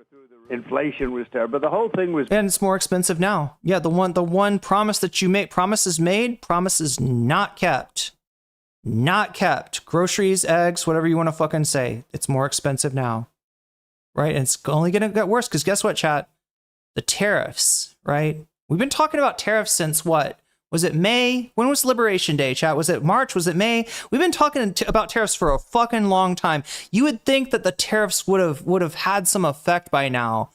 inflation was terrible. The whole thing was... And it's more expensive now. Yeah, the one promise that you make, promises made, promises not kept. Not kept. Groceries, eggs, whatever you want to fucking say. It's more expensive now. Right? And it's only going to get worse because guess what, chat? The tariffs, right? We've been talking about tariffs since what? Was it May? When was Liberation Day, chat? Was it March? Was it May? We've been talking about tariffs for a fucking long time. You would think that the tariffs would have had some effect by now.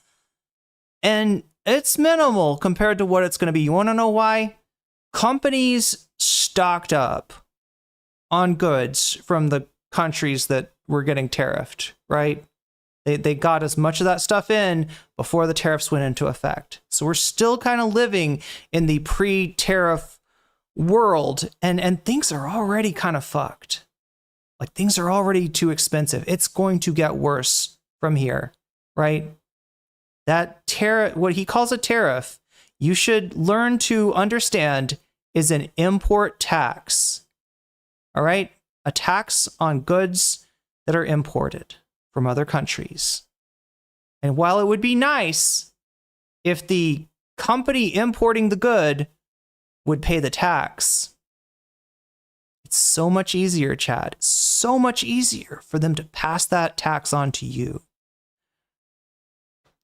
And it's minimal compared to what it's going to be. You want to know why? Companies stocked up on goods from the countries that were getting tariffed, right? They got as much of that stuff in before the tariffs went into effect. So we're still kind of living in the pre-tariff world, and things are already kind of fucked. Like, things are already too expensive. It's going to get worse from here, right? That tariff, what he calls a tariff, you should learn to understand is an import tax. All right? A tax on goods that are imported from other countries. And while it would be nice if the company importing the good would pay the tax, it's so much easier, Chad, so much easier for them to pass that tax on to you.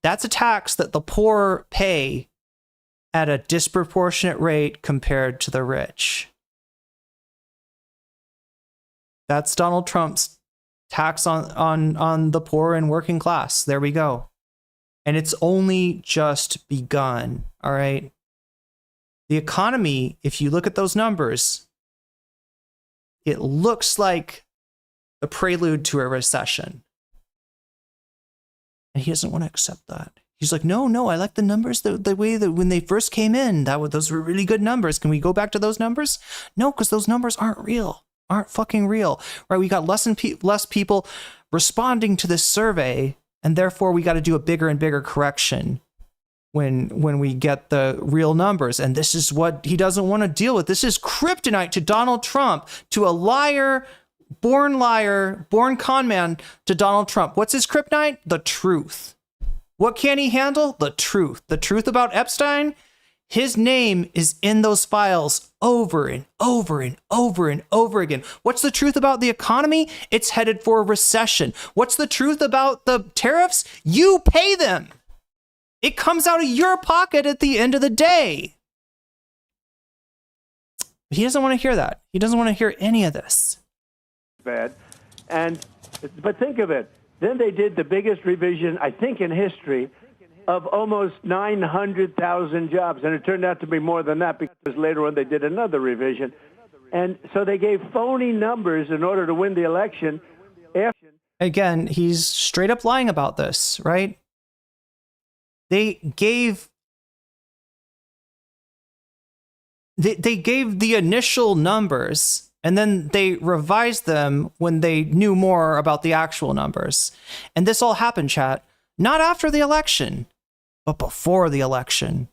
That's a tax that the poor pay at a disproportionate rate compared to the rich. That's Donald Trump's tax on the poor and working class. There we go. And it's only just begun, all right? The economy, if you look at those numbers, it looks like a prelude to a recession. And he doesn't want to accept that. He's like, no, I like the numbers the way that when they first came in, those were really good numbers. Can we go back to those numbers? No, because those numbers aren't real. Aren't fucking real, right? We got less people responding to this survey, and therefore we got to do a bigger and bigger correction when we get the real numbers. And this is what he doesn't want to deal with. This is kryptonite to Donald Trump, to a liar, born con man to Donald Trump. What's his kryptonite? The truth. What can he handle? The truth. The truth about Epstein? His name is in those files over and over and over and over again. What's the truth about the economy? It's headed for a recession. What's the truth about the tariffs? You pay them. It comes out of your pocket at the end of the day. But he doesn't want to hear that. He doesn't want to hear any of this. Bad. But think of it. Then they did the biggest revision, I think, in history of almost 900,000 jobs. And it turned out to be more than that because later on they did another revision. And so they gave phony numbers in order to win the election. Again, he's straight up lying about this, right? They gave the initial numbers, and then they revised them when they knew more about the actual numbers. And this all happened, chat, not after the election, but before the election,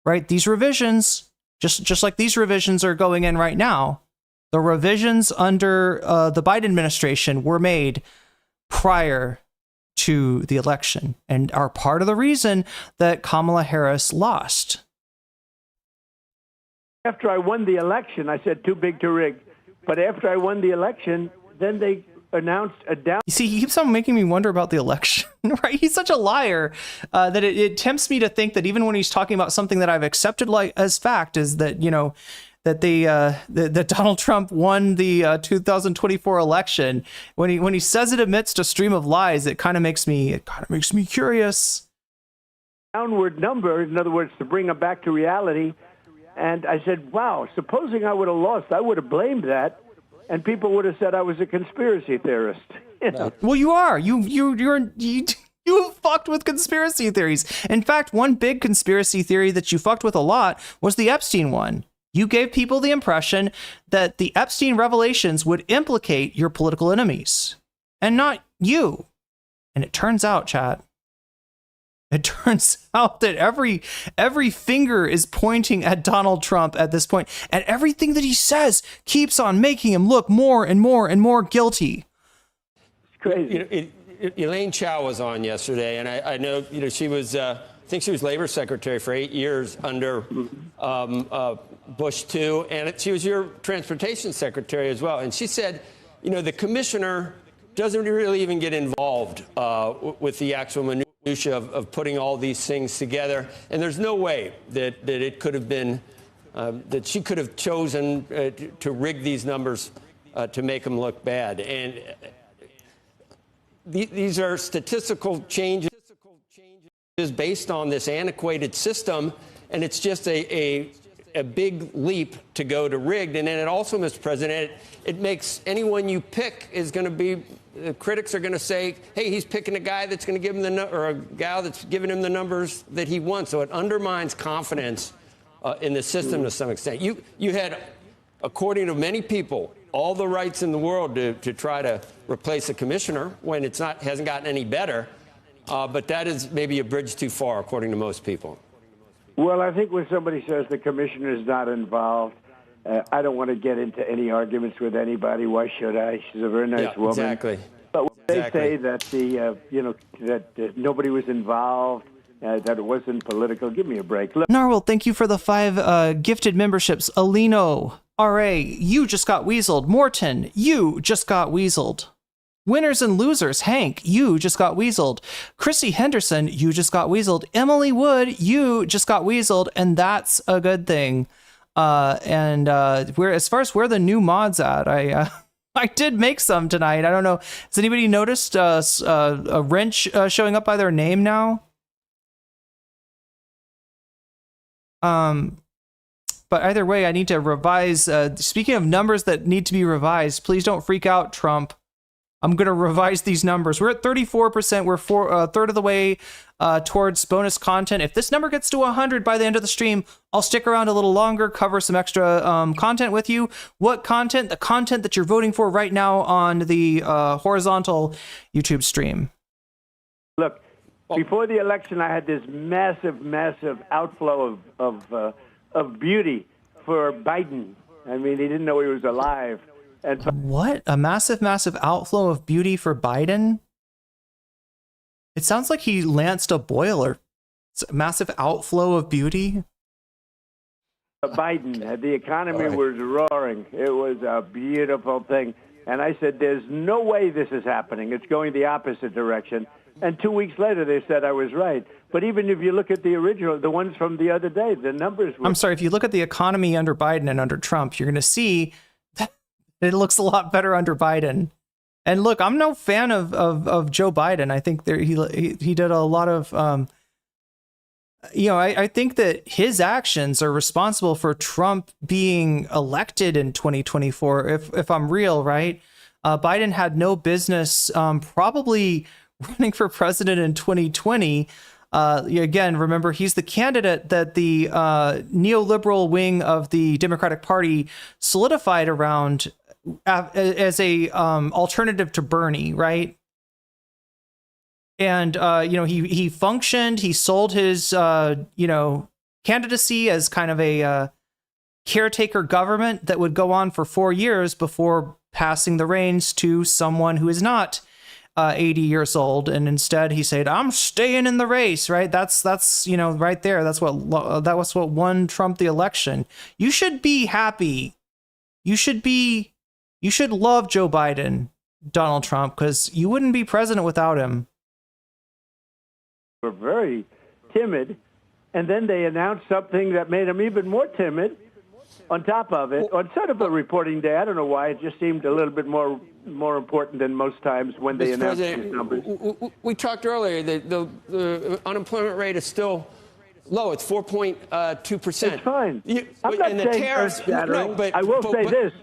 right? These revisions, just like these revisions are going in right now, the revisions under the Biden administration were made prior to the election and are part of the reason that Kamala Harris lost. After I won the election, I said too big to rig. But after I won the election, then they announced a down. You see, he keeps on making me wonder about the election, right? He's such a liar that it tempts me to think that even when he's talking about something that I've accepted like as fact is that, that that Donald Trump won the 2024 election. When he says it amidst a stream of lies, it kind of makes me curious. Downward number, in other words, to bring them back to reality. And I said, wow, supposing I would have lost, I would have blamed that, and people would have said I was a conspiracy theorist. You know? Well, you are. You fucked with conspiracy theories. In fact, one big conspiracy theory that you fucked with a lot was the Epstein one. You gave people the impression that the Epstein revelations would implicate your political enemies and not you. And it turns out, chat, it turns out that every finger is pointing at Donald Trump at this point, and everything that he says keeps on making him look more and more and more guilty. It's crazy. Elaine Chao was on yesterday, and I know she was I think she was labor secretary for 8 years under Bush II, and she was your transportation secretary as well. And she said, the commissioner doesn't really even get involved with the actual minutia of putting all these things together, and there's no way that it could have been that she could have chosen to rig these numbers to make them look bad. And these are statistical changes based on this antiquated system, and it's just a big leap to go to rigged. And then it also, Mr. President, it makes anyone you pick is going to be, critics are going to say, hey, he's picking a guy that's going to give him or a gal that's giving him the numbers that he wants. So it undermines confidence in the system to some extent. You had, according to many people, all the rights in the world to try to replace a commissioner when it's hasn't gotten any better. But that is maybe a bridge too far, according to most people. Well, I think when somebody says the commissioner is not involved, I don't want to get into any arguments with anybody. Why should I? She's a very nice woman. Exactly. But when they say that that nobody was involved, that it wasn't political, give me a break. Look. Narwhal, thank you for the 5 gifted memberships. Alino, R.A., you just got weaseled. Morton, you just got weaseled. Winners and losers, Hank, you just got weaseled. Chrissy Henderson, you just got weaseled. Emily Wood, you just got weaseled, and that's a good thing. As far as where the new mods at, I did make some tonight. I don't know. Has anybody noticed a wrench showing up by their name now? But either way, I need to revise. Speaking of numbers that need to be revised, please don't freak out, Trump. I'm going to revise these numbers. We're at 34%. We're a third of the way towards bonus content. If this number gets to 100 by the end of the stream, I'll stick around a little longer, cover some extra content with you. What content? The content that you're voting for right now on the horizontal YouTube stream. Look, before the election, I had this massive outflow of beauty for Biden. I mean, he didn't know he was alive. And what? A massive outflow of beauty for Biden? It sounds like he lanced a boiler. It's a massive outflow of beauty. Biden, the economy was roaring. It was a beautiful thing. And I said, there's no way this is happening. It's going the opposite direction. And 2 weeks later, they said I was right. But even if you look at the original, the ones from the other day, the numbers were... I'm sorry, if you look at the economy under Biden and under Trump, you're going to see that it looks a lot better under Biden. And look, I'm no fan of Joe Biden. I think he did a lot of... I think that his actions are responsible for Trump being elected in 2024, if I'm real, right? Biden had no business probably running for president in 2020. Again, remember, he's the candidate that the neoliberal wing of the Democratic Party solidified around as a alternative to Bernie, right? And, he functioned, he sold his, candidacy as kind of a caretaker government that would go on for 4 years before passing the reins to someone who is not 80 years old. And instead he said, I'm staying in the race, right? That's right there. That was what won Trump the election. You should be happy. You should love Joe Biden, Donald Trump, because you wouldn't be president without him. Were very timid, and then they announced something that made them even more timid. on top of it, on sort of a reporting day, I don't know why, it just seemed a little bit more important than most times when they announce these numbers. We talked earlier that the unemployment rate is still low. It's 4.2%. It's fine. I'm not saying earth-shattering. No, I will say this.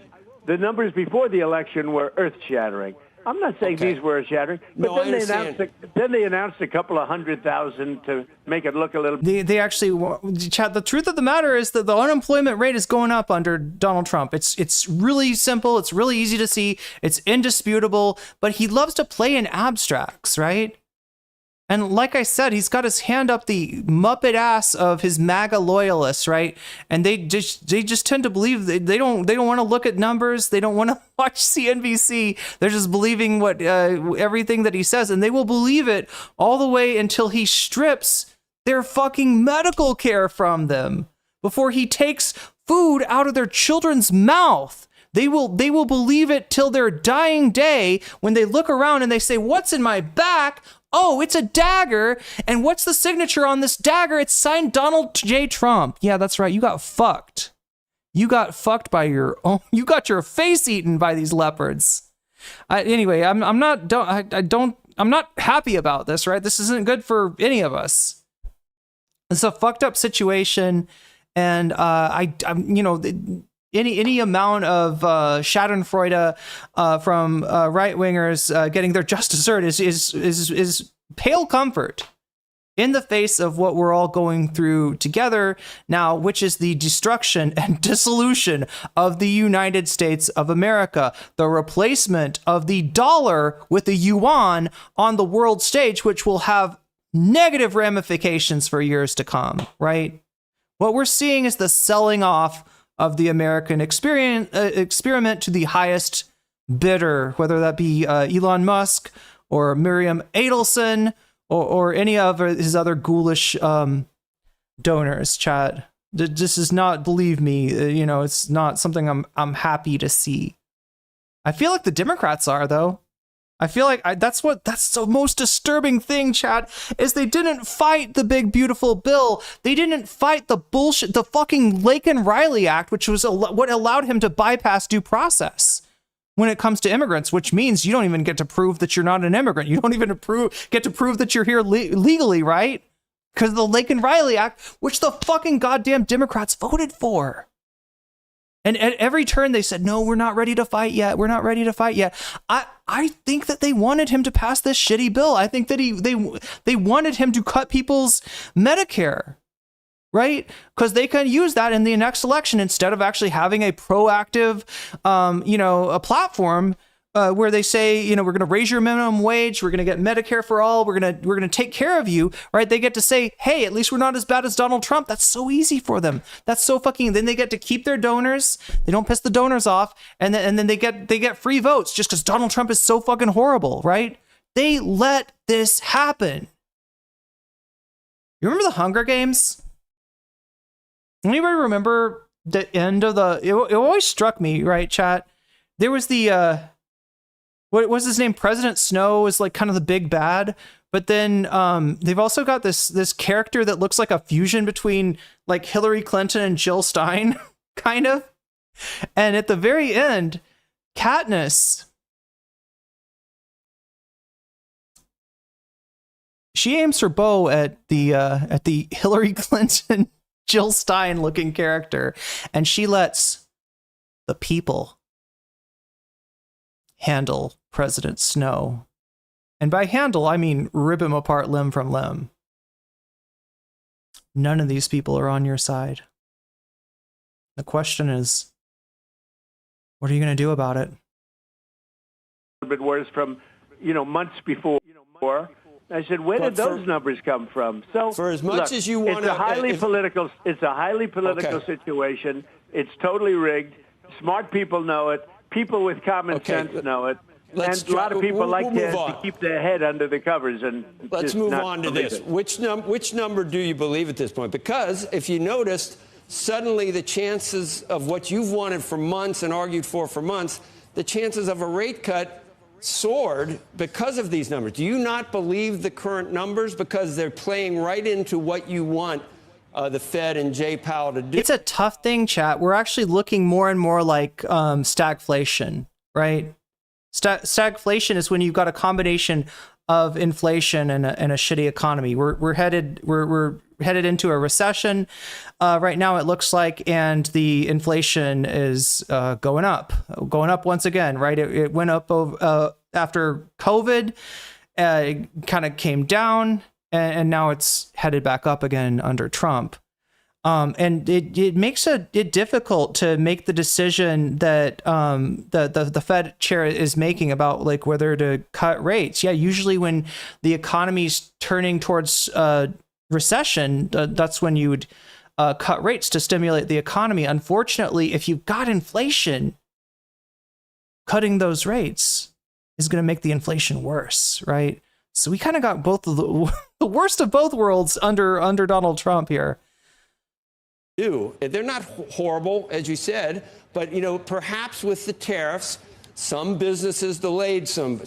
The numbers before the election were earth-shattering. I'm not saying these were earth-shattering, but then they announced a couple of 100,000 to make it look a little. They actually, Chad, the truth of the matter is that the unemployment rate is going up under Donald Trump. It's really simple. It's really easy to see. It's indisputable. But he loves to play in abstracts, right? And like I said, he's got his hand up the Muppet ass of his MAGA loyalists, right? And they just tend to believe they don't want to look at numbers. They don't want to watch CNBC. They're just believing what everything that he says, and they will believe it all the way until he strips their fucking medical care from them before he takes food out of their children's mouth. They will believe it till their dying day when they look around and they say, "What's in my back?" Oh, it's a dagger. And what's the signature on this dagger? It's signed Donald J. Trump. Yeah, that's right. You got fucked. You got fucked by your own. You got your face eaten by these leopards. Anyway, I'm not happy about this, right? This isn't good for any of us. It's a fucked up situation. And I'm, you know, any amount of Schadenfreude from right wingers getting their just dessert is pale comfort in the face of what we're all going through together now, which is the destruction and dissolution of the United States of America, the replacement of the dollar with the yuan on the world stage, which will have negative ramifications for years to come, right? What we're seeing is the selling off of the American experiment to the highest bidder, whether that be Elon Musk or Miriam Adelson or any of his other ghoulish donors, Chad. This is not, believe me, you know, it's not something I'm happy to see. I feel like the Democrats are, though. I feel like that's the most disturbing thing, Chad, is they didn't fight the big, beautiful bill. They didn't fight the bullshit, the fucking Laken-Riley Act, which was what allowed him to bypass due process when it comes to immigrants, which means you don't even get to prove that you're not an immigrant. You don't even get to prove that you're here legally, right? Because of the Laken-Riley Act, which the fucking goddamn Democrats voted for. And at every turn they said, no, we're not ready to fight yet. We're not ready to fight yet. I think that they wanted him to pass this shitty bill. I think that they wanted him to cut people's Medicare, right? Because they can use that in the next election instead of actually having a proactive, a platform where they say, you know, we're going to raise your minimum wage, we're going to get Medicare for all, we're going to take care of you, right? They get to say, hey, at least we're not as bad as Donald Trump. That's so easy for them. That's so fucking. Then they get to keep their donors. They don't piss the donors off, and then they get free votes just because Donald Trump is so fucking horrible, right? They let this happen. You remember the Hunger Games? Anybody remember the end of the? It always struck me, right, chat? There was the what was his name? President Snow is like kind of the big bad, but then they've also got this character that looks like a fusion between like Hillary Clinton and Jill Stein, kind of. And at the very end, Katniss, she aims her bow at the Hillary Clinton, Jill Stein looking character, and she lets the people handle President Snow. And by handle, I mean rip him apart limb from limb. None of these people are on your side. The question is, what are you going to do about it? A bit worse from, months before. I said, where did those numbers come from? So for as much as you want to, it's a highly political situation. It's totally rigged. Smart people know it. People with common sense know it. And a lot of people to keep their head under the covers. And let's move on to this. Which number do you believe at this point? Because if you noticed, suddenly the chances of what you've wanted for months and argued for months, the chances of a rate cut soared because of these numbers. Do you not believe the current numbers because they're playing right into what you want the Fed and Jay Powell to do. It's a tough thing, chat. We're actually looking more and more like stagflation, right? Stagflation is when you've got a combination of inflation and a shitty economy. We're headed into a recession right now, it looks like, and the inflation is going up once again, right? It went up after COVID, kind of came down, and now it's headed back up again under Trump. And it makes it difficult to make the decision that the Fed chair is making about like whether to cut rates. Yeah, usually when the economy's turning towards recession, that's when you would cut rates to stimulate the economy. Unfortunately, if you've got inflation, cutting those rates is going to make the inflation worse, right? So we kind of got both of the worst of both worlds under Donald Trump here. They're not horrible, as you said, but perhaps with the tariffs, some businesses delayed some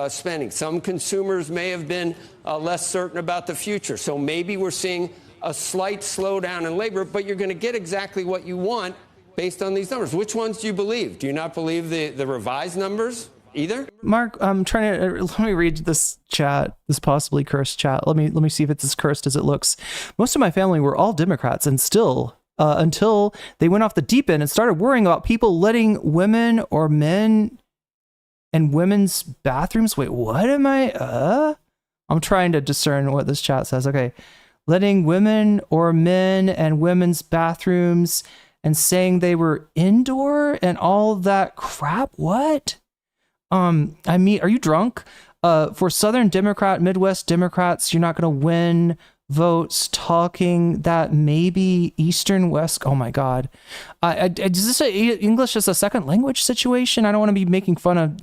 spending. Some consumers may have been less certain about the future. So maybe we're seeing a slight slowdown in labor, but you're going to get exactly what you want based on these numbers. Which ones do you believe? Do you not believe the revised numbers either? Mark, I'm trying to let me read this chat, this possibly cursed chat. Let me see if it's as cursed as it looks. Most of my family were all Democrats, and still until they went off the deep end and started worrying about people letting women or men in women's bathrooms. Wait, what am I? I'm trying to discern what this chat says. Okay, letting women or men and women's bathrooms and saying they were indoor and all that crap. What? I mean, are you drunk? For Southern Democrat, Midwest Democrats, you're not going to win votes talking that maybe Eastern West. Oh my God. Is this English as a second language situation? I don't want to be making fun of,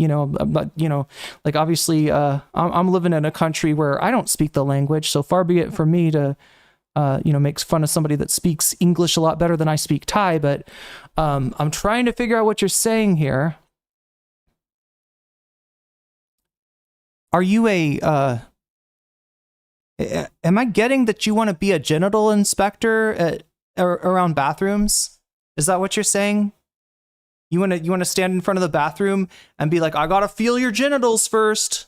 like obviously I'm living in a country where I don't speak the language. So far be it from me to, make fun of somebody that speaks English a lot better than I speak Thai. But I'm trying to figure out what you're saying here. Are you am I getting that you want to be a genital inspector around bathrooms? Is that what you're saying? You want to stand in front of the bathroom and be like, I got to feel your genitals first.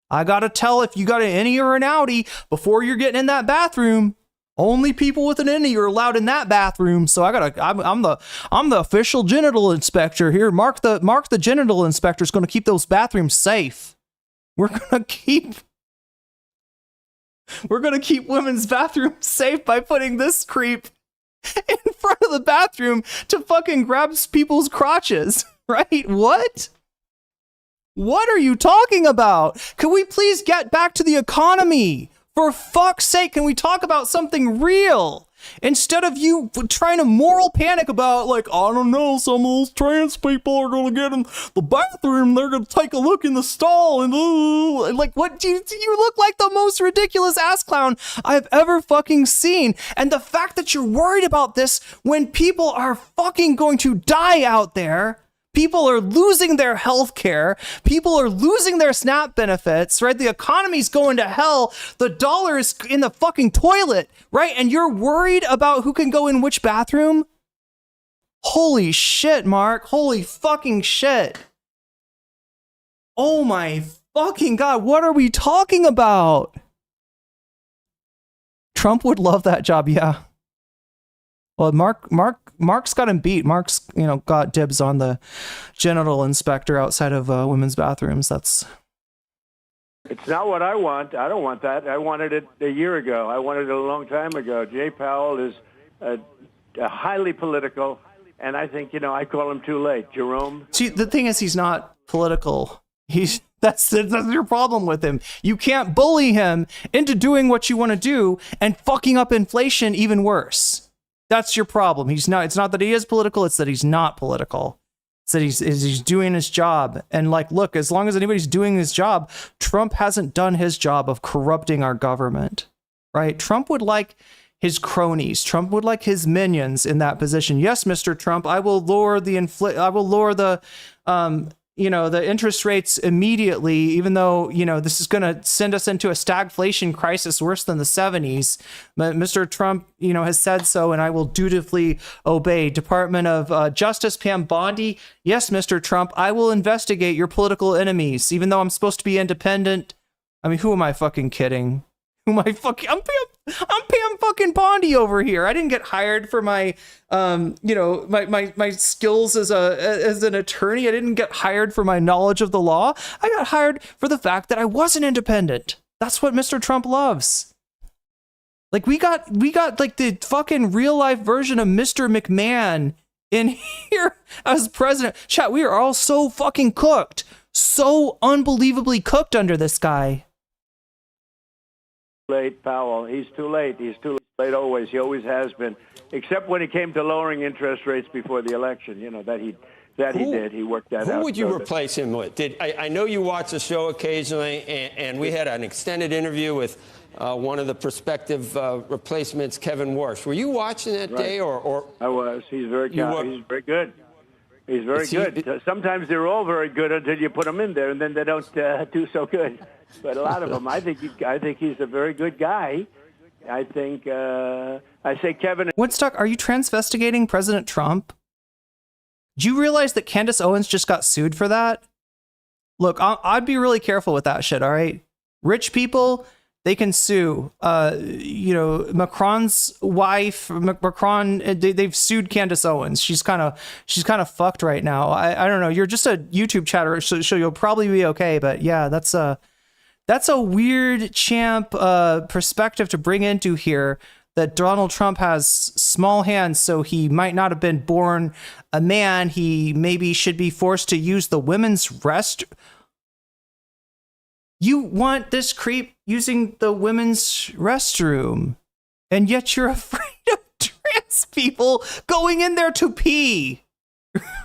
I got to tell if you got an innie or an outie before you're getting in that bathroom. Only people with an innie are allowed in that bathroom. So I'm the official genital inspector here. Mark the genital inspector is going to keep those bathrooms safe. We're going to keep women's bathrooms safe by putting this creep in front of the bathroom to fucking grab people's crotches, right? What? What are you talking about? Can we please get back to the economy? For fuck's sake, can we talk about something real? Instead of you trying to moral panic about, like, I don't know, some of those trans people are going to get in the bathroom, they're going to take a look in the stall, and like, what do you look like the most ridiculous ass clown I've ever fucking seen. And the fact that you're worried about this when people are fucking going to die out there. People are losing their health care. People are losing their SNAP benefits, right? The economy's going to hell. The dollar is in the fucking toilet, right? And you're worried about who can go in which bathroom? Holy shit, Mark. Holy fucking shit. Oh my fucking God. What are we talking about? Trump would love that job, yeah. Well, Mark's got him beat. Mark's, got dibs on the genital inspector outside of women's bathrooms. It's not what I want. I don't want that. I wanted it a year ago. I wanted it a long time ago. Jay Powell is highly political, and I think, I call him too late. Jerome? See, the thing is, he's not political. That's your problem with him. You can't bully him into doing what you want to do and fucking up inflation even worse. That's your problem. It's not that he is political, it's that he's not political. It's that he's doing his job. And like, look, as long as anybody's doing his job, Trump hasn't done his job of corrupting our government, right? Trump would like his cronies. Trump would like his minions in that position. Yes, Mr. Trump, I will lower the the interest rates immediately, even though, this is going to send us into a stagflation crisis worse than the 70s. But Mr. Trump, has said so, and I will dutifully obey. Department of Justice Pam Bondi. Yes, Mr. Trump, I will investigate your political enemies, even though I'm supposed to be independent. I mean, who am I fucking kidding? I'm Pam fucking Bondi over here. I didn't get hired for my, my skills as an attorney. I didn't get hired for my knowledge of the law. I got hired for the fact that I wasn't independent. That's what Mr. Trump loves. Like we got like the fucking real life version of Mr. McMahon in here as president. Chat, we are all so fucking cooked. So unbelievably cooked under this guy. Late, Powell. He's too late. He's too late always. He always has been, except when it came to lowering interest rates before the election. That he did. He worked that out. Who would you replace him with? I know you watch the show occasionally, and we had an extended interview with one of the prospective replacements, Kevin Warsh. Were you watching that day, or? I was. He's very He's very good. He's very good. Sometimes they're all very good until you put them in there, and then they don't do so good. But a lot of them, I think he's a very good guy. I think I say Kevin. Woodstock, are you transvestigating President Trump? Do you realize that Candace Owens just got sued for that? Look, I'd be really careful with that shit. All right, rich people, they can sue. Macron's wife, Macron, they've sued Candace Owens. She's kind of fucked right now. I don't know. You're just a YouTube chatter, so you'll probably be okay. But yeah, that's a weird champ perspective to bring into here, that Donald Trump has small hands, so he might not have been born a man. He maybe should be forced to use the women's rest. You want this creep using the women's restroom, and yet you're afraid of trans people going in there to pee,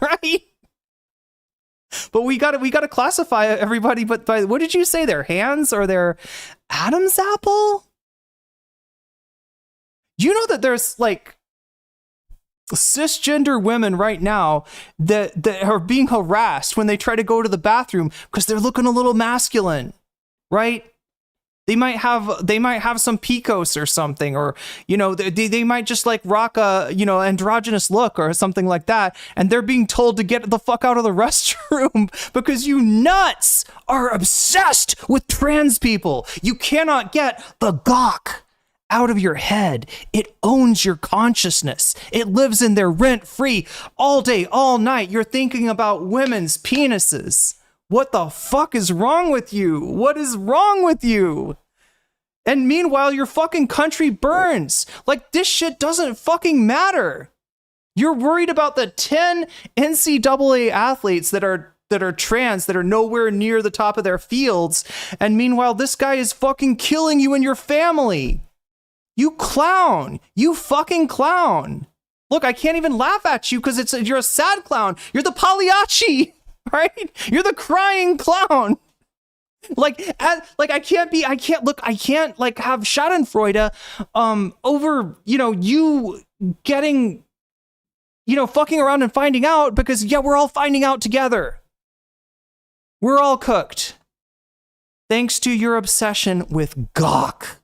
right? But we gotta classify everybody. But by what did you say? Their hands or their Adam's apple? You know that there's like cisgender women right now that are being harassed when they try to go to the bathroom because they're looking a little masculine, right? They might have some PCOS or something, or they might just like rock a androgynous look or something like that, and they're being told to get the fuck out of the restroom because you nuts are obsessed with trans people. You cannot get the gawk out of your head. It owns your consciousness. It lives in there rent free all day, all night. You're thinking about women's penises. What the fuck is wrong with you? What is wrong with you? And meanwhile, your fucking country burns. Like, this shit doesn't fucking matter. You're worried about the 10 NCAA athletes that are trans, that are nowhere near the top of their fields. And meanwhile, this guy is fucking killing you and your family. You clown. You fucking clown. Look, I can't even laugh at you because you're a sad clown. You're the Pagliacci. Right? You're the crying clown. I can't like have Schadenfreude over, you getting, fucking around and finding out, because we're all finding out together. We're all cooked. Thanks to your obsession with gawk.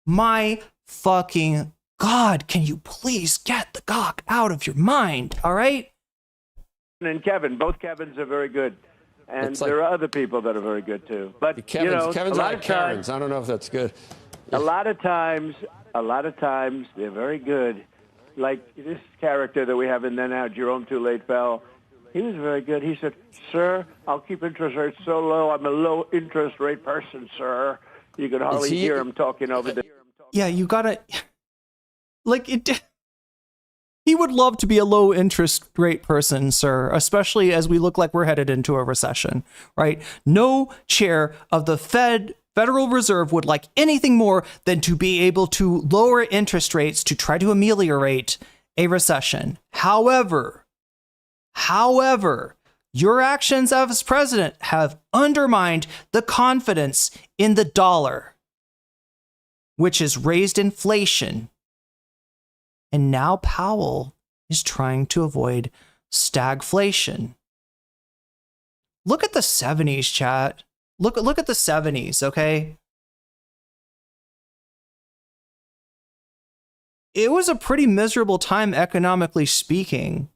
My fucking God, can you please get the gawk out of your mind? All right? And Kevin, both Kevins are very good, and there are other people that are very good too. But Kevin's like Karens. I don't know if that's good. A lot of times they're very good. Like this character that we have in there now, Jerome Too Late Bell. He was very good. He said, "Sir, I'll keep interest rates so low. I'm a low interest rate person, sir." You could hardly hear him talking over there. Yeah, you gotta like it. He would love to be a low interest rate person, sir, especially as we look like we're headed into a recession, right? No chair of the Federal Reserve would like anything more than to be able to lower interest rates to try to ameliorate a recession. However, your actions as president have undermined the confidence in the dollar, which has raised inflation. And now Powell is trying to avoid stagflation. Look at the 70s, chat. Look at the 70s, okay? It was a pretty miserable time economically speaking.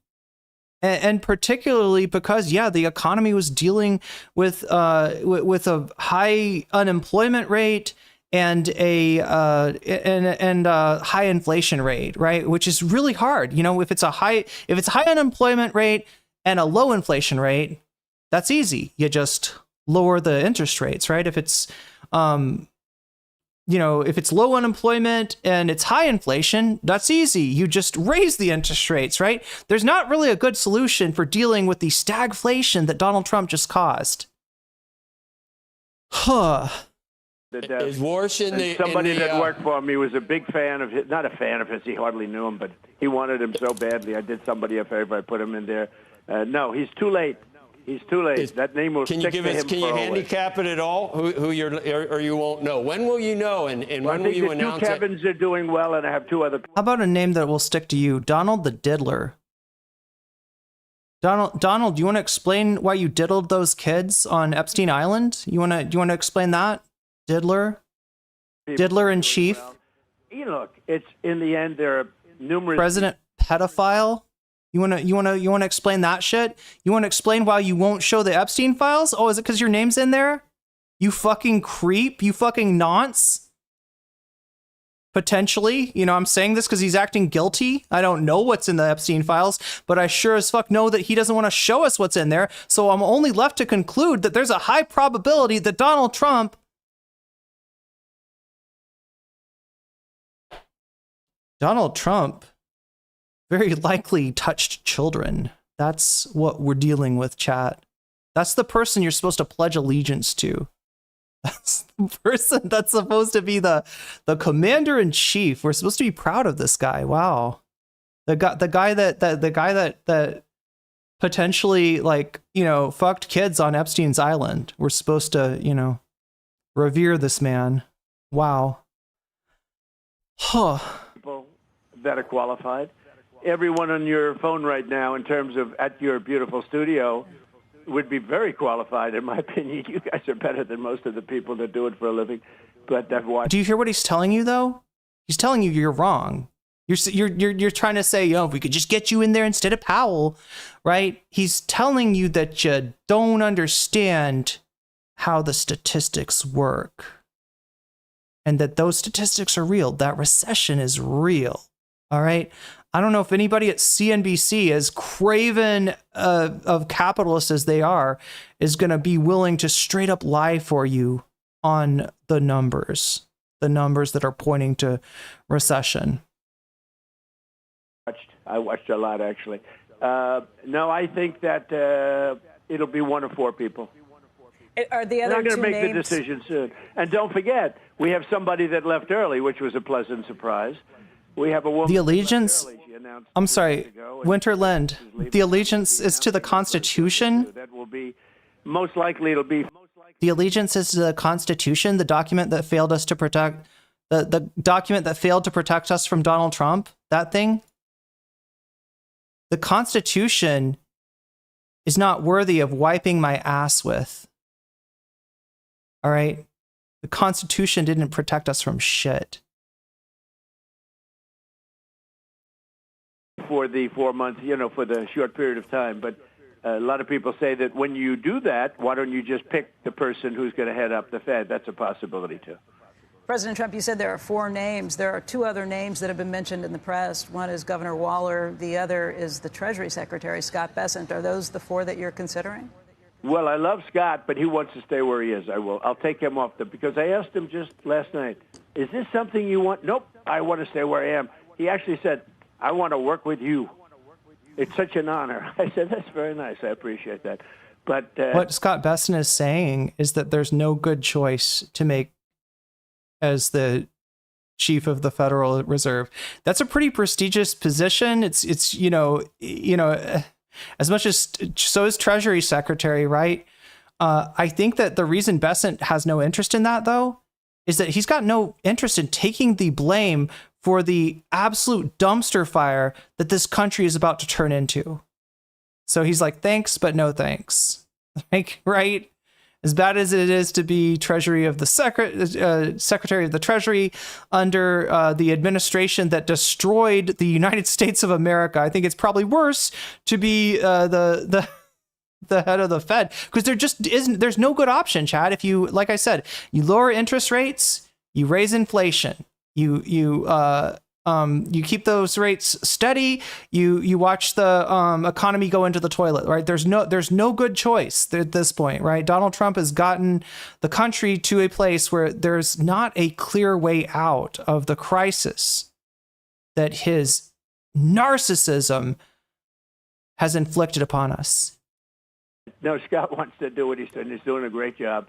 And particularly because, yeah, the economy was dealing with a high unemployment rate and a high inflation rate, right? Which is really hard. You know, if it's a high unemployment rate and a low inflation rate, that's easy. You just lower the interest rates, right? If it's if it's low unemployment and it's high inflation, that's easy. You just raise the interest rates, right? There's not really a good solution for dealing with the stagflation that Donald Trump just caused. Huh. Is Warsh in the... Somebody that worked for me was a big fan of his, not a fan of his, he hardly knew him, but he wanted him so badly. I did somebody a favor, I put him in there. No, he's too late. He's too late. That name will stick to him. Can you handicap it at all? Who you're, or you won't know? When will you know? And when will you announce it? I think the two Kevins are doing well, and I have two other. How about a name that will stick to you? Donald the Diddler. Donald, do you want to explain why you diddled those kids on Epstein Island? Do you want to explain that? Diddler in chief. Well. You look, it's in the end there are numerous President pedophile. You want to explain that shit? You want to explain why you won't show the Epstein files? Oh, is it because your name's in there? You fucking creep. You fucking nonce. Potentially. You know, I'm saying this because he's acting guilty. I don't know what's in the Epstein files, but I sure as fuck know that he doesn't want to show us what's in there. So I'm only left to conclude that there's a high probability that Donald Trump very likely touched children. That's what we're dealing with, chat. That's the person you're supposed to pledge allegiance to. That's the person that's supposed to be the commander in chief. We're supposed to be proud of this guy. Wow. The guy that potentially, like, you know, fucked kids on Epstein's Island. We're supposed to, you know, revere this man. Wow. Huh. People that are qualified. Everyone on your phone right now, in terms of at your beautiful studio, would be very qualified, in my opinion. You guys are better than most of the people that do it for a living. But I've watched. Do you hear what he's telling you, though? He's telling you you're wrong. You're trying to say, if we could just get you in there instead of Powell, right? He's telling you that you don't understand how the statistics work, and that those statistics are real. That recession is real. All right. I don't know if anybody at CNBC, as craven of capitalists as they are, is going to be willing to straight up lie for you on the numbers that are pointing to recession. I watched a lot, actually. No, I think that it'll be one of four people. Are the other I'm going to make names... the decision soon. And don't forget, we have somebody that left early, which was a pleasant surprise. We have a woman. The allegiance. I'm sorry, Winterland. The allegiance is to the Constitution. That will be most likely. It'll be. The allegiance is to the Constitution, the document that failed us to protect, the document that failed to protect us from Donald Trump. That thing. The Constitution is not worthy of wiping my ass with. All right, the Constitution didn't protect us from shit. For the 4 months, for the short period of time. But a lot of people say that when you do that, why don't you just pick the person who's going to head up the Fed? That's a possibility, too. President Trump, you said there are four names. There are two other names that have been mentioned in the press. One is Governor Waller. The other is the Treasury Secretary, Scott Bessent. Are those the four that you're considering? Well, I love Scott, but he wants to stay where he is. I'll take him off because I asked him just last night, is this something you want? Nope, I want to stay where I am. He actually said, I want to work with you. It's such an honor. I said, that's very nice. I appreciate that. But what Scott Bessent is saying is that there's no good choice to make as the chief of the Federal Reserve. That's a pretty prestigious position. It's as much as so is Treasury Secretary, right? I think that the reason Bessent has no interest in that, though, is that he's got no interest in taking the blame for the absolute dumpster fire that this country is about to turn into. So he's like, thanks, but no thanks. Like, right? As bad as it is to be Secretary of the Treasury under the administration that destroyed the United States of America, I think it's probably worse to be the head of the Fed, because there just isn't. There's no good option, Chad. If you, like I said, you lower interest rates, you raise inflation, you keep those rates steady, you watch the economy go into the toilet, right? There's no good choice at this point, right? Donald Trump has gotten the country to a place where there's not a clear way out of the crisis that his narcissism has inflicted upon us. No, Scott wants to do what he's doing. He's doing a great job,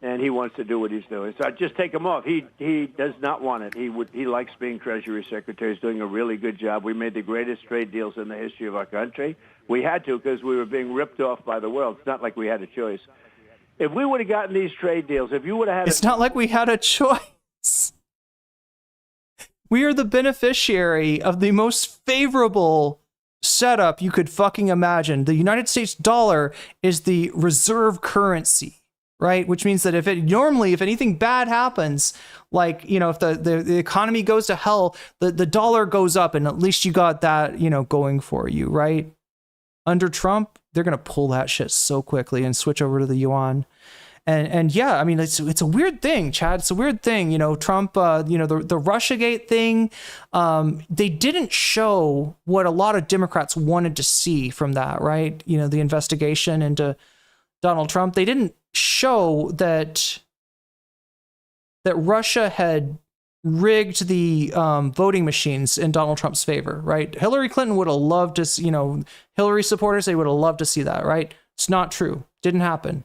and he wants to do what he's doing. So just take him off. He does not want it. He likes being Treasury Secretary. He's doing a really good job. We made the greatest trade deals in the history of our country. We had to because we were being ripped off by the world. It's not like we had a choice. If we would have gotten these trade deals, if you would have had, it's not like we had a choice. We are the beneficiary of the most favorable setup you could fucking imagine. The United States dollar is the reserve currency, right? Which means that if anything bad happens, like, if the economy goes to hell, the dollar goes up, and at least you got that, going for you, right? Under Trump, they're going to pull that shit so quickly and switch over to the yuan. And yeah, I mean, it's a weird thing, Chad. It's a weird thing. Trump, the Russiagate thing, they didn't show what a lot of Democrats wanted to see from that, right? The investigation into Donald Trump. They didn't show that Russia had rigged the voting machines in Donald Trump's favor, right? Hillary Clinton would have loved to, Hillary supporters, they would have loved to see that, right? It's not true. Didn't happen.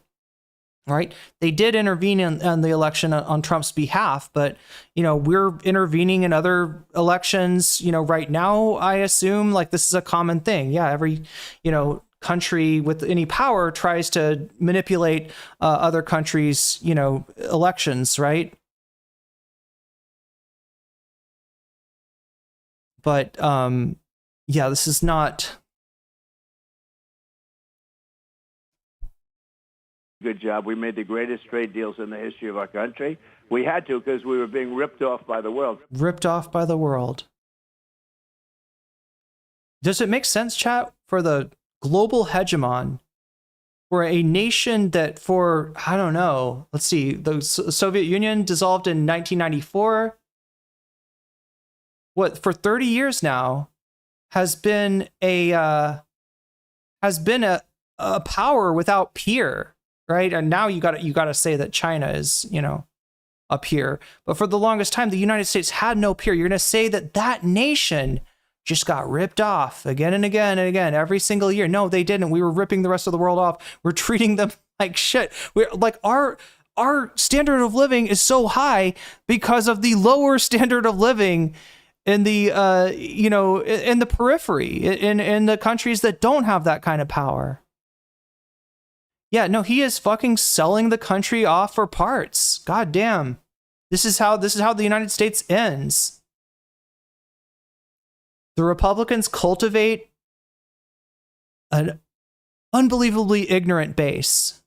Right. They did intervene in the election on Trump's behalf, but, we're intervening in other elections, right now, I assume, like, this is a common thing. Yeah. Every, country with any power tries to manipulate other countries', elections. Right. But yeah, this is not. Good job. We made the greatest trade deals in the history of our country. We had to because we were being ripped off by the world. Ripped off by the world. Does it make sense, chat, for the global hegemon, for a nation that for, I don't know, let's see, the Soviet Union dissolved in 1994. For 30 years now has been a power without peer. Right. And now you got to say that China is, a peer. But for the longest time, the United States had no peer. You're going to say that nation just got ripped off again and again and again every single year. No, they didn't. We were ripping the rest of the world off. We're treating them like shit. We're like our standard of living is so high because of the lower standard of living in the in the periphery, in the countries that don't have that kind of power. Yeah, no, he is fucking selling the country off for parts. God damn. This is how the United States ends. The Republicans cultivate an unbelievably ignorant base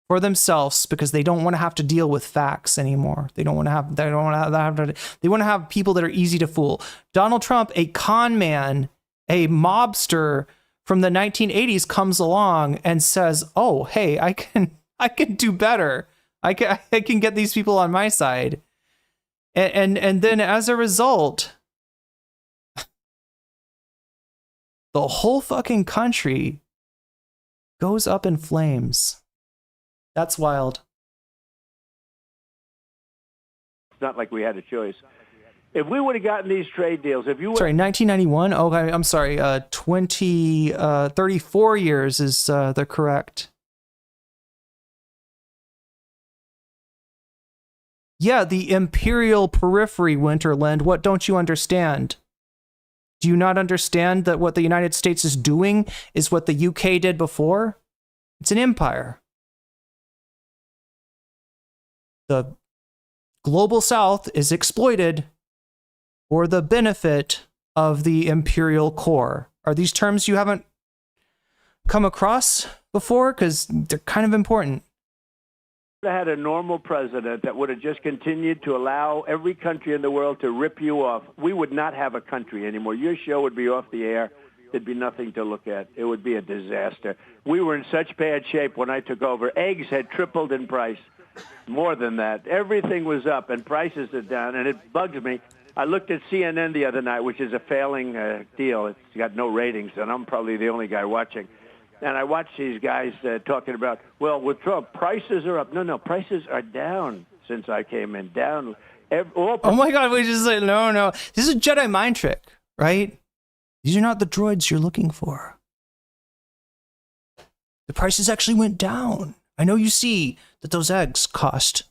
for themselves because they don't want to have to deal with facts anymore. They want to have people that are easy to fool. Donald Trump, a con man, a mobster from the 1980s, comes along and says, "Oh, hey, I can do better. I can get these people on my side." And then as a result, the whole fucking country goes up in flames. That's wild. It's not like we had a choice. If we would have gotten these trade deals, if you would... Sorry, 1991? Oh, I'm sorry. 34 years is the correct. Yeah, the imperial periphery, Winterland. What don't you understand? Do you not understand that what the United States is doing is what the UK did before? It's an empire. The global South is exploited for the benefit of the imperial core. Are these terms you haven't come across before? Because they're kind of important. Had a normal president that would have just continued to allow every country in the world to rip you off, we would not have a country anymore. Your show would be off the air. There'd be nothing to look at. It would be a disaster. We were in such bad shape when I took over. Eggs had tripled in price. More than that. Everything was up, and prices are down, and it bugs me. I looked at CNN the other night, which is a failing deal. It's got no ratings, and I'm probably the only guy watching. And I watch these guys talking about, well, with Trump, prices are up. No, prices are down since I came in. Down. Oh my God, we just like, no. This is a Jedi mind trick, right? These are not the droids you're looking for. The prices actually went down. I know you see that those eggs cost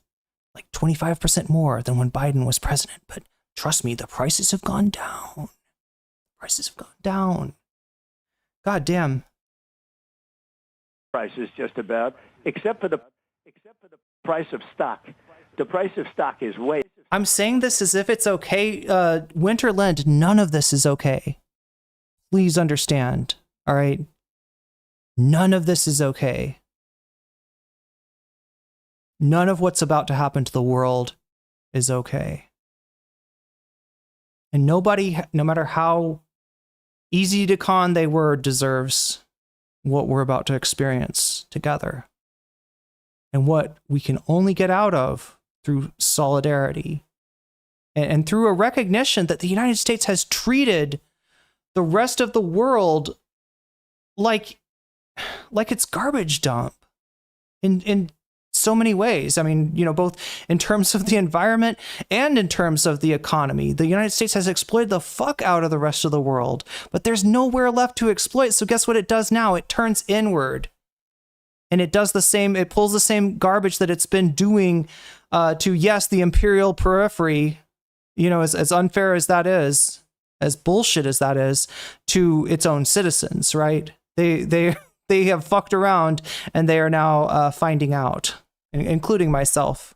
like 25% more than when Biden was president, but trust me, the prices have gone down. Prices have gone down. God damn. Prices just about, except for the price of stock. The price of stock is way. I'm saying this as if it's okay. Winterland, none of this is okay. Please understand. All right. None of this is okay. None of what's about to happen to the world is okay. And nobody, no matter how easy to con they were, deserves what we're about to experience together. And what we can only get out of through solidarity and through a recognition that the United States has treated the rest of the world like it's garbage dump in so many ways. I mean, both in terms of the environment and in terms of the economy. The United States has exploited the fuck out of the rest of the world, but there's nowhere left to exploit. So guess what it does now? It turns inward. And it does the same, it pulls the same garbage that it's been doing to, yes, the imperial periphery, as unfair as that is, as bullshit as that is, to its own citizens, right? They have fucked around and they are now finding out, including myself.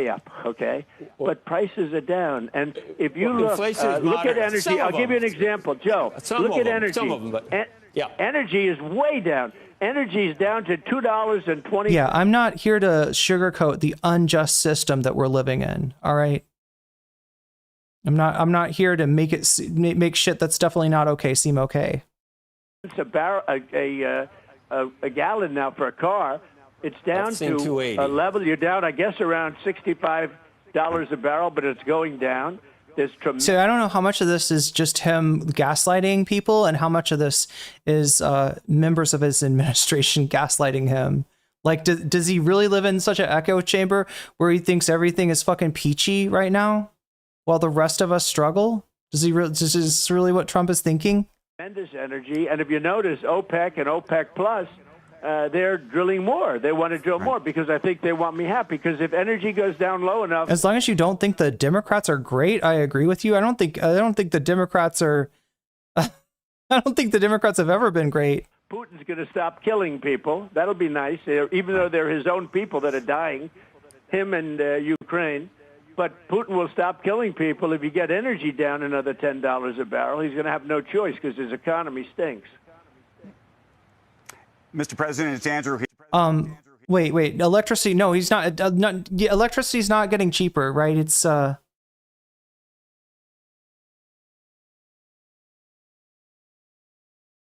Up, okay, but prices are down, and if you look at energy, I'll give you an example, Joe. Look at energy. Some of them, but energy is way down. Energy is down to $2.20. Yeah, I'm not here to sugarcoat the unjust system that we're living in. All right, I'm not here to make shit that's definitely not okay seem okay. It's a gallon now for a car. It's down to a level. You're down, I guess, around $65 a barrel, but it's going down. So I don't know how much of this is just him gaslighting people and how much of this is members of his administration gaslighting him. Like, does he really live in such an echo chamber where he thinks everything is fucking peachy right now while the rest of us struggle? Is this really what Trump is thinking? Tremendous energy. And if you notice, OPEC and OPEC Plus, they're drilling more. They want to drill more because I think they want me happy. Because if energy goes down low enough, as long as you don't think the Democrats are great, I agree with you. I don't think the Democrats are. I don't think the Democrats have ever been great. Putin's going to stop killing people. That'll be nice, even though they're his own people that are dying, him and Ukraine. But Putin will stop killing people if you get energy down another $10 a barrel. He's going to have no choice because his economy stinks. Mr. President, it's Andrew. Wait. Electricity? No, he's not. Electricity's not getting cheaper, right? It's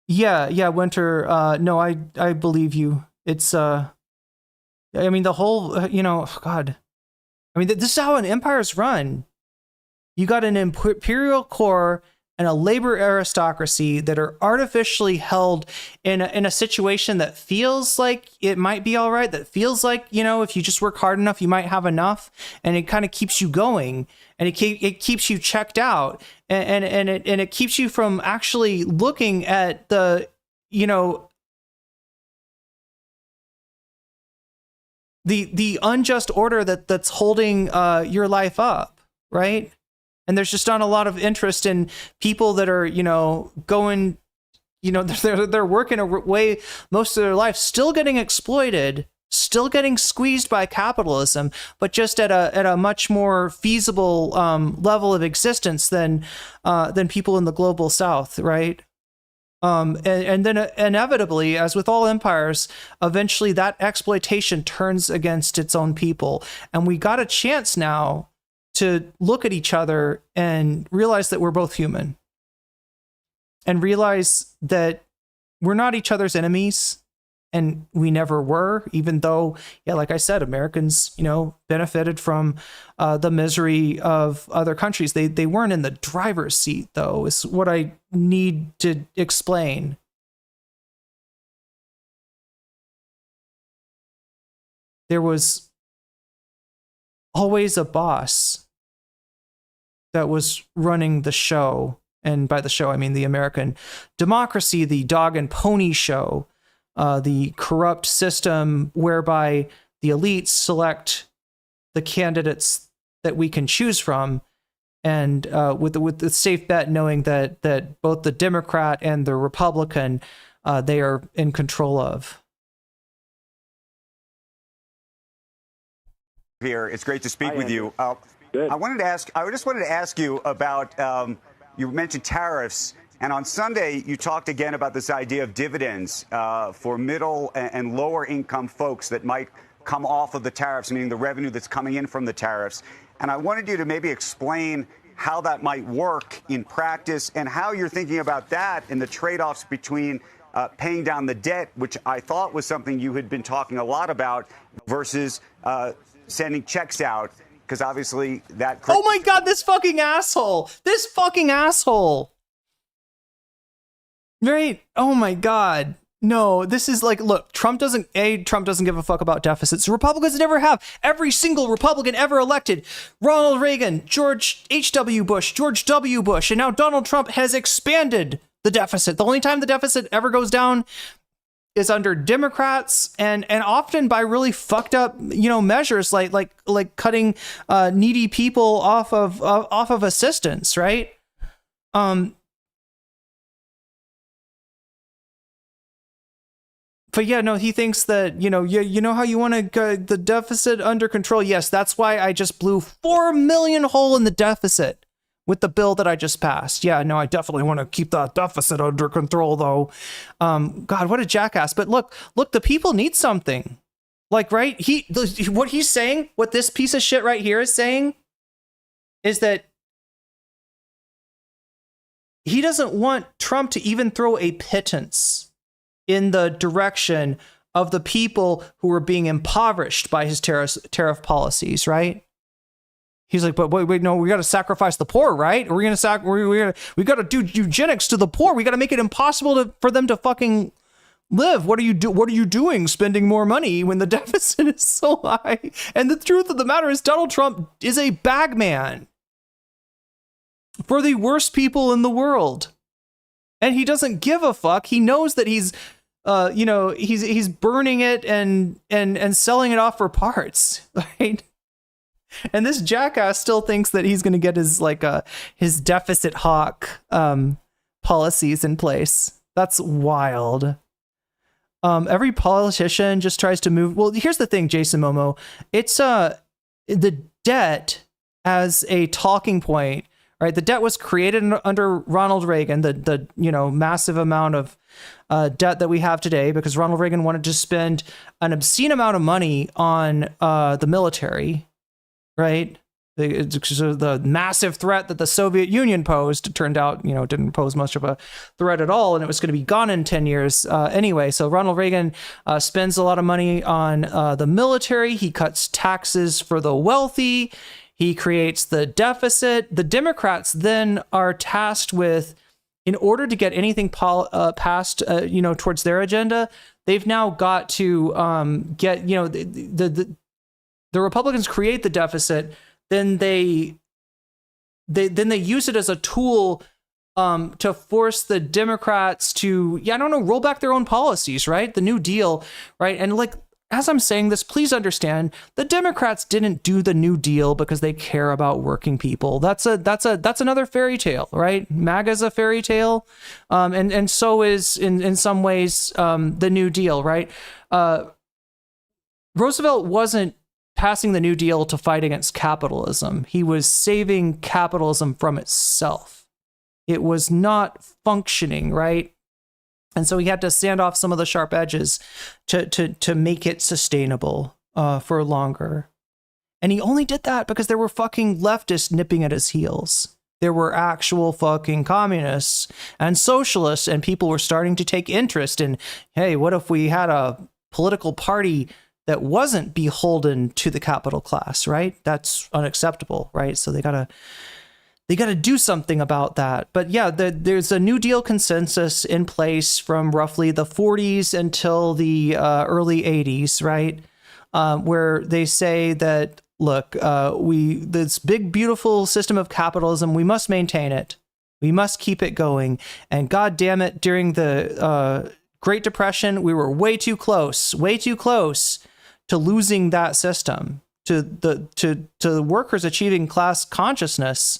Yeah, Winter. No, I believe you. It's I mean, the whole God. I mean, this is how an empire's run. You got an imperial core and a labor aristocracy that are artificially held in a situation that feels like it might be all right, that feels like, if you just work hard enough, you might have enough, and it kind of keeps you going, and it keeps you checked out, and it keeps you from actually looking at the, the unjust order that's holding your life up, right? And there's just not a lot of interest in people that are, going, they're working away most of their life, still getting exploited, still getting squeezed by capitalism, but just at a much more feasible level of existence than people in the global South, right? And then inevitably, as with all empires, eventually that exploitation turns against its own people. And we got a chance now to look at each other and realize that we're both human, and realize that we're not each other's enemies. And we never were, even though, yeah, like I said, Americans, benefited from the misery of other countries. They weren't in the driver's seat, though, is what I need to explain. There was always a boss that was running the show. And by the show, I mean the American democracy, the dog and pony show. The corrupt system whereby the elites select the candidates that we can choose from, and with the safe bet knowing that both the Democrat and the Republican they are in control of. Here, it's great to speak with you. I just wanted to ask you about you mentioned tariffs. And on Sunday, you talked again about this idea of dividends for middle and lower income folks that might come off of the tariffs, meaning the revenue that's coming in from the tariffs. And I wanted you to maybe explain how that might work in practice and how you're thinking about that and the trade-offs between paying down the debt, which I thought was something you had been talking a lot about, versus sending checks out, because obviously that... Oh my God, this fucking asshole! This fucking asshole! Right? Oh my God. No, this is like, look, Trump doesn't give a fuck about deficits. Republicans never have. Every single Republican ever elected, Ronald Reagan, George H.W. Bush, George W. Bush, and now Donald Trump has expanded the deficit. The only time the deficit ever goes down is under Democrats, and often by really fucked up, measures like cutting needy people off of assistance, right? But yeah, no, he thinks that, you know how you want to get the deficit under control? Yes, that's why I just blew $4 million hole in the deficit with the bill that I just passed. Yeah, no, I definitely want to keep that deficit under control, though. God, what a jackass. But look, the people need something. Like, right? What he's saying, what this piece of shit right here is saying, is that he doesn't want Trump to even throw a pittance in the direction of the people who are being impoverished by his tariff policies, right? He's like, but wait, no, we got to sacrifice the poor, right? We got to do eugenics to the poor. We got to make it impossible for them to fucking live. What are you doing spending more money when the deficit is so high? And the truth of the matter is Donald Trump is a bagman for the worst people in the world. And he doesn't give a fuck. He knows that he's burning it and selling it off for parts, right? And this jackass still thinks that he's going to get his deficit hawk policies in place. That's wild. Every politician just tries to move. Well, here's the thing, Jason Momoa. It's the debt as a talking point. Right, the debt was created under Ronald Reagan, the massive amount of debt that we have today, because Ronald Reagan wanted to spend an obscene amount of money on the military, right? The massive threat that the Soviet Union posed turned out, didn't pose much of a threat at all, and it was going to be gone in 10 years anyway. So Ronald Reagan spends a lot of money on the military. He cuts taxes for the wealthy. He creates the deficit. The Democrats then are tasked with, in order to get anything passed, towards their agenda, they've now got to get, the Republicans create the deficit, then they use it as a tool to force the Democrats to, roll back their own policies, right? The New Deal, right? And as I'm saying this, please understand, the Democrats didn't do the New Deal because they care about working people. That's another fairy tale, right? MAGA's a fairy tale, and so is in some ways the New Deal, right? Roosevelt wasn't passing the New Deal to fight against capitalism. He was saving capitalism from itself. It was not functioning, right? And so he had to sand off some of the sharp edges to make it sustainable for longer. And he only did that because there were fucking leftists nipping at his heels. There were actual fucking communists and socialists, and people were starting to take interest in, hey, what if we had a political party that wasn't beholden to the capital class, right? That's unacceptable, right? So they gotta do something about that. But yeah, there's a New Deal consensus in place from roughly the 40s until the early 80s, right? Where they say that, look, this big, beautiful system of capitalism, we must maintain it. We must keep it going. And God damn it, during the Great Depression, we were way too close to losing that system, to workers achieving class consciousness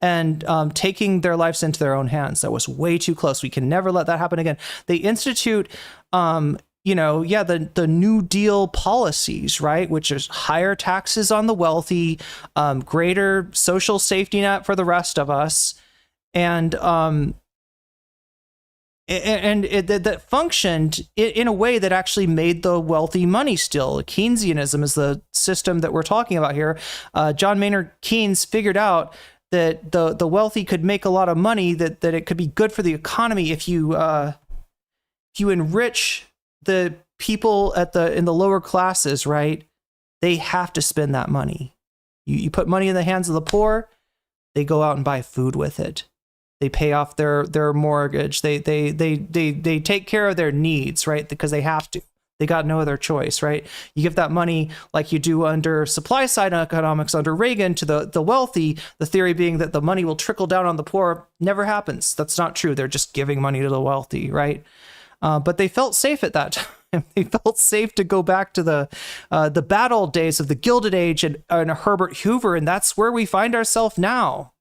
and taking their lives into their own hands. That was way too close. We can never let that happen again. They institute, the New Deal policies, right? Which is higher taxes on the wealthy, greater social safety net for the rest of us. And that functioned in a way that actually made the wealthy money still. Keynesianism is the system that we're talking about here. John Maynard Keynes figured out that the wealthy could make a lot of money, that it could be good for the economy if you enrich the people in the lower classes, right? They have to spend that money. You put money in the hands of the poor, they go out and buy food with it. They pay off their mortgage. They take care of their needs, right? Because they have to. They got no other choice, right? You give that money like you do under supply side economics under Reagan to the wealthy, the theory being that the money will trickle down on the poor. Never happens. That's not true. They're just giving money to the wealthy, right? But they felt safe at that time. They felt safe to go back to the bad old days of the Gilded Age and Herbert Hoover, and that's where we find ourselves now.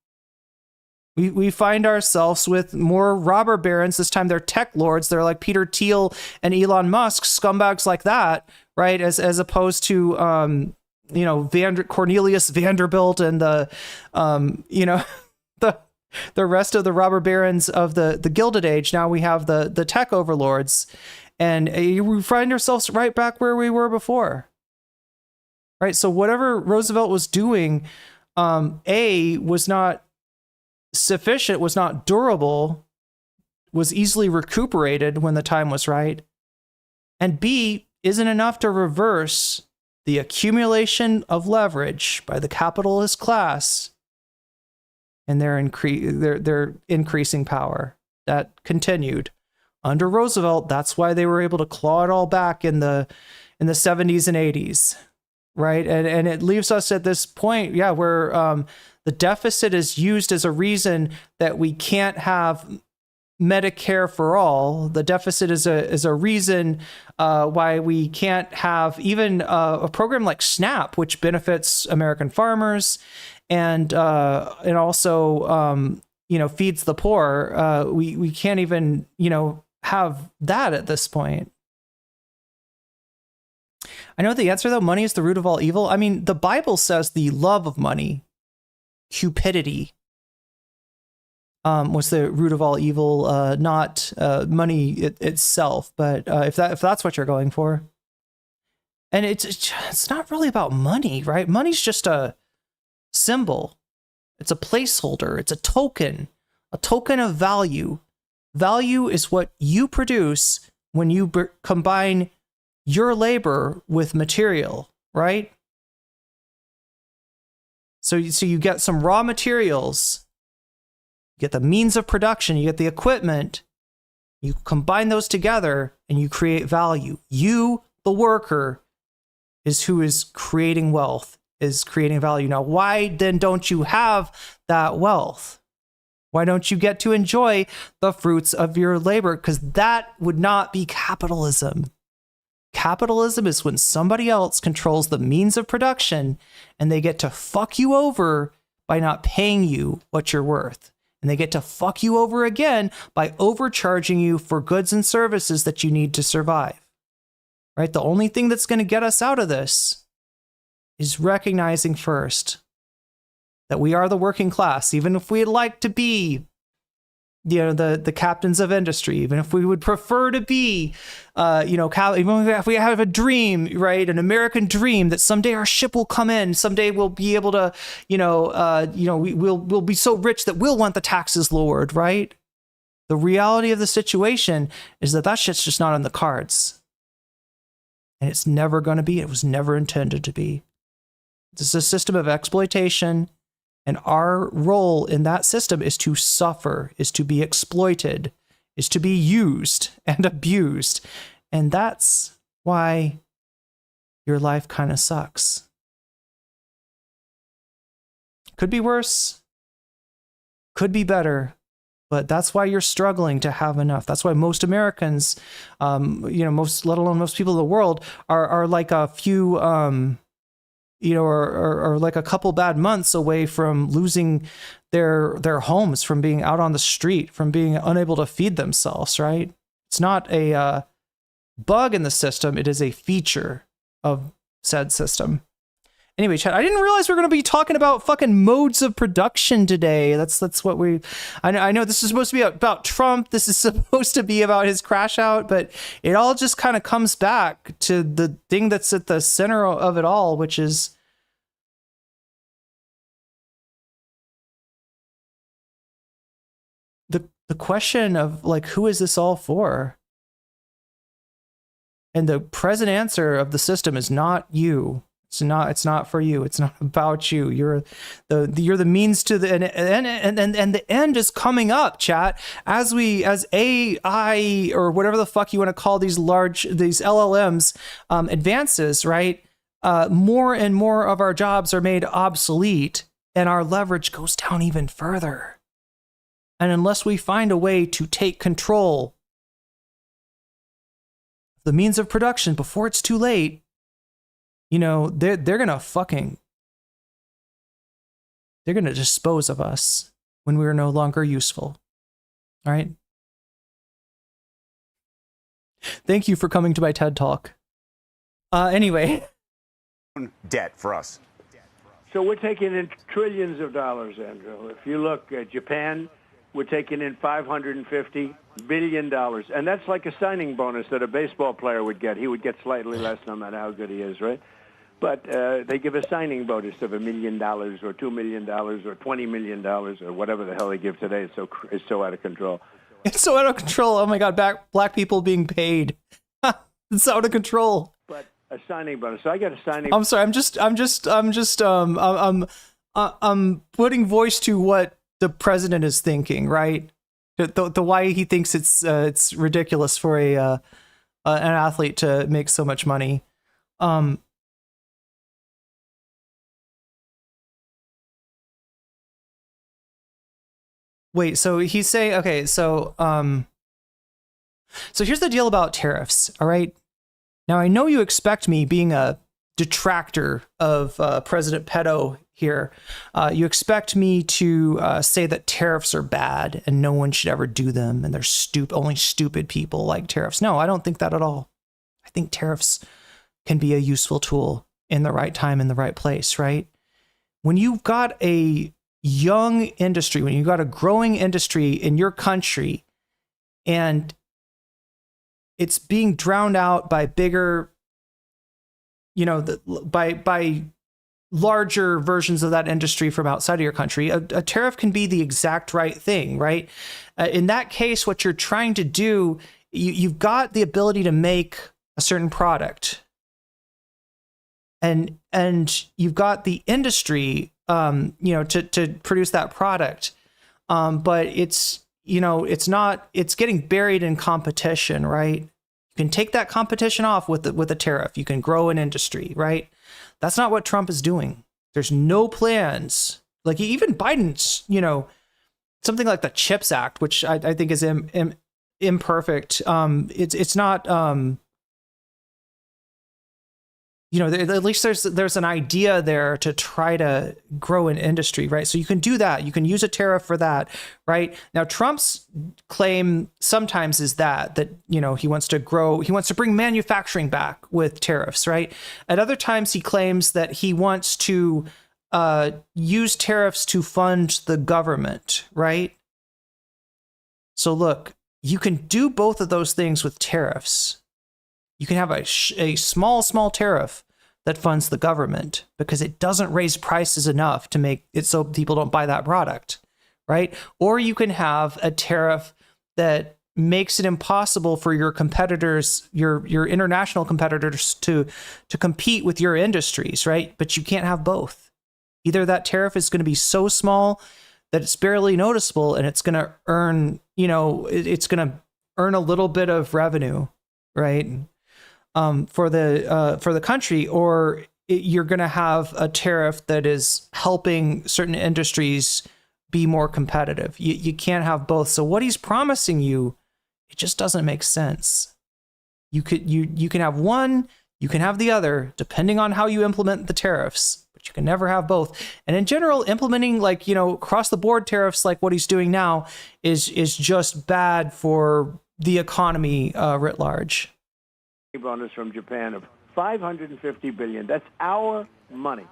We find ourselves with more robber barons. This time they're tech lords. They're like Peter Thiel and Elon Musk, scumbags like that, right? As opposed to Cornelius Vanderbilt and the rest of the robber barons of the Gilded Age. Now we have the tech overlords, and we find ourselves right back where we were before, right? So whatever Roosevelt was doing, was not sufficient, was not durable, was easily recuperated when the time was right, and B, isn't enough to reverse the accumulation of leverage by the capitalist class and their increasing power. That continued under Roosevelt. That's why they were able to claw it all back in the 70s and 80s, right? And it leaves us at this point, where the deficit is used as a reason that we can't have Medicare for all. The deficit is a reason why we can't have even a program like SNAP, which benefits American farmers and also feeds the poor. We can't even have that at this point. I know the answer though. Money is the root of all evil. I mean, the Bible says the love of money, cupidity, was the root of all evil, not money itself. But if that's what you're going for, and it's not really about money, right? Money's just a symbol. It's a placeholder. It's a token of value. Value is what you produce when you combine your labor with material, right? So you get some raw materials, you get the means of production, you get the equipment, you combine those together and you create value. You, the worker, is who is creating wealth, is creating value. Now, why then don't you have that wealth? Why don't you get to enjoy the fruits of your labor? Because that would not be capitalism. Capitalism is when somebody else controls the means of production and they get to fuck you over by not paying you what you're worth. And they get to fuck you over again by overcharging you for goods and services that you need to survive. Right? The only thing that's going to get us out of this is recognizing first that we are the working class, even if we'd like to be the captains of industry, even if we would prefer to be, even if we have a dream, right, an American dream that someday our ship will come in, someday we'll be able to, we'll be so rich that we'll want the taxes lowered, right? The reality of the situation is that shit's just not on the cards. And it's never going to be. It was never intended to be. This is a system of exploitation, and our role in that system is to suffer, is to be exploited, is to be used and abused. And that's why your life kind of sucks. Could be worse, could be better, but that's why you're struggling to have enough. That's why most Americans, let alone most people in the world, are like a few, or like a couple bad months away from losing their homes, from being out on the street, from being unable to feed themselves, right? It's not a bug in the system. It is a feature of said system. Anyway, chat, I didn't realize we were going to be talking about fucking modes of production today. That's what I know this is supposed to be about Trump. This is supposed to be about his crash out, but it all just kind of comes back to the thing that's at the center of it all, which is the question of, like, who is this all for? And the present answer of the system is not you. It's not for you. It's not about you. You're the means to the and the end is coming up, chat. As AI or whatever the fuck you want to call these LLMs advances, right? More and more of our jobs are made obsolete, and our leverage goes down even further. And unless we find a way to take control of the means of production before it's too late, they're gonna dispose of us when we are no longer useful. All right. Thank you for coming to my TED Talk. Anyway. Debt for us. So we're taking in trillions of dollars, Andrew. If you look at Japan, we're taking in $550 billion. And that's like a signing bonus that a baseball player would get. He would get slightly less no matter how good he is, right? But they give a signing bonus of $1 million or $2 million or $20 million or whatever the hell they give today. It's so out of control. It's so out of control. Oh my God, black people being paid. It's out of control. But a signing bonus. So I got a signing. I'm sorry. I'm putting voice to what the president is thinking, right? The why he thinks it's ridiculous for an athlete to make so much money. Wait, so he's saying, okay, so here's the deal about tariffs, all right? Now, I know you expect me, being a detractor of President Pedo here, you expect me to say that tariffs are bad and no one should ever do them, and they're only stupid people like tariffs. No, I don't think that at all. I think tariffs can be a useful tool in the right time, in the right place, right? When you've got a young industry, when you've got a growing industry in your country, and it's being drowned out by bigger, by larger versions of that industry from outside of your country, a tariff can be the exact right thing, right? In that case, what you're trying to do, you've got the ability to make a certain product, and you've got the industry, to produce that product. But it's getting buried in competition, right? You can take that competition off with a tariff. You can grow an industry, right? That's not what Trump is doing. There's no plans. Like, even Biden's, something like the CHIPS Act, which I think is imperfect. It's not, at least there's an idea there to try to grow an industry, right? So you can do that. You can use a tariff for that, right? Now, Trump's claim sometimes is that he wants to bring manufacturing back with tariffs, right? At other times, he claims that he wants to use tariffs to fund the government, right? So look, you can do both of those things with tariffs. You can have a small tariff that funds the government because it doesn't raise prices enough to make it so people don't buy that product, right? Or you can have a tariff that makes it impossible for your competitors, your international competitors to compete with your industries, right? But you can't have both. Either that tariff is going to be so small that it's barely noticeable and it's going to earn, it's going to earn a little bit of revenue, right? For the country, or you're going to have a tariff that is helping certain industries be more competitive. You can't have both. So what he's promising you, it just doesn't make sense. You can have one, you can have the other, depending on how you implement the tariffs, but you can never have both. And in general, implementing across the board tariffs like what he's doing now is just bad for the economy writ large. Bonus from Japan of $550 billion. That's our money.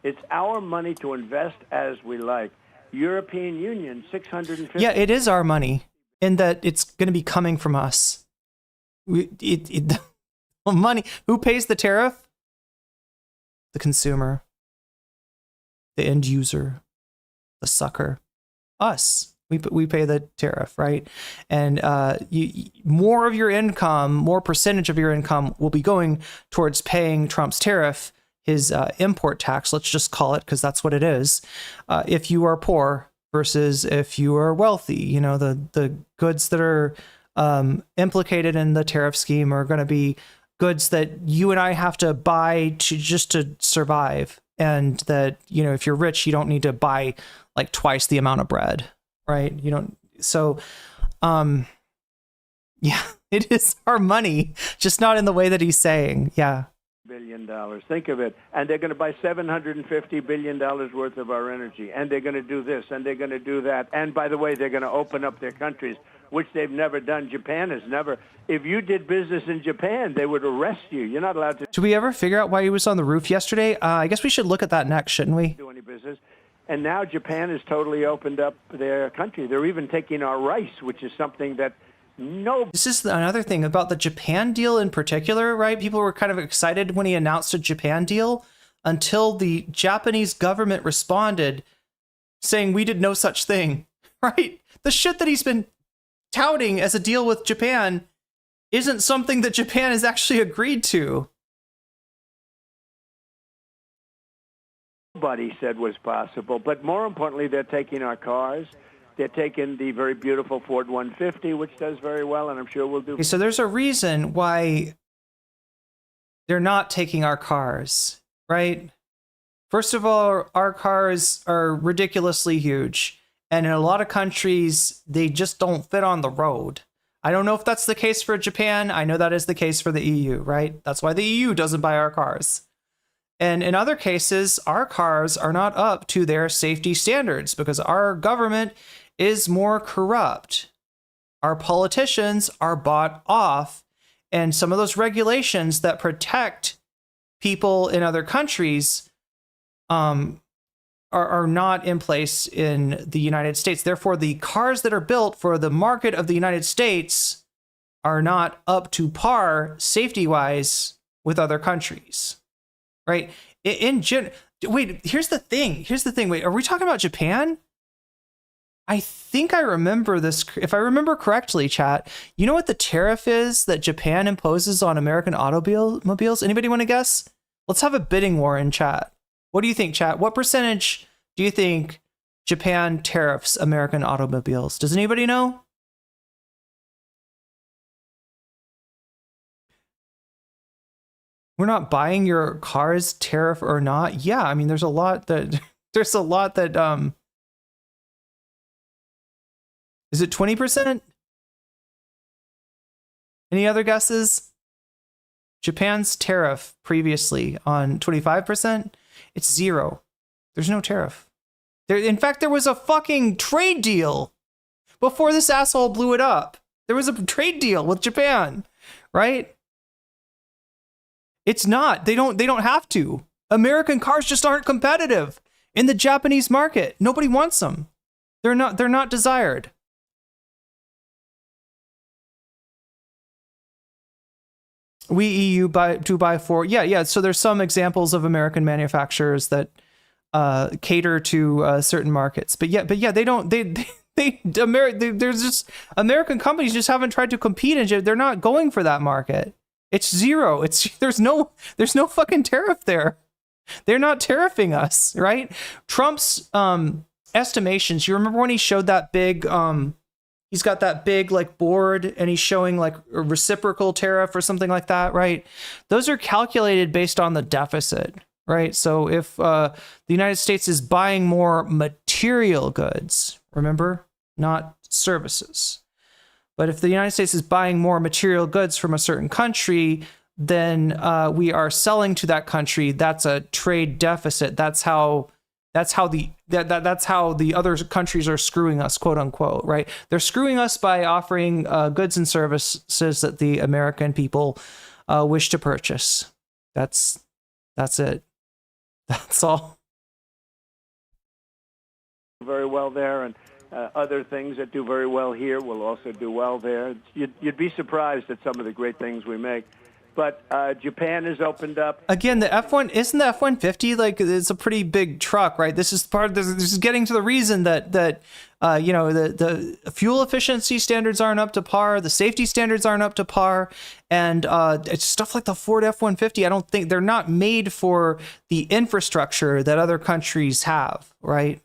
It's our money to invest as we like. European Union, $650. Yeah, it is our money in that it's going to be coming from us. Money. Who pays the tariff? The consumer, the end user, the sucker, us. We pay the tariff, right? And more of your income, more percentage of your income will be going towards paying Trump's tariff, his import tax, let's just call it, because that's what it is, if you are poor versus if you are wealthy. The goods that are implicated in the tariff scheme are going to be goods that you and I have to buy just to survive. And that, if you're rich, you don't need to buy like twice the amount of bread. Right. You don't. So, yeah, it is our money, just not in the way that he's saying. Yeah. $1 billion. Think of it. And they're going to buy $750 billion worth of our energy. And they're going to do this and they're going to do that. And by the way, they're going to open up their countries, which they've never done. Japan has never. If you did business in Japan, they would arrest you. You're not allowed to. Did we ever figure out why he was on the roof yesterday? I guess we should look at that next, shouldn't we? Do any business. And now Japan has totally opened up their country. They're even taking our rice, which is something that This is another thing about the Japan deal in particular, right? People were kind of excited when he announced a Japan deal until the Japanese government responded saying we did no such thing, right? The shit that he's been touting as a deal with Japan isn't something that Japan has actually agreed to. Nobody said was possible. But more importantly, they're taking our cars. They're taking the very beautiful Ford 150, which does very well, and I'm sure we'll do. Okay, so there's a reason why they're not taking our cars, right? First of all, our cars are ridiculously huge, and in a lot of countries, they just don't fit on the road. I don't know if that's the case for Japan. I know that is the case for the EU, right? That's why the EU doesn't buy our cars. And in other cases, our cars are not up to their safety standards because our government is more corrupt. Our politicians are bought off, and some of those regulations that protect people in other countries are not in place in the United States. Therefore, the cars that are built for the market of the United States are not up to par safety-wise with other countries. Right? Wait, here's the thing. Wait, are we talking about Japan? I think I remember this. If I remember correctly, chat, you know what the tariff is that Japan imposes on American automobiles? Anybody want to guess? Let's have a bidding war in chat. What do you think, chat? What percentage do you think Japan tariffs American automobiles? Does anybody know? We're not buying your cars, tariff or not. Yeah, I mean, there's a lot that is it 20%? Any other guesses? Japan's tariff previously on 25%, it's 0. There's no tariff. In fact, there was a fucking trade deal before this asshole blew it up. There was a trade deal with Japan, right? It's not. They don't have to. American cars just aren't competitive in the Japanese market. Nobody wants them. They're not desired. We EU do buy for. Yeah. So there's some examples of American manufacturers that cater to certain markets, but yeah, they don't. There's just American companies just haven't tried to compete, and they're not going for that market. It's zero. There's no fucking tariff there. They're not tariffing us, right? Trump's estimations. You remember when he showed that big? He's got that big like board, and he's showing like a reciprocal tariff or something like that, right? Those are calculated based on the deficit, right? So if the United States is buying more material goods, remember, not services. But if the United States is buying more material goods from a certain country, then we are selling to that country. That's a trade deficit. That's how the other countries are screwing us, quote unquote, right? They're screwing us by offering goods and services that the American people wish to purchase. That's it. That's all. Very well there, and other things that do very well here will also do well there. You'd be surprised at some of the great things we make. But Japan has opened up. Again, the F1 isn't the F-150 like it's a pretty big truck, right? This is part of this is getting to the reason that the fuel efficiency standards aren't up to par, the safety standards aren't up to par, and it's stuff like the Ford F-150. I don't think they're not made for the infrastructure that other countries have, right?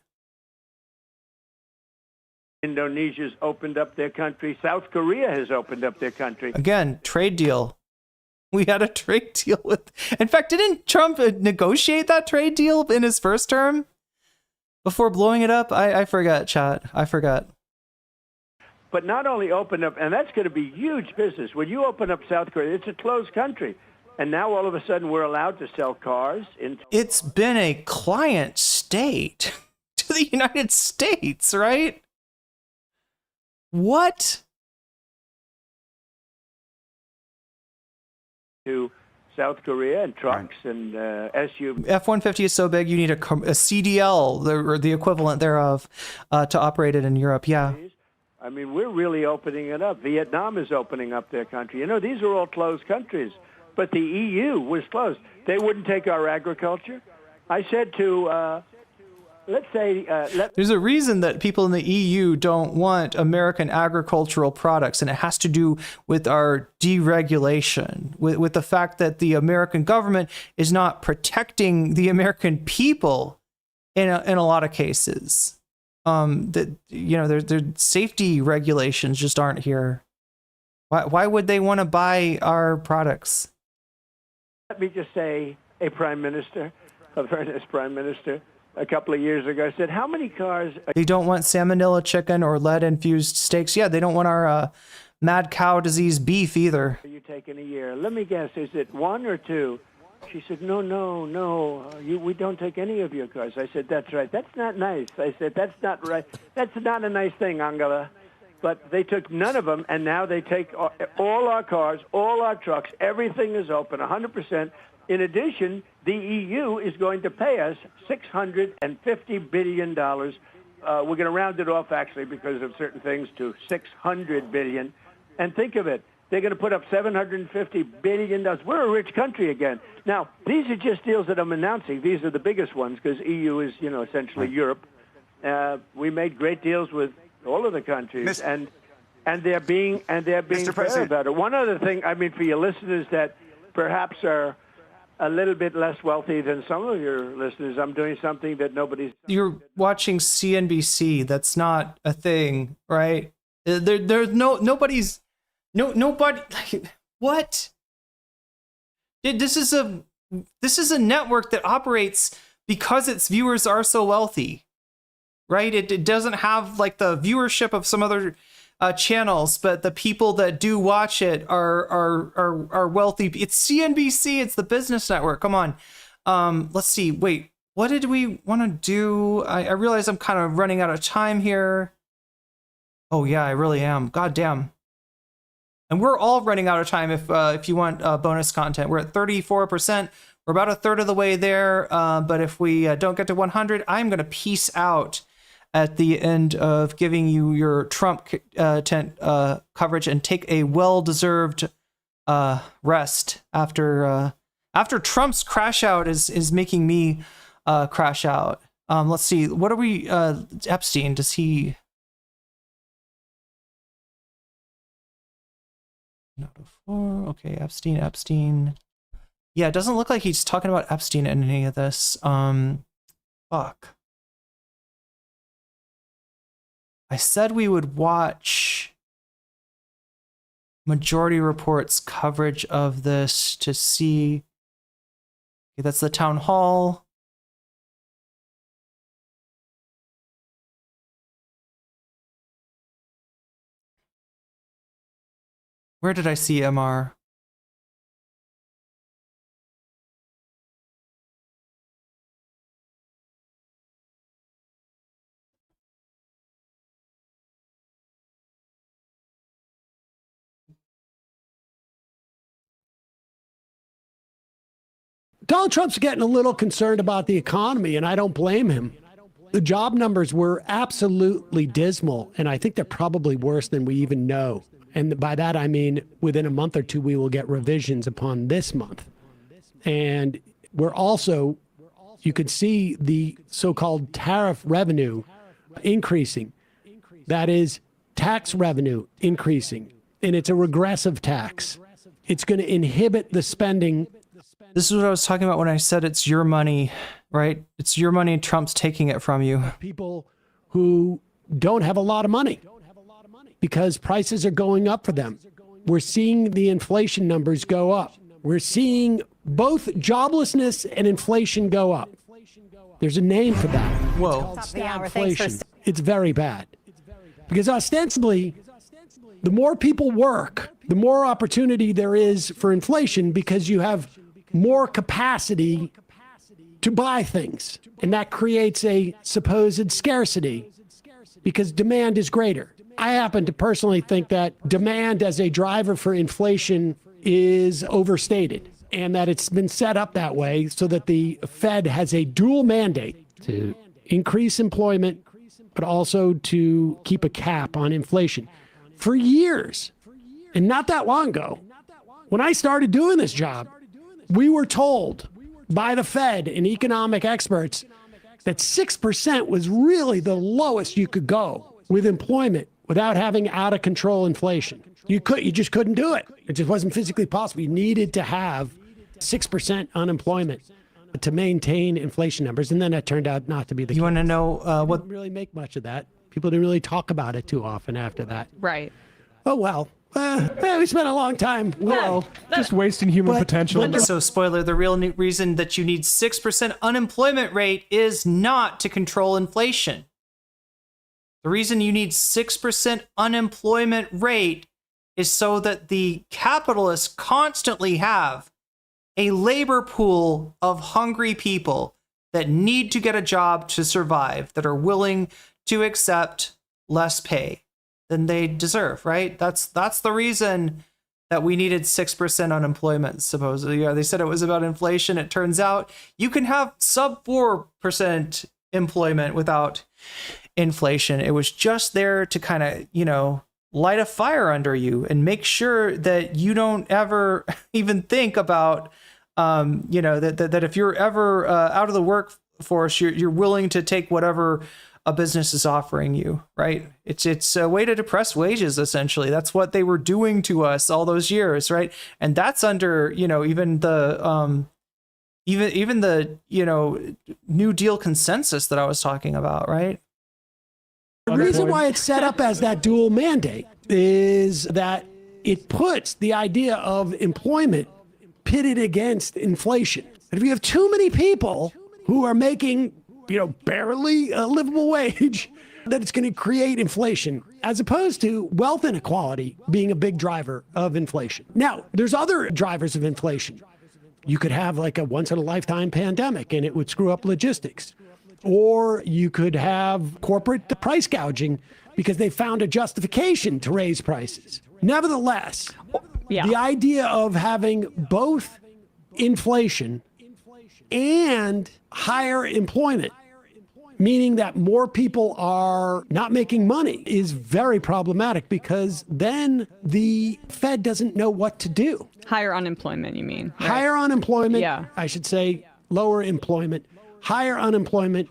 Indonesia's opened up their country. South Korea has opened up their country. Again, trade deal. We had a trade deal with. In fact, didn't Trump negotiate that trade deal in his first term before blowing it up? I forgot, chat. I forgot. But not only open up, and that's going to be huge business. When you open up South Korea, it's a closed country. And now all of a sudden we're allowed to sell cars. It's been a client state to the United States, right? What? To South Korea and trucks and SUVs. F-150 is so big you need a CDL or the equivalent thereof to operate it in Europe. Yeah. I mean, we're really opening it up. Vietnam is opening up their country. You know, these are all closed countries, but the EU was closed. They wouldn't take our agriculture. I said to let's say there's a reason that people in the EU don't want American agricultural products, and it has to do with our deregulation, with the fact that the American government is not protecting the American people in a lot of cases. That their safety regulations just aren't here. Why would they want to buy our products? Let me just say, a prime minister, a very nice prime minister, a couple of years ago said, how many cars... They don't want salmonella chicken or lead-infused steaks. Yeah, they don't want our mad cow disease beef either. Are you taking a year? Let me guess, is it 1 or 2? She said, no, we don't take any of your cars. I said, that's right. That's not nice. I said, that's not right. That's not a nice thing, Angela. But they took none of them, and now they take all our cars, all our trucks. Everything is open, 100%. In addition, the EU is going to pay us $650 billion. We're going to round it off, actually, because of certain things, to $600 billion. And think of it. They're going to put up $750 billion. We're a rich country again. Now, these are just deals that I'm announcing. These are the biggest ones because EU is, essentially Europe. We made great deals with all of the countries, and they're being fair about it. One other thing, I mean, for your listeners that perhaps are a little bit less wealthy than some of your listeners, I'm doing something that nobody's... You're watching CNBC. That's not a thing, right? There's nobody... What? This is a network that operates because its viewers are so wealthy, right? It doesn't have like the viewership of some other channels, but the people that do watch it are wealthy. It's CNBC. It's the business network. Come on. Let's see. Wait, what did we want to do? I realize I'm kind of running out of time here. Oh yeah, I really am. God damn. And we're all running out of time if you want bonus content. We're at 34%. We're about a third of the way there. But if we don't get to 100, I'm going to peace out at the end of giving you your Trump tent coverage and take a well-deserved rest after Trump's crash out is making me crash out. Let's see. What are we? Epstein, does he? Note of 4. Okay, Epstein. Yeah, it doesn't look like he's talking about Epstein in any of this. Fuck. I said we would watch Majority Report's coverage of this to see. Okay, that's the town hall. Where did I see MR? Donald Trump's getting a little concerned about the economy, and I don't blame him. The job numbers were absolutely dismal, and I think they're probably worse than we even know. And by that, I mean, within a month or two, we will get revisions upon this month. And we're also, you can see the so-called tariff revenue increasing. That is tax revenue increasing, and it's a regressive tax. It's going to inhibit the spending. This is what I was talking about when I said it's your money, right? It's your money, Trump's taking it from you. People who don't have a lot of money because prices are going up for them. We're seeing the inflation numbers go up. We're seeing both joblessness and inflation go up. There's a name for that. Whoa. Stagflation. It's very bad. Because ostensibly, the more people work, the more opportunity there is for inflation because you have more capacity to buy things. And that creates a supposed scarcity because demand is greater. I happen to personally think that demand as a driver for inflation is overstated and that it's been set up that way so that the Fed has a dual mandate to increase employment, but also to keep a cap on inflation. For years, and not that long ago, when I started doing this job, we were told by the Fed and economic experts that 6% was really the lowest you could go with employment without having out of control inflation. You just couldn't do it. It just wasn't physically possible. You needed to have 6% unemployment to maintain inflation numbers. And then that turned out not to be the case. You want to know what? Didn't really make much of that. People didn't really talk about it too often after that. Right. Oh, well. We spent a long time. Well, just wasting human potential. So, spoiler, the real reason that you need 6% unemployment rate is not to control inflation. The reason you need 6% unemployment rate is so that the capitalists constantly have a labor pool of hungry people that need to get a job to survive, that are willing to accept less pay than they deserve, right? That's the reason that we needed 6% unemployment, supposedly. Yeah, they said it was about inflation. It turns out you can have sub 4% employment without inflation. It was just there to kind of, light a fire under you and make sure that you don't ever even think about, that if you're ever out of the workforce, you're willing to take whatever a business is offering you, right? It's a way to depress wages, essentially. That's what they were doing to us all those years, right? And that's under, even the New Deal consensus that I was talking about, right? The reason why it's set up as that dual mandate is that it puts the idea of employment pitted against inflation. And if you have too many people who are making barely a livable wage, that it's going to create inflation, as opposed to wealth inequality being a big driver of inflation. Now, there's other drivers of inflation. You could have like a once-in-a-lifetime pandemic, and it would screw up logistics. Or you could have corporate price gouging because they found a justification to raise prices. Nevertheless, the idea of having both inflation and higher employment meaning that more people are not making money, is very problematic because then the Fed doesn't know what to do. Higher unemployment, you mean? Right? Higher unemployment, yeah. I should say lower employment, higher unemployment,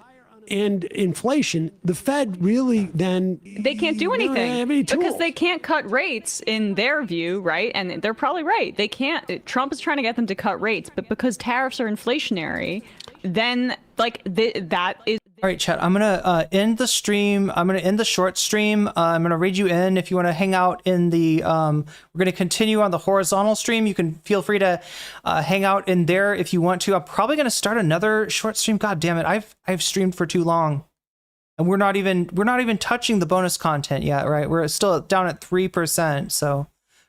and inflation. The Fed really then... They can't do anything because they can't cut rates in their view, right? And they're probably right. They can't. Trump is trying to get them to cut rates, but because tariffs are inflationary, then like that is... All right, chat, I'm going to end the stream. I'm going to end the short stream. I'm going to read you in. If you want to hang out in the, we're going to continue on the horizontal stream. You can feel free to hang out in there if you want to. I'm probably going to start another short stream. God damn it. I've streamed for too long. And we're not even touching the bonus content yet, right? We're still down at 3%. So,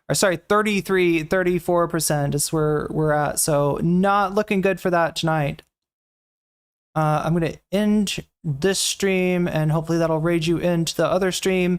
or sorry, 34% is where we're at. So not looking good for that tonight. I'm going to end this stream and hopefully that'll raid you into the other stream.